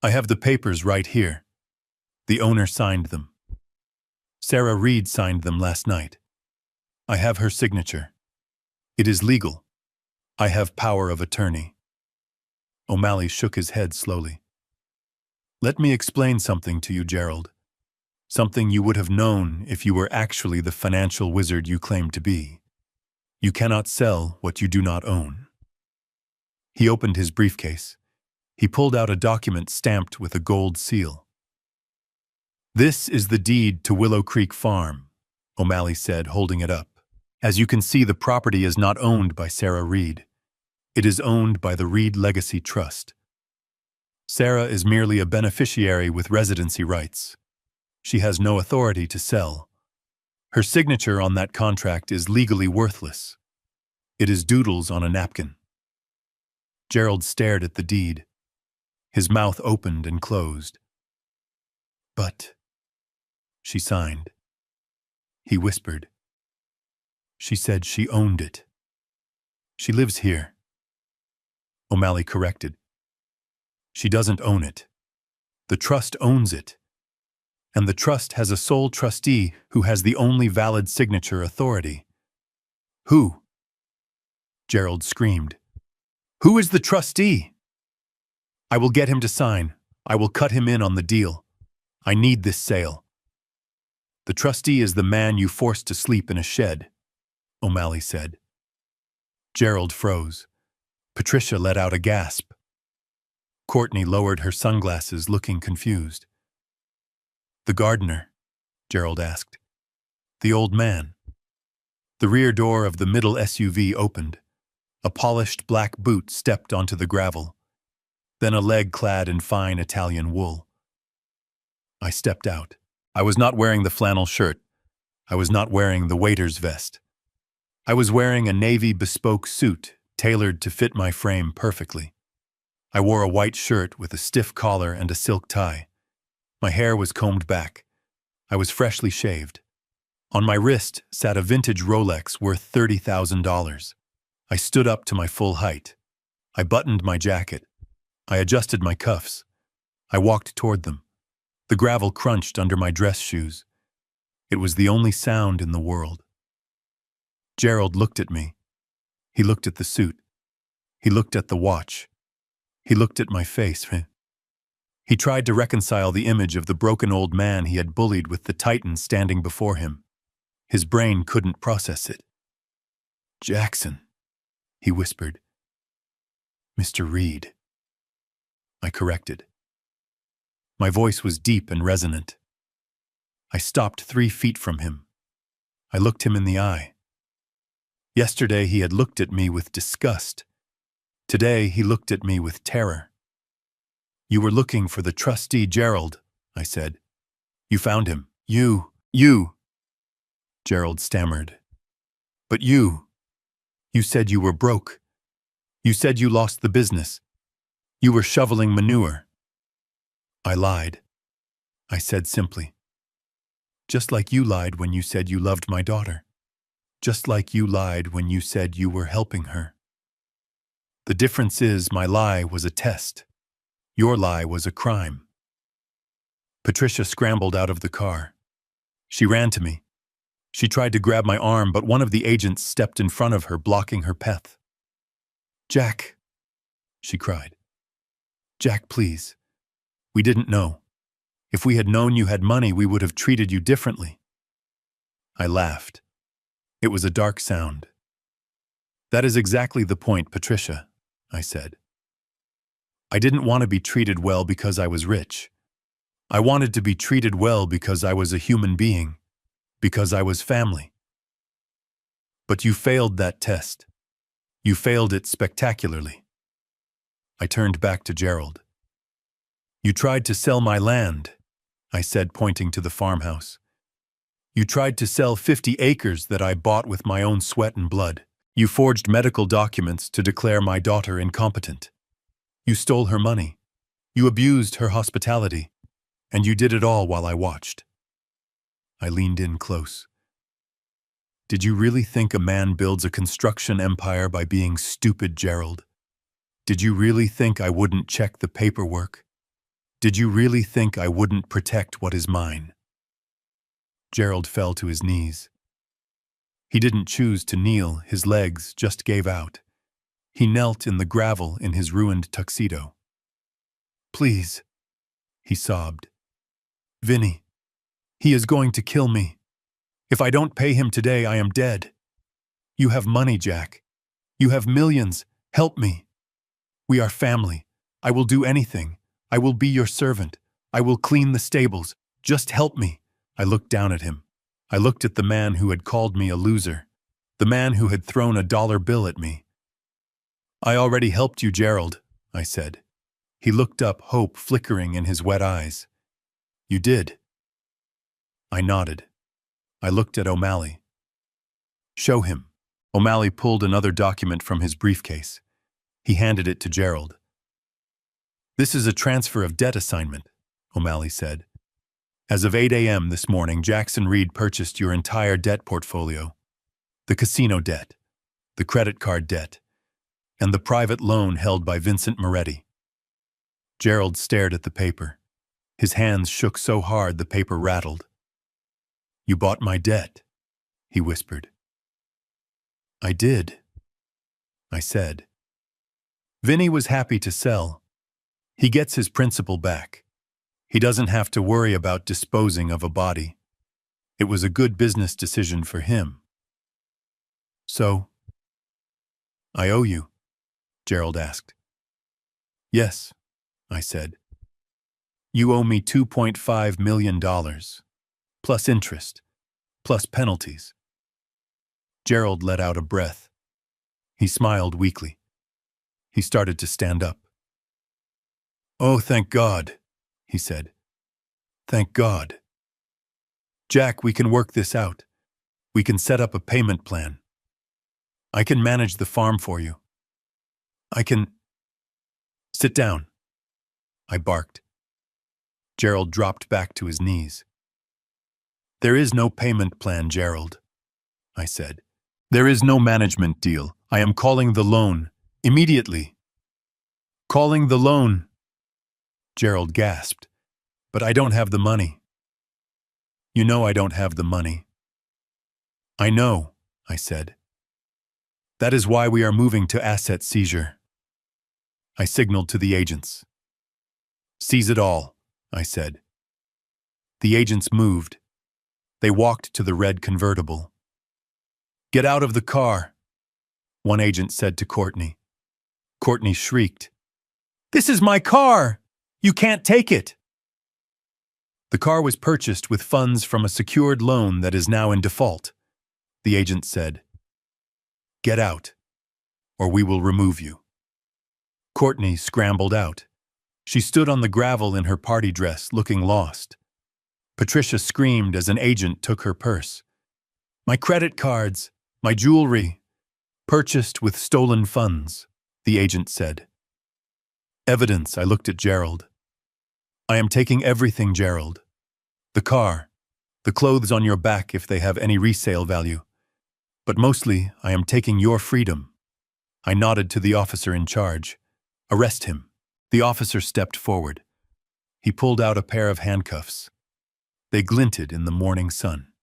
"I have the papers right here. The owner signed them. Sarah Reed signed them last night. I have her signature. It is legal. I have power of attorney." O'Malley shook his head slowly. "Let me explain something to you, Gerald. Something you would have known if you were actually the financial wizard you claim to be. You cannot sell what you do not own." He opened his briefcase. He pulled out a document stamped with a gold seal. "This is the deed to Willow Creek Farm," O'Malley said, holding it up. "As you can see, the property is not owned by Sarah Reed. It is owned by the Reed Legacy Trust. Sarah is merely a beneficiary with residency rights. She has no authority to sell. Her signature on that contract is legally worthless. It is doodles on a napkin." Gerald stared at the deed. His mouth opened and closed. "But," she signed. He whispered. "She said she owned it. She lives here." O'Malley corrected. "She doesn't own it. The trust owns it. And the trust has a sole trustee who has the only valid signature authority. Who? Gerald screamed. Who is the trustee? I will get him to sign. I will cut him in on the deal. I need this sale. The trustee is the man you forced to sleep in a shed, O'Malley said. Gerald froze. Patricia let out a gasp. Courtney lowered her sunglasses, looking confused. The gardener? Gerald asked. The old man. The rear door of the middle SUV opened. A polished black boot stepped onto the gravel. Then a leg clad in fine Italian wool. I stepped out. I was not wearing the flannel shirt. I was not wearing the waiter's vest. I was wearing a navy bespoke suit, tailored to fit my frame perfectly. I wore a white shirt with a stiff collar and a silk tie. My hair was combed back. I was freshly shaved. On my wrist sat a vintage Rolex worth $30,000. I stood up to my full height. I buttoned my jacket. I adjusted my cuffs. I walked toward them. The gravel crunched under my dress shoes. It was the only sound in the world. Gerald looked at me. He looked at the suit. He looked at the watch. He looked at my face. He tried to reconcile the image of the broken old man he had bullied with the Titan standing before him. His brain couldn't process it. Jackson, he whispered. Mr. Reed. I corrected. My voice was deep and resonant. I stopped 3 feet from him. I looked him in the eye. Yesterday he had looked at me with disgust. Today he looked at me with terror. You were looking for the trustee Gerald, I said. You found him. You. Gerald stammered. But you said you were broke. You said you lost the business. You were shoveling manure. I lied. I said simply. Just like you lied when you said you loved my daughter. Just like you lied when you said you were helping her. The difference is my lie was a test. Your lie was a crime. Patricia scrambled out of the car. She ran to me. She tried to grab my arm, but one of the agents stepped in front of her, blocking her path. Jack, she cried. Jack, please. We didn't know. If we had known you had money, we would have treated you differently. I laughed. It was a dark sound. That is exactly the point, Patricia, I said. I didn't want to be treated well because I was rich. I wanted to be treated well because I was a human being, because I was family. But you failed that test. You failed it spectacularly. I turned back to Gerald. You tried to sell my land, I said, pointing to the farmhouse. You tried to sell 50 acres that I bought with my own sweat and blood. You forged medical documents to declare my daughter incompetent. You stole her money. You abused her hospitality. And you did it all while I watched. I leaned in close. Did you really think a man builds a construction empire by being stupid, Gerald? Did you really think I wouldn't check the paperwork? Did you really think I wouldn't protect what is mine? Gerald fell to his knees. He didn't choose to kneel, his legs just gave out. He knelt in the gravel in his ruined tuxedo. Please, he sobbed. Vinny, he is going to kill me. If I don't pay him today, I am dead. You have money, Jack. You have millions. Help me. We are family. I will do anything. I will be your servant. I will clean the stables. Just help me. I looked down at him. I looked at the man who had called me a loser, the man who had thrown a dollar bill at me. I already helped you, Gerald, I said. He looked up, hope flickering in his wet eyes. You did. I nodded. I looked at O'Malley. Show him. O'Malley pulled another document from his briefcase. He handed it to Gerald. This is a transfer of debt assignment, O'Malley said. As of 8 a.m. this morning, Jackson Reed purchased your entire debt portfolio. The casino debt, the credit card debt, and the private loan held by Vincent Moretti. Gerald stared at the paper. His hands shook so hard the paper rattled. "You bought my debt," he whispered. "I did," I said. Vinny was happy to sell. He gets his principal back. He doesn't have to worry about disposing of a body. It was a good business decision for him. "So, I owe you?" Gerald asked. "Yes," I said. "You owe me $2.5 million, plus interest, plus penalties." Gerald let out a breath. He smiled weakly. He started to stand up. "Oh, thank God," he said. "Thank God. Jack, we can work this out. We can set up a payment plan. I can manage the farm for you. I can—" "Sit down," I barked. Gerald dropped back to his knees. "There is no payment plan, Gerald," I said. "There is no management deal. I am calling the loan. Immediately." "Calling the loan," Gerald gasped. "But I don't have the money." "You know I don't have the money." "I know," I said. "That is why we are moving to asset seizure." I signaled to the agents. "Seize it all," I said. The agents moved. They walked to the red convertible. "Get out of the car," one agent said to Courtney. Courtney shrieked, "This is my car! You can't take it!" The car was purchased with funds from a secured loan that is now in default. The agent said, "Get out, or we will remove you." Courtney scrambled out. She stood on the gravel in her party dress, looking lost. Patricia screamed as an agent took her purse. "My credit cards, my jewelry, purchased with stolen funds," the agent said. "Evidence," I looked at Gerald. "I am taking everything, Gerald. The car, the clothes on your back if they have any resale value. But mostly, I am taking your freedom." I nodded to the officer in charge. "Arrest him." The officer stepped forward. He pulled out a pair of handcuffs. They glinted in the morning sun.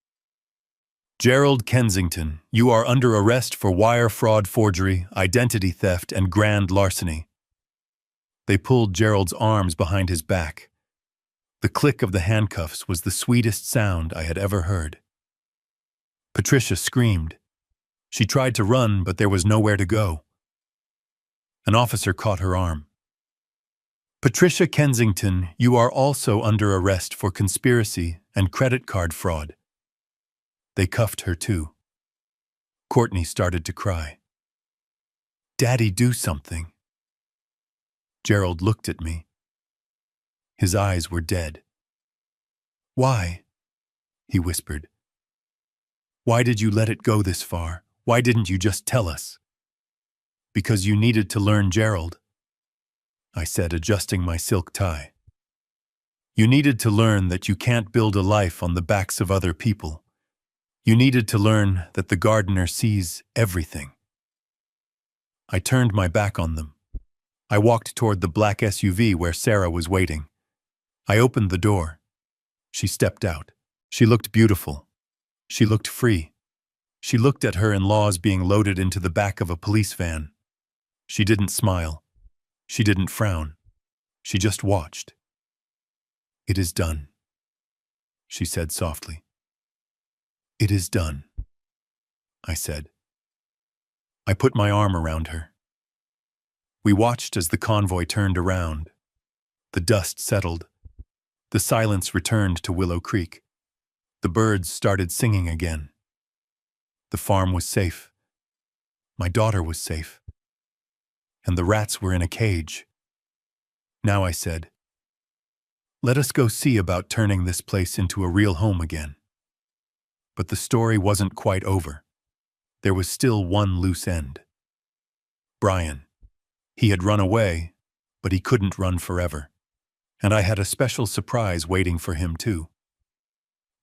"Gerald Kensington, you are under arrest for wire fraud, forgery, identity theft, and grand larceny." They pulled Gerald's arms behind his back. The click of the handcuffs was the sweetest sound I had ever heard. Patricia screamed. She tried to run, but there was nowhere to go. An officer caught her arm. "Patricia Kensington, you are also under arrest for conspiracy and credit card fraud." They cuffed her too. Courtney started to cry. "Daddy, do something." Gerald looked at me. His eyes were dead. "Why?" he whispered. "Why did you let it go this far? Why didn't you just tell us?" "Because you needed to learn, Gerald," I said, adjusting my silk tie. "You needed to learn that you can't build a life on the backs of other people. You needed to learn that the gardener sees everything." I turned my back on them. I walked toward the black SUV where Sarah was waiting. I opened the door. She stepped out. She looked beautiful. She looked free. She looked at her in-laws being loaded into the back of a police van. She didn't smile. She didn't frown. She just watched. "It is done," she said softly. "It is done," I said. I put my arm around her. We watched as the convoy turned around. The dust settled. The silence returned to Willow Creek. The birds started singing again. The farm was safe. My daughter was safe. And the rats were in a cage. Now I said, "Let us go see about turning this place into a real home again." But the story wasn't quite over. There was still one loose end. Brian. He had run away, but he couldn't run forever. And I had a special surprise waiting for him too.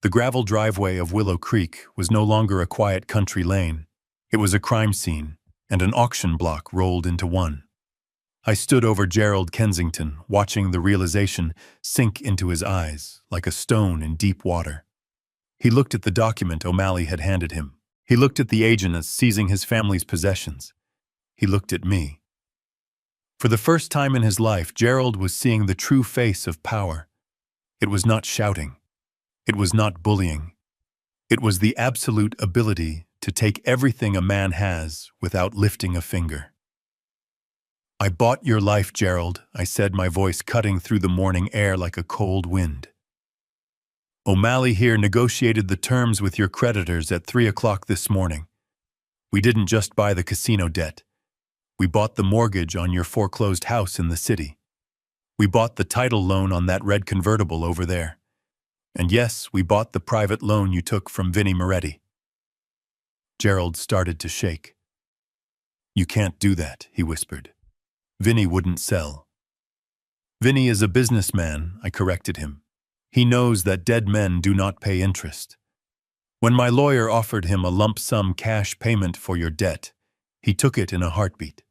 The gravel driveway of Willow Creek was no longer a quiet country lane. It was a crime scene, and an auction block rolled into one. I stood over Gerald Kensington, watching the realization sink into his eyes like a stone in deep water. He looked at the document O'Malley had handed him. He looked at the agent as seizing his family's possessions. He looked at me. For the first time in his life, Gerald was seeing the true face of power. It was not shouting. It was not bullying. It was the absolute ability to take everything a man has without lifting a finger. "I bought your life, Gerald," I said, my voice cutting through the morning air like a cold wind. "O'Malley here negotiated the terms with your creditors at 3 o'clock this morning. We didn't just buy the casino debt. We bought the mortgage on your foreclosed house in the city. We bought the title loan on that red convertible over there. And yes, we bought the private loan you took from Vinnie Moretti." Gerald started to shake. "You can't do that," he whispered. "Vinnie wouldn't sell." "Vinnie is a businessman," I corrected him. "He knows that dead men do not pay interest. When my lawyer offered him a lump sum cash payment for your debt, he took it in a heartbeat.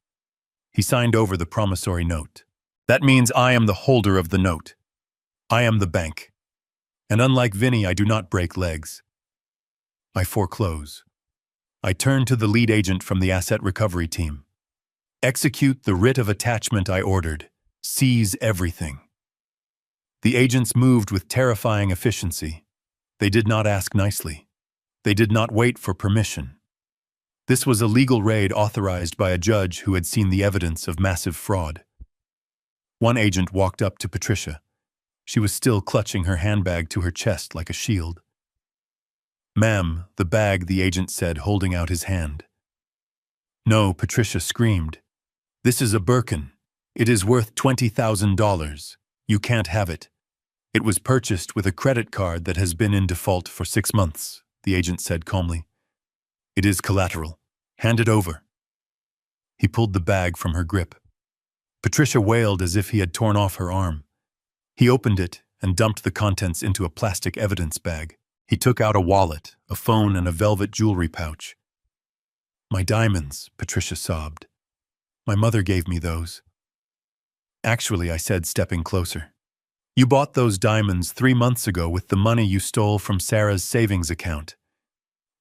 He signed over the promissory note. That means I am the holder of the note. I am the bank. And unlike Vinnie, I do not break legs. I foreclose." I turned to the lead agent from the asset recovery team. "Execute the writ of attachment I ordered. Seize everything." The agents moved with terrifying efficiency. They did not ask nicely. They did not wait for permission. This was a legal raid authorized by a judge who had seen the evidence of massive fraud. One agent walked up to Patricia. She was still clutching her handbag to her chest like a shield. "Ma'am, the bag," the agent said, holding out his hand. "No," Patricia screamed. "This is a Birkin. It is worth $20,000. You can't have it. It was purchased with a credit card that has been in default for 6 months," the agent said calmly. "It is collateral. Hand it over." He pulled the bag from her grip. Patricia wailed as if he had torn off her arm. He opened it and dumped the contents into a plastic evidence bag. He took out a wallet, a phone, and a velvet jewelry pouch. "My diamonds," Patricia sobbed. "My mother gave me those." "Actually," I said, stepping closer, "you bought those diamonds 3 months ago with the money you stole from Sarah's savings account.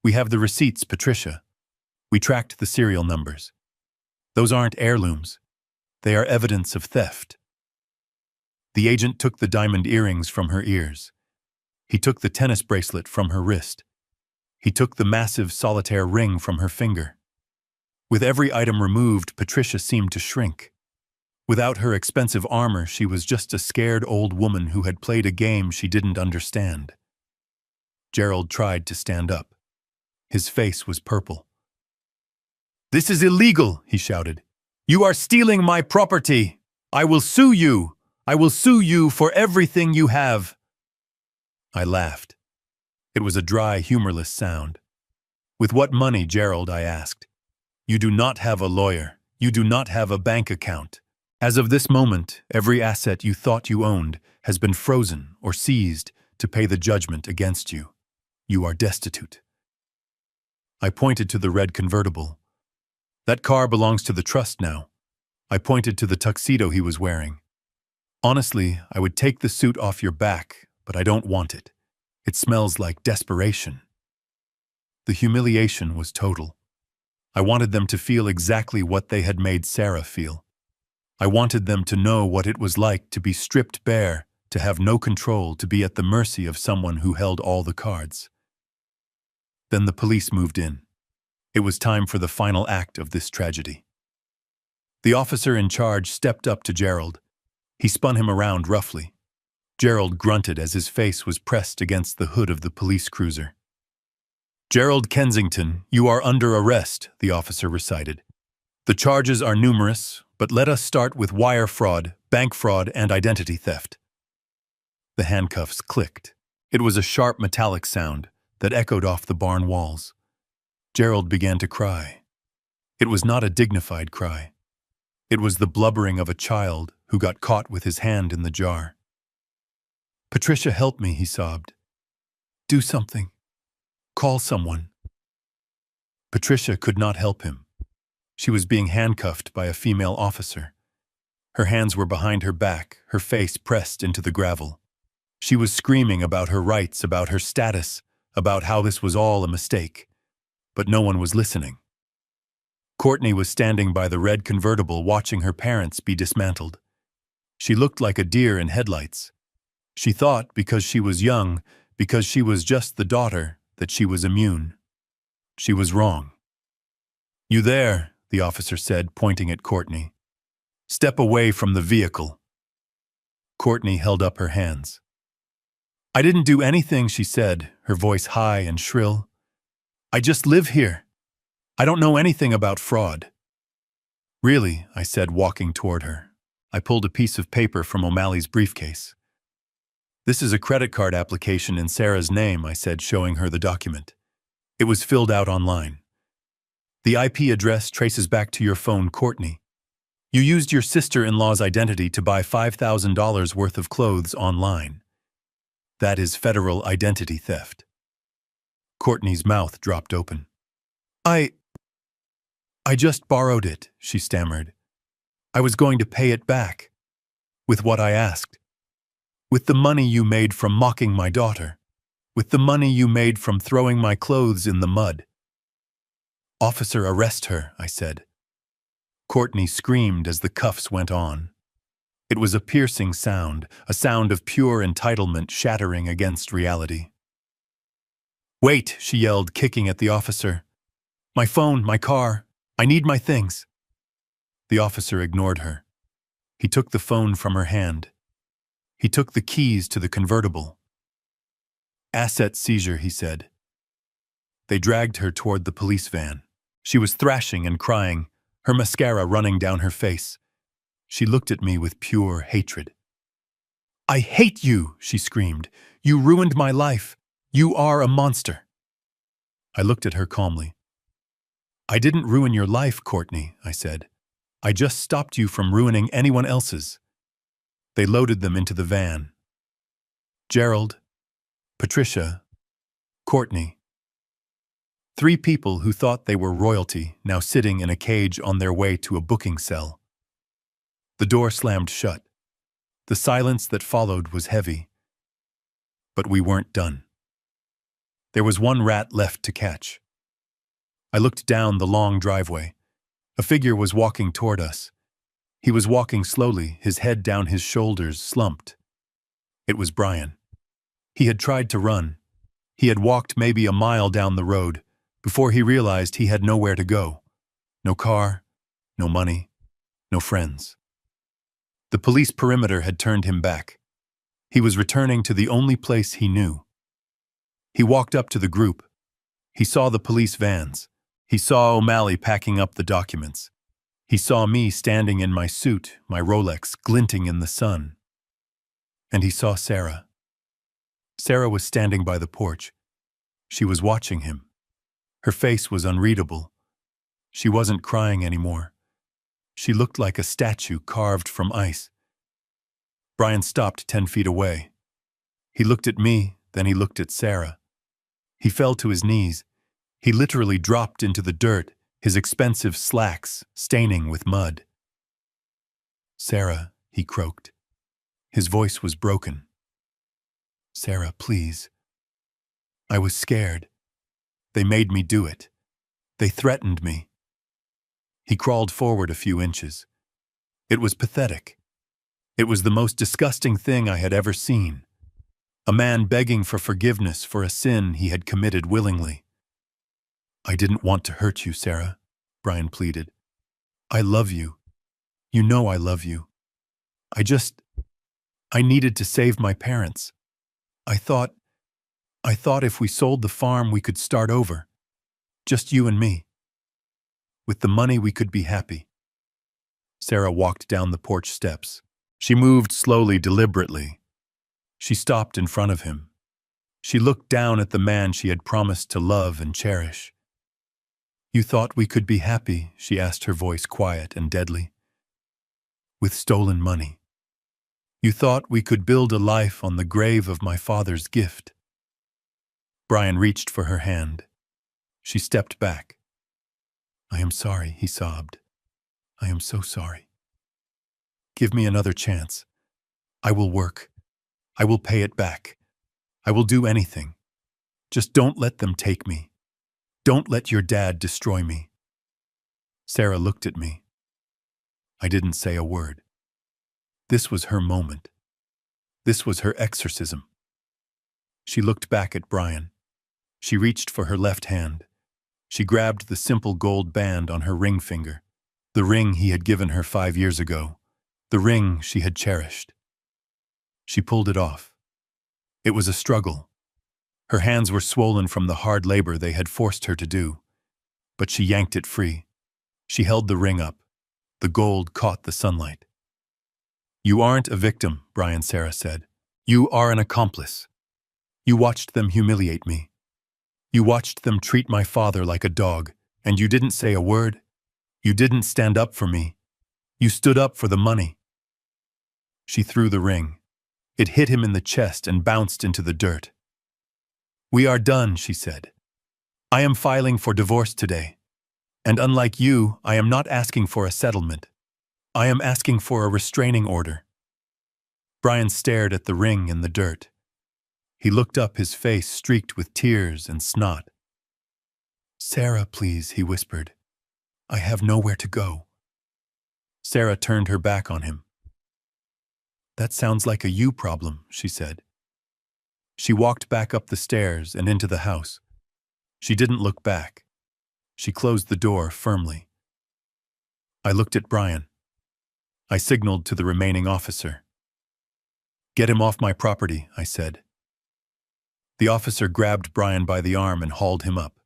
We have the receipts, Patricia. We tracked the serial numbers. Those aren't heirlooms. They are evidence of theft." The agent took the diamond earrings from her ears. He took the tennis bracelet from her wrist. He took the massive solitaire ring from her finger. With every item removed, Patricia seemed to shrink. Without her expensive armor, she was just a scared old woman who had played a game she didn't understand. Gerald tried to stand up. His face was purple. "This is illegal," he shouted. "You are stealing my property. I will sue you. I will sue you for everything you have." I laughed. It was a dry, humorless sound. "With what money, Gerald?" I asked. "You do not have a lawyer. You do not have a bank account. As of this moment, every asset you thought you owned has been frozen or seized to pay the judgment against you. You are destitute." I pointed to the red convertible. "That car belongs to the trust now." I pointed to the tuxedo he was wearing. "Honestly, I would take the suit off your back, but I don't want it. It smells like desperation." The humiliation was total. I wanted them to feel exactly what they had made Sarah feel. I wanted them to know what it was like to be stripped bare, to have no control, to be at the mercy of someone who held all the cards. Then the police moved in. It was time for the final act of this tragedy. The officer in charge stepped up to Gerald. He spun him around roughly. Gerald grunted as his face was pressed against the hood of the police cruiser. "Gerald Kensington, you are under arrest," the officer recited. "The charges are numerous, but let us start with wire fraud, bank fraud, and identity theft." The handcuffs clicked. It was a sharp metallic sound that echoed off the barn walls. Gerald began to cry. It was not a dignified cry. It was the blubbering of a child who got caught with his hand in the jar. "Patricia, help me," he sobbed. "Do something. Call someone." Patricia could not help him. She was being handcuffed by a female officer. Her hands were behind her back, her face pressed into the gravel. She was screaming about her rights, about her status, about how this was all a mistake. But no one was listening. Courtney was standing by the red convertible watching her parents be dismantled. She looked like a deer in headlights. She thought because she was young, because she was just the daughter, that she was immune. She was wrong. "You there," the officer said, pointing at Courtney. "Step away from the vehicle." Courtney held up her hands. "I didn't do anything," she said, her voice high and shrill. "I just live here. I don't know anything about fraud." "Really?" I said, walking toward her. I pulled a piece of paper from O'Malley's briefcase. "This is a credit card application in Sarah's name," I said, showing her the document. "It was filled out online. The IP address traces back to your phone, Courtney. You used your sister-in-law's identity to buy $5,000 worth of clothes online. That is federal identity theft." Courtney's mouth dropped open. I just borrowed it," she stammered. "I was going to pay it back. With what I asked. With the money you made from mocking my daughter. With the money you made from throwing my clothes in the mud." "Officer, arrest her," I said. Courtney screamed as the cuffs went on. It was a piercing sound, a sound of pure entitlement shattering against reality. "Wait," she yelled, kicking at the officer. "My phone, my car. I need my things." The officer ignored her. He took the phone from her hand. He took the keys to the convertible. "Asset seizure," he said. They dragged her toward the police van. She was thrashing and crying, her mascara running down her face. She looked at me with pure hatred. "I hate you," she screamed. "You ruined my life. You are a monster." I looked at her calmly. "I didn't ruin your life, Courtney," I said. "I just stopped you from ruining anyone else's." They loaded them into the van. Gerald, Patricia, Courtney. 3 people who thought they were royalty, now sitting in a cage on their way to a booking cell. The door slammed shut. The silence that followed was heavy. But we weren't done. There was one rat left to catch. I looked down the long driveway. A figure was walking toward us. He was walking slowly, his head down his shoulders, slumped. It was Brian. He had tried to run. He had walked maybe a mile down the road before he realized he had nowhere to go. No car, no money, no friends. The police perimeter had turned him back. He was returning to the only place he knew. He walked up to the group. He saw the police vans. He saw O'Malley packing up the documents. He saw me standing in my suit, my Rolex glinting in the sun. And he saw Sarah. Sarah was standing by the porch. She was watching him. Her face was unreadable. She wasn't crying anymore. She looked like a statue carved from ice. Brian stopped 10 feet away. He looked at me, then he looked at Sarah. He fell to his knees. He literally dropped into the dirt, his expensive slacks staining with mud. "Sarah," he croaked. His voice was broken. "Sarah, please." I was scared. They made me do it. They threatened me. He crawled forward a few inches. It was pathetic. It was the most disgusting thing I had ever seen. A man begging for forgiveness for a sin he had committed willingly. "I didn't want to hurt you, Sarah," Brian pleaded. "I love you. You know I love you. I needed to save my parents. I thought if we sold the farm we could start over. Just you and me. With the money we could be happy." Sarah walked down the porch steps. She moved slowly, deliberately. She stopped in front of him. She looked down at the man she had promised to love and cherish. "You thought we could be happy?" she asked, her voice quiet and deadly. "With stolen money. You thought we could build a life on the grave of my father's gift." Brian reached for her hand. She stepped back. "I am sorry," he sobbed. "I am so sorry." Give me another chance. I will work. I will pay it back. I will do anything. Just don't let them take me. Don't let your dad destroy me." Sarah looked at me. I didn't say a word. This was her moment. This was her exorcism. She looked back at Brian. She reached for her left hand. She grabbed the simple gold band on her ring finger, the ring he had given her 5 years ago, the ring she had cherished. She pulled it off. It was a struggle. Her hands were swollen from the hard labor they had forced her to do, but she yanked it free. She held the ring up. The gold caught the sunlight. "You aren't a victim," Brian Sarah said. "You are an accomplice. You watched them humiliate me. You watched them treat my father like a dog, and you didn't say a word. You didn't stand up for me. You stood up for the money." She threw the ring. It hit him in the chest and bounced into the dirt. "We are done," she said. "I am filing for divorce today. And unlike you, I am not asking for a settlement. I am asking for a restraining order." Brian stared at the ring in the dirt. He looked up, his face streaked with tears and snot. "Sarah, please," he whispered. "I have nowhere to go." Sarah turned her back on him. "That sounds like a you problem," she said. She walked back up the stairs and into the house. She didn't look back. She closed the door firmly. I looked at Brian. I signaled to the remaining officer. "Get him off my property," I said. The officer grabbed Brian by the arm and hauled him up.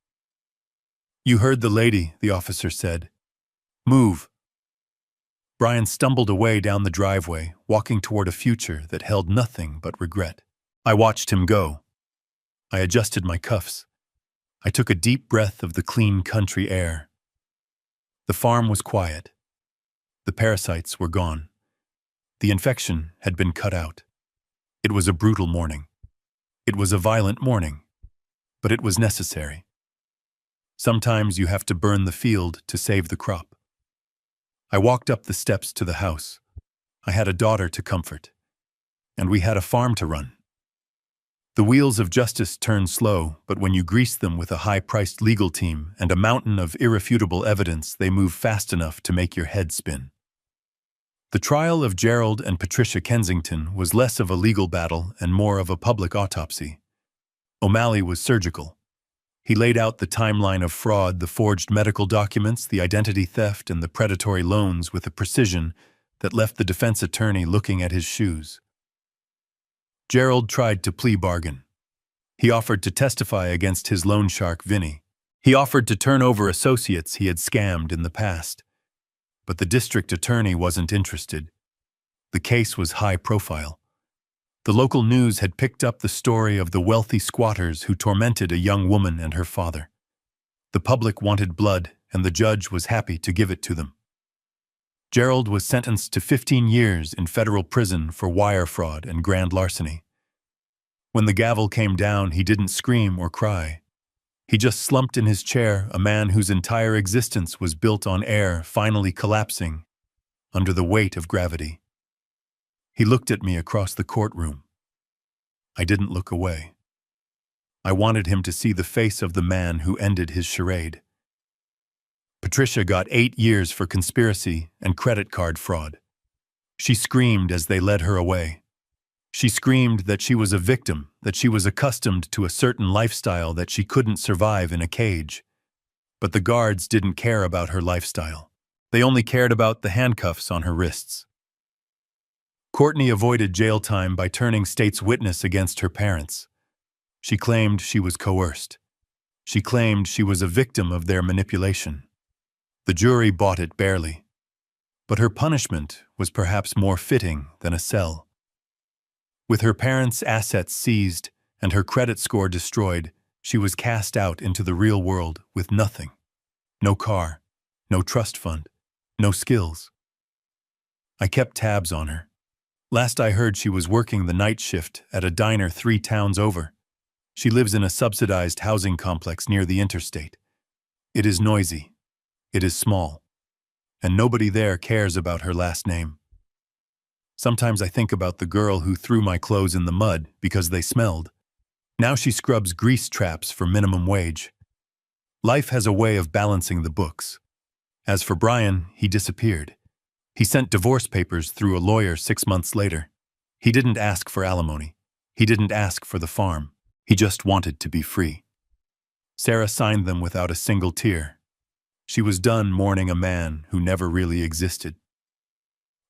"You heard the lady," the officer said. "Move." Brian stumbled away down the driveway, walking toward a future that held nothing but regret. I watched him go. I adjusted my cuffs. I took a deep breath of the clean country air. The farm was quiet. The parasites were gone. The infection had been cut out. It was a brutal morning. It was a violent morning, but it was necessary. Sometimes you have to burn the field to save the crop. I walked up the steps to the house. I had a daughter to comfort, and we had a farm to run. The wheels of justice turn slow, but when you grease them with a high-priced legal team and a mountain of irrefutable evidence, they move fast enough to make your head spin. The trial of Gerald and Patricia Kensington was less of a legal battle and more of a public autopsy. O'Malley was surgical. He laid out the timeline of fraud, the forged medical documents, the identity theft, and the predatory loans with a precision that left the defense attorney looking at his shoes. Gerald tried to plea bargain. He offered to testify against his loan shark, Vinny. He offered to turn over associates he had scammed in the past. But the district attorney wasn't interested. The case was high profile. The local news had picked up the story of the wealthy squatters who tormented a young woman and her father. The public wanted blood, and the judge was happy to give it to them. Gerald was sentenced to 15 years in federal prison for wire fraud and grand larceny. When the gavel came down, he didn't scream or cry. He just slumped in his chair, a man whose entire existence was built on air finally collapsing under the weight of gravity. He looked at me across the courtroom. I didn't look away. I wanted him to see the face of the man who ended his charade. Patricia got 8 years for conspiracy and credit card fraud. She screamed as they led her away. She screamed that she was a victim, that she was accustomed to a certain lifestyle that she couldn't survive in a cage. But the guards didn't care about her lifestyle. They only cared about the handcuffs on her wrists. Courtney avoided jail time by turning state's witness against her parents. She claimed she was coerced. She claimed she was a victim of their manipulation. The jury bought it barely. But her punishment was perhaps more fitting than a cell. With her parents' assets seized and her credit score destroyed, she was cast out into the real world with nothing. No car, no trust fund, no skills. I kept tabs on her. Last I heard, she was working the night shift at a diner 3 towns over. She lives in a subsidized housing complex near the interstate. It is noisy. It is small. And nobody there cares about her last name. Sometimes I think about the girl who threw my clothes in the mud because they smelled. Now she scrubs grease traps for minimum wage. Life has a way of balancing the books. As for Brian, he disappeared. He sent divorce papers through a lawyer 6 months later. He didn't ask for alimony. He didn't ask for the farm. He just wanted to be free. Sarah signed them without a single tear. She was done mourning a man who never really existed.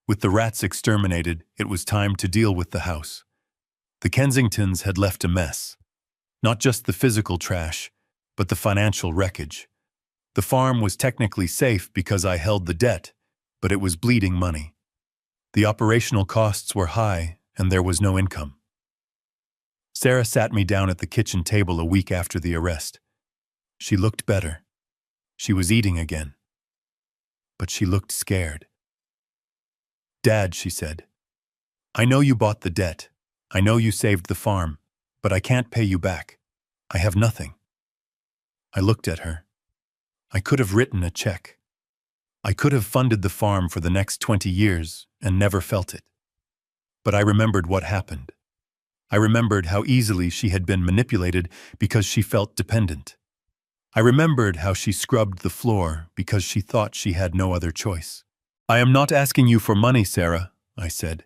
With the rats exterminated, it was time to deal with the house. The Kensingtons had left a mess. Not just the physical trash, but the financial wreckage. The farm was technically safe because I held the debt, but it was bleeding money. The operational costs were high, and there was no income. Sarah sat me down at the kitchen table a week after the arrest. She looked better. She was eating again. But she looked scared. "Dad," she said, "I know you bought the debt. I know you saved the farm, but I can't pay you back. I have nothing." I looked at her. I could have written a check. I could have funded the farm for the next 20 years and never felt it. But I remembered what happened. I remembered how easily she had been manipulated because she felt dependent. I remembered how she scrubbed the floor because she thought she had no other choice. "I am not asking you for money, Sarah," I said.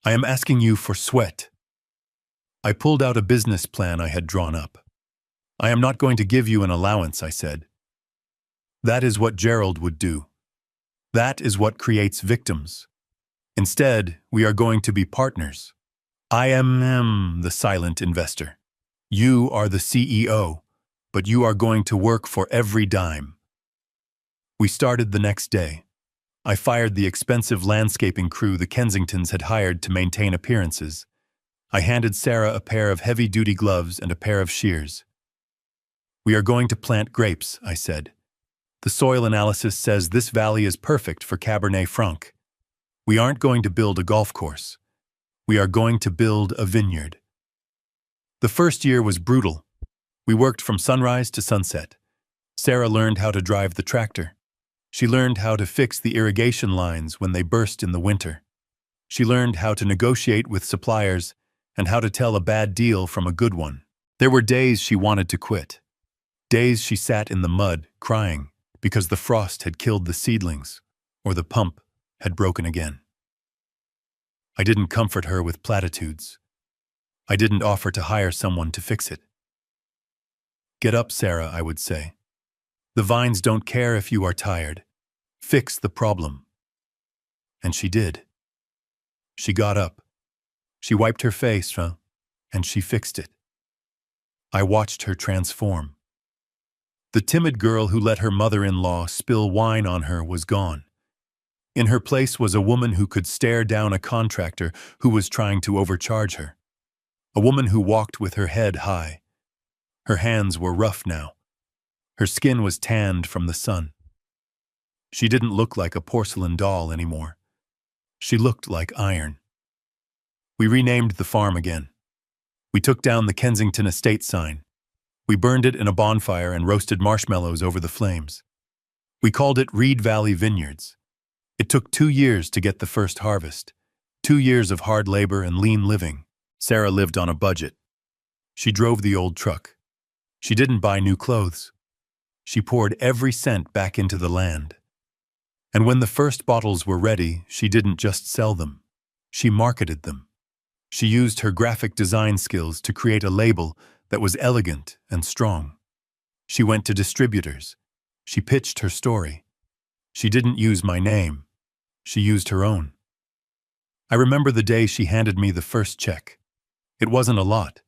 "I am asking you for sweat." I pulled out a business plan I had drawn up. "I am not going to give you an allowance," I said. "That is what Gerald would do. That is what creates victims. Instead, we are going to be partners. I am the silent investor. You are the CEO, but you are going to work for every dime." We started the next day. I fired the expensive landscaping crew the Kensingtons had hired to maintain appearances. I handed Sarah a pair of heavy-duty gloves and a pair of shears. "We are going to plant grapes," I said. "The soil analysis says this valley is perfect for Cabernet Franc. We aren't going to build a golf course. We are going to build a vineyard." The first year was brutal. We worked from sunrise to sunset. Sarah learned how to drive the tractor. She learned how to fix the irrigation lines when they burst in the winter. She learned how to negotiate with suppliers and how to tell a bad deal from a good one. There were days she wanted to quit. Days she sat in the mud, crying, because the frost had killed the seedlings, or the pump had broken again. I didn't comfort her with platitudes. I didn't offer to hire someone to fix it. "Get up, Sarah," I would say. "The vines don't care if you are tired. Fix the problem." And she did. She got up. She wiped her face, and she fixed it. I watched her transform. The timid girl who let her mother-in-law spill wine on her was gone. In her place was a woman who could stare down a contractor who was trying to overcharge her. A woman who walked with her head high. Her hands were rough now. Her skin was tanned from the sun. She didn't look like a porcelain doll anymore. She looked like iron. We renamed the farm again. We took down the Kensington estate sign. We burned it in a bonfire and roasted marshmallows over the flames. We called it Reed Valley Vineyards. It took 2 years to get the first harvest. 2 years of hard labor and lean living. Sarah lived on a budget. She drove the old truck. She didn't buy new clothes. She poured every cent back into the land. And when the first bottles were ready, she didn't just sell them. She marketed them. She used her graphic design skills to create a label that was elegant and strong. She went to distributors. She pitched her story. She didn't use my name. She used her own. I remember the day she handed me the first check. It wasn't a lot.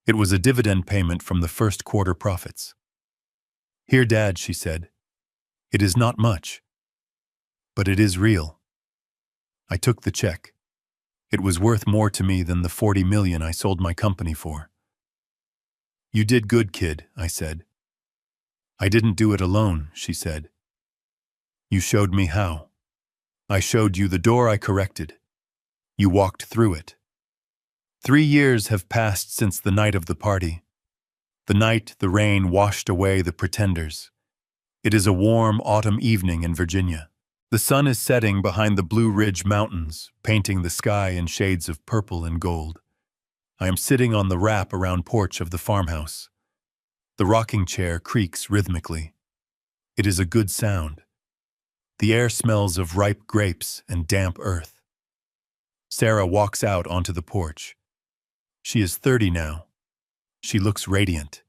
It was a dividend payment from the first quarter profits. "Here, Dad," she said. "It is not much, but it is real." I took the check. It was worth more to me than the 40 million I sold my company for. "You did good, kid," I said. "I didn't do it alone," she said. "You showed me how. I showed you the door I corrected. You walked through it. 3 years have passed since the night of the party. The night the rain washed away the pretenders. It is a warm autumn evening in Virginia. The sun is setting behind the Blue Ridge Mountains, painting the sky in shades of purple and gold. I am sitting on the wrap-around porch of the farmhouse. The rocking chair creaks rhythmically. It is a good sound. The air smells of ripe grapes and damp earth. Sarah walks out onto the porch. She is 30 now. She looks radiant.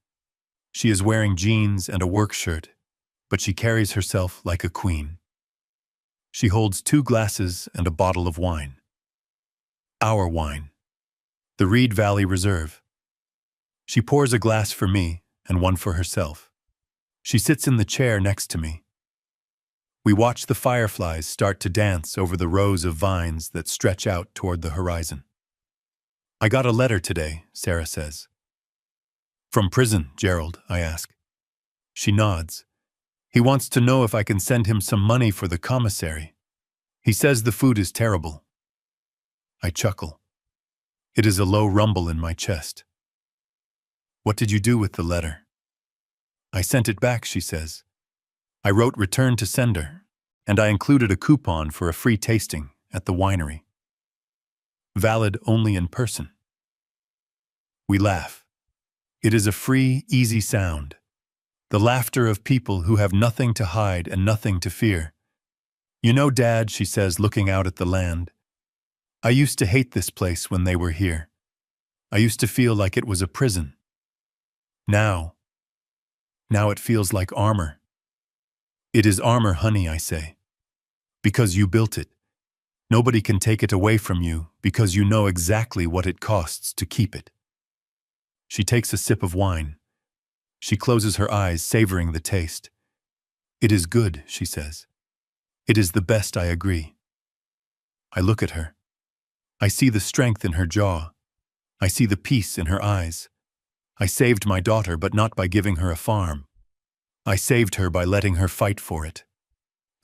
She is wearing jeans and a work shirt, but she carries herself like a queen. She holds 2 glasses and a bottle of wine. Our wine. The Reed Valley Reserve. She pours a glass for me and one for herself. She sits in the chair next to me. We watch the fireflies start to dance over the rows of vines that stretch out toward the horizon. I got a letter today, Sarah says. From prison, Gerald, I ask. She nods. He wants to know if I can send him some money for the commissary. He says the food is terrible. I chuckle. It is a low rumble in my chest. What did you do with the letter? I sent it back, she says. I wrote return to sender, and I included a coupon for a free tasting at the winery. Valid only in person. We laugh. It is a free, easy sound. The laughter of people who have nothing to hide and nothing to fear. You know, Dad, she says, looking out at the land. I used to hate this place when they were here. I used to feel like it was a prison. Now it feels like armor. It is armor, honey, I say. Because you built it. Nobody can take it away from you because you know exactly what it costs to keep it. She takes a sip of wine. She closes her eyes, savoring the taste. It is good, she says. It is the best, I agree. I look at her. I see the strength in her jaw. I see the peace in her eyes. I saved my daughter, but not by giving her a farm. I saved her by letting her fight for it.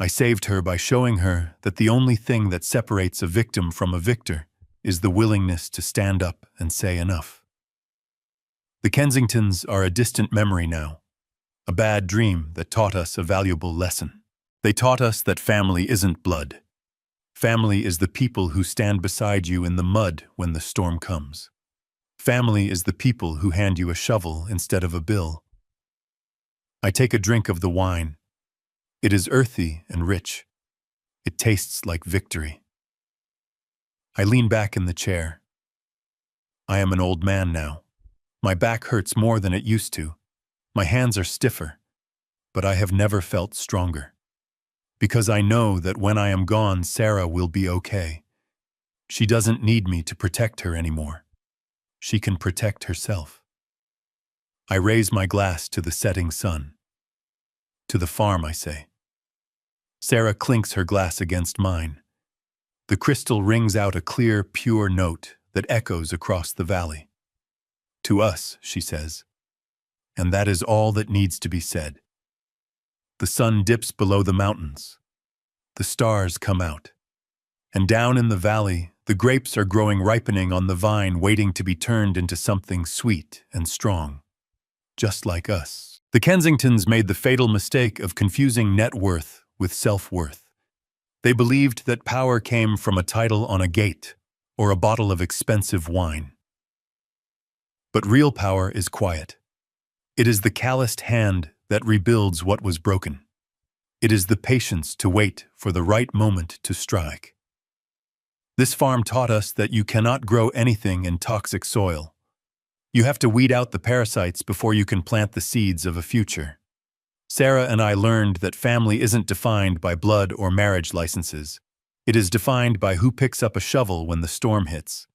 I saved her by showing her that the only thing that separates a victim from a victor is the willingness to stand up and say enough. The Kensingtons are a distant memory now, a bad dream that taught us a valuable lesson. They taught us that family isn't blood. Family is the people who stand beside you in the mud when the storm comes. Family is the people who hand you a shovel instead of a bill. I take a drink of the wine. It is earthy and rich. It tastes like victory. I lean back in the chair. I am an old man now. My back hurts more than it used to. My hands are stiffer, but I have never felt stronger. Because I know that when I am gone, Sarah will be okay. She doesn't need me to protect her anymore. She can protect herself. I raise my glass to the setting sun. To the farm, I say. Sarah clinks her glass against mine. The crystal rings out a clear, pure note that echoes across the valley. To us, she says. And that is all that needs to be said. The sun dips below the mountains. The stars come out. And down in the valley, the grapes are growing, ripening on the vine, waiting to be turned into something sweet and strong. Just like us. The Kensingtons made the fatal mistake of confusing net worth with self-worth. They believed that power came from a title on a gate or a bottle of expensive wine. But real power is quiet. It is the calloused hand that rebuilds what was broken. It is the patience to wait for the right moment to strike. This farm taught us that you cannot grow anything in toxic soil. You have to weed out the parasites before you can plant the seeds of a future. Sarah and I learned that family isn't defined by blood or marriage licenses. It is defined by who picks up a shovel when the storm hits.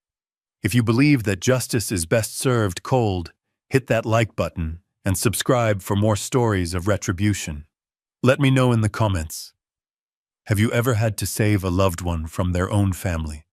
If you believe that justice is best served cold, hit that like button and subscribe for more stories of retribution. Let me know in the comments. Have you ever had to save a loved one from their own family?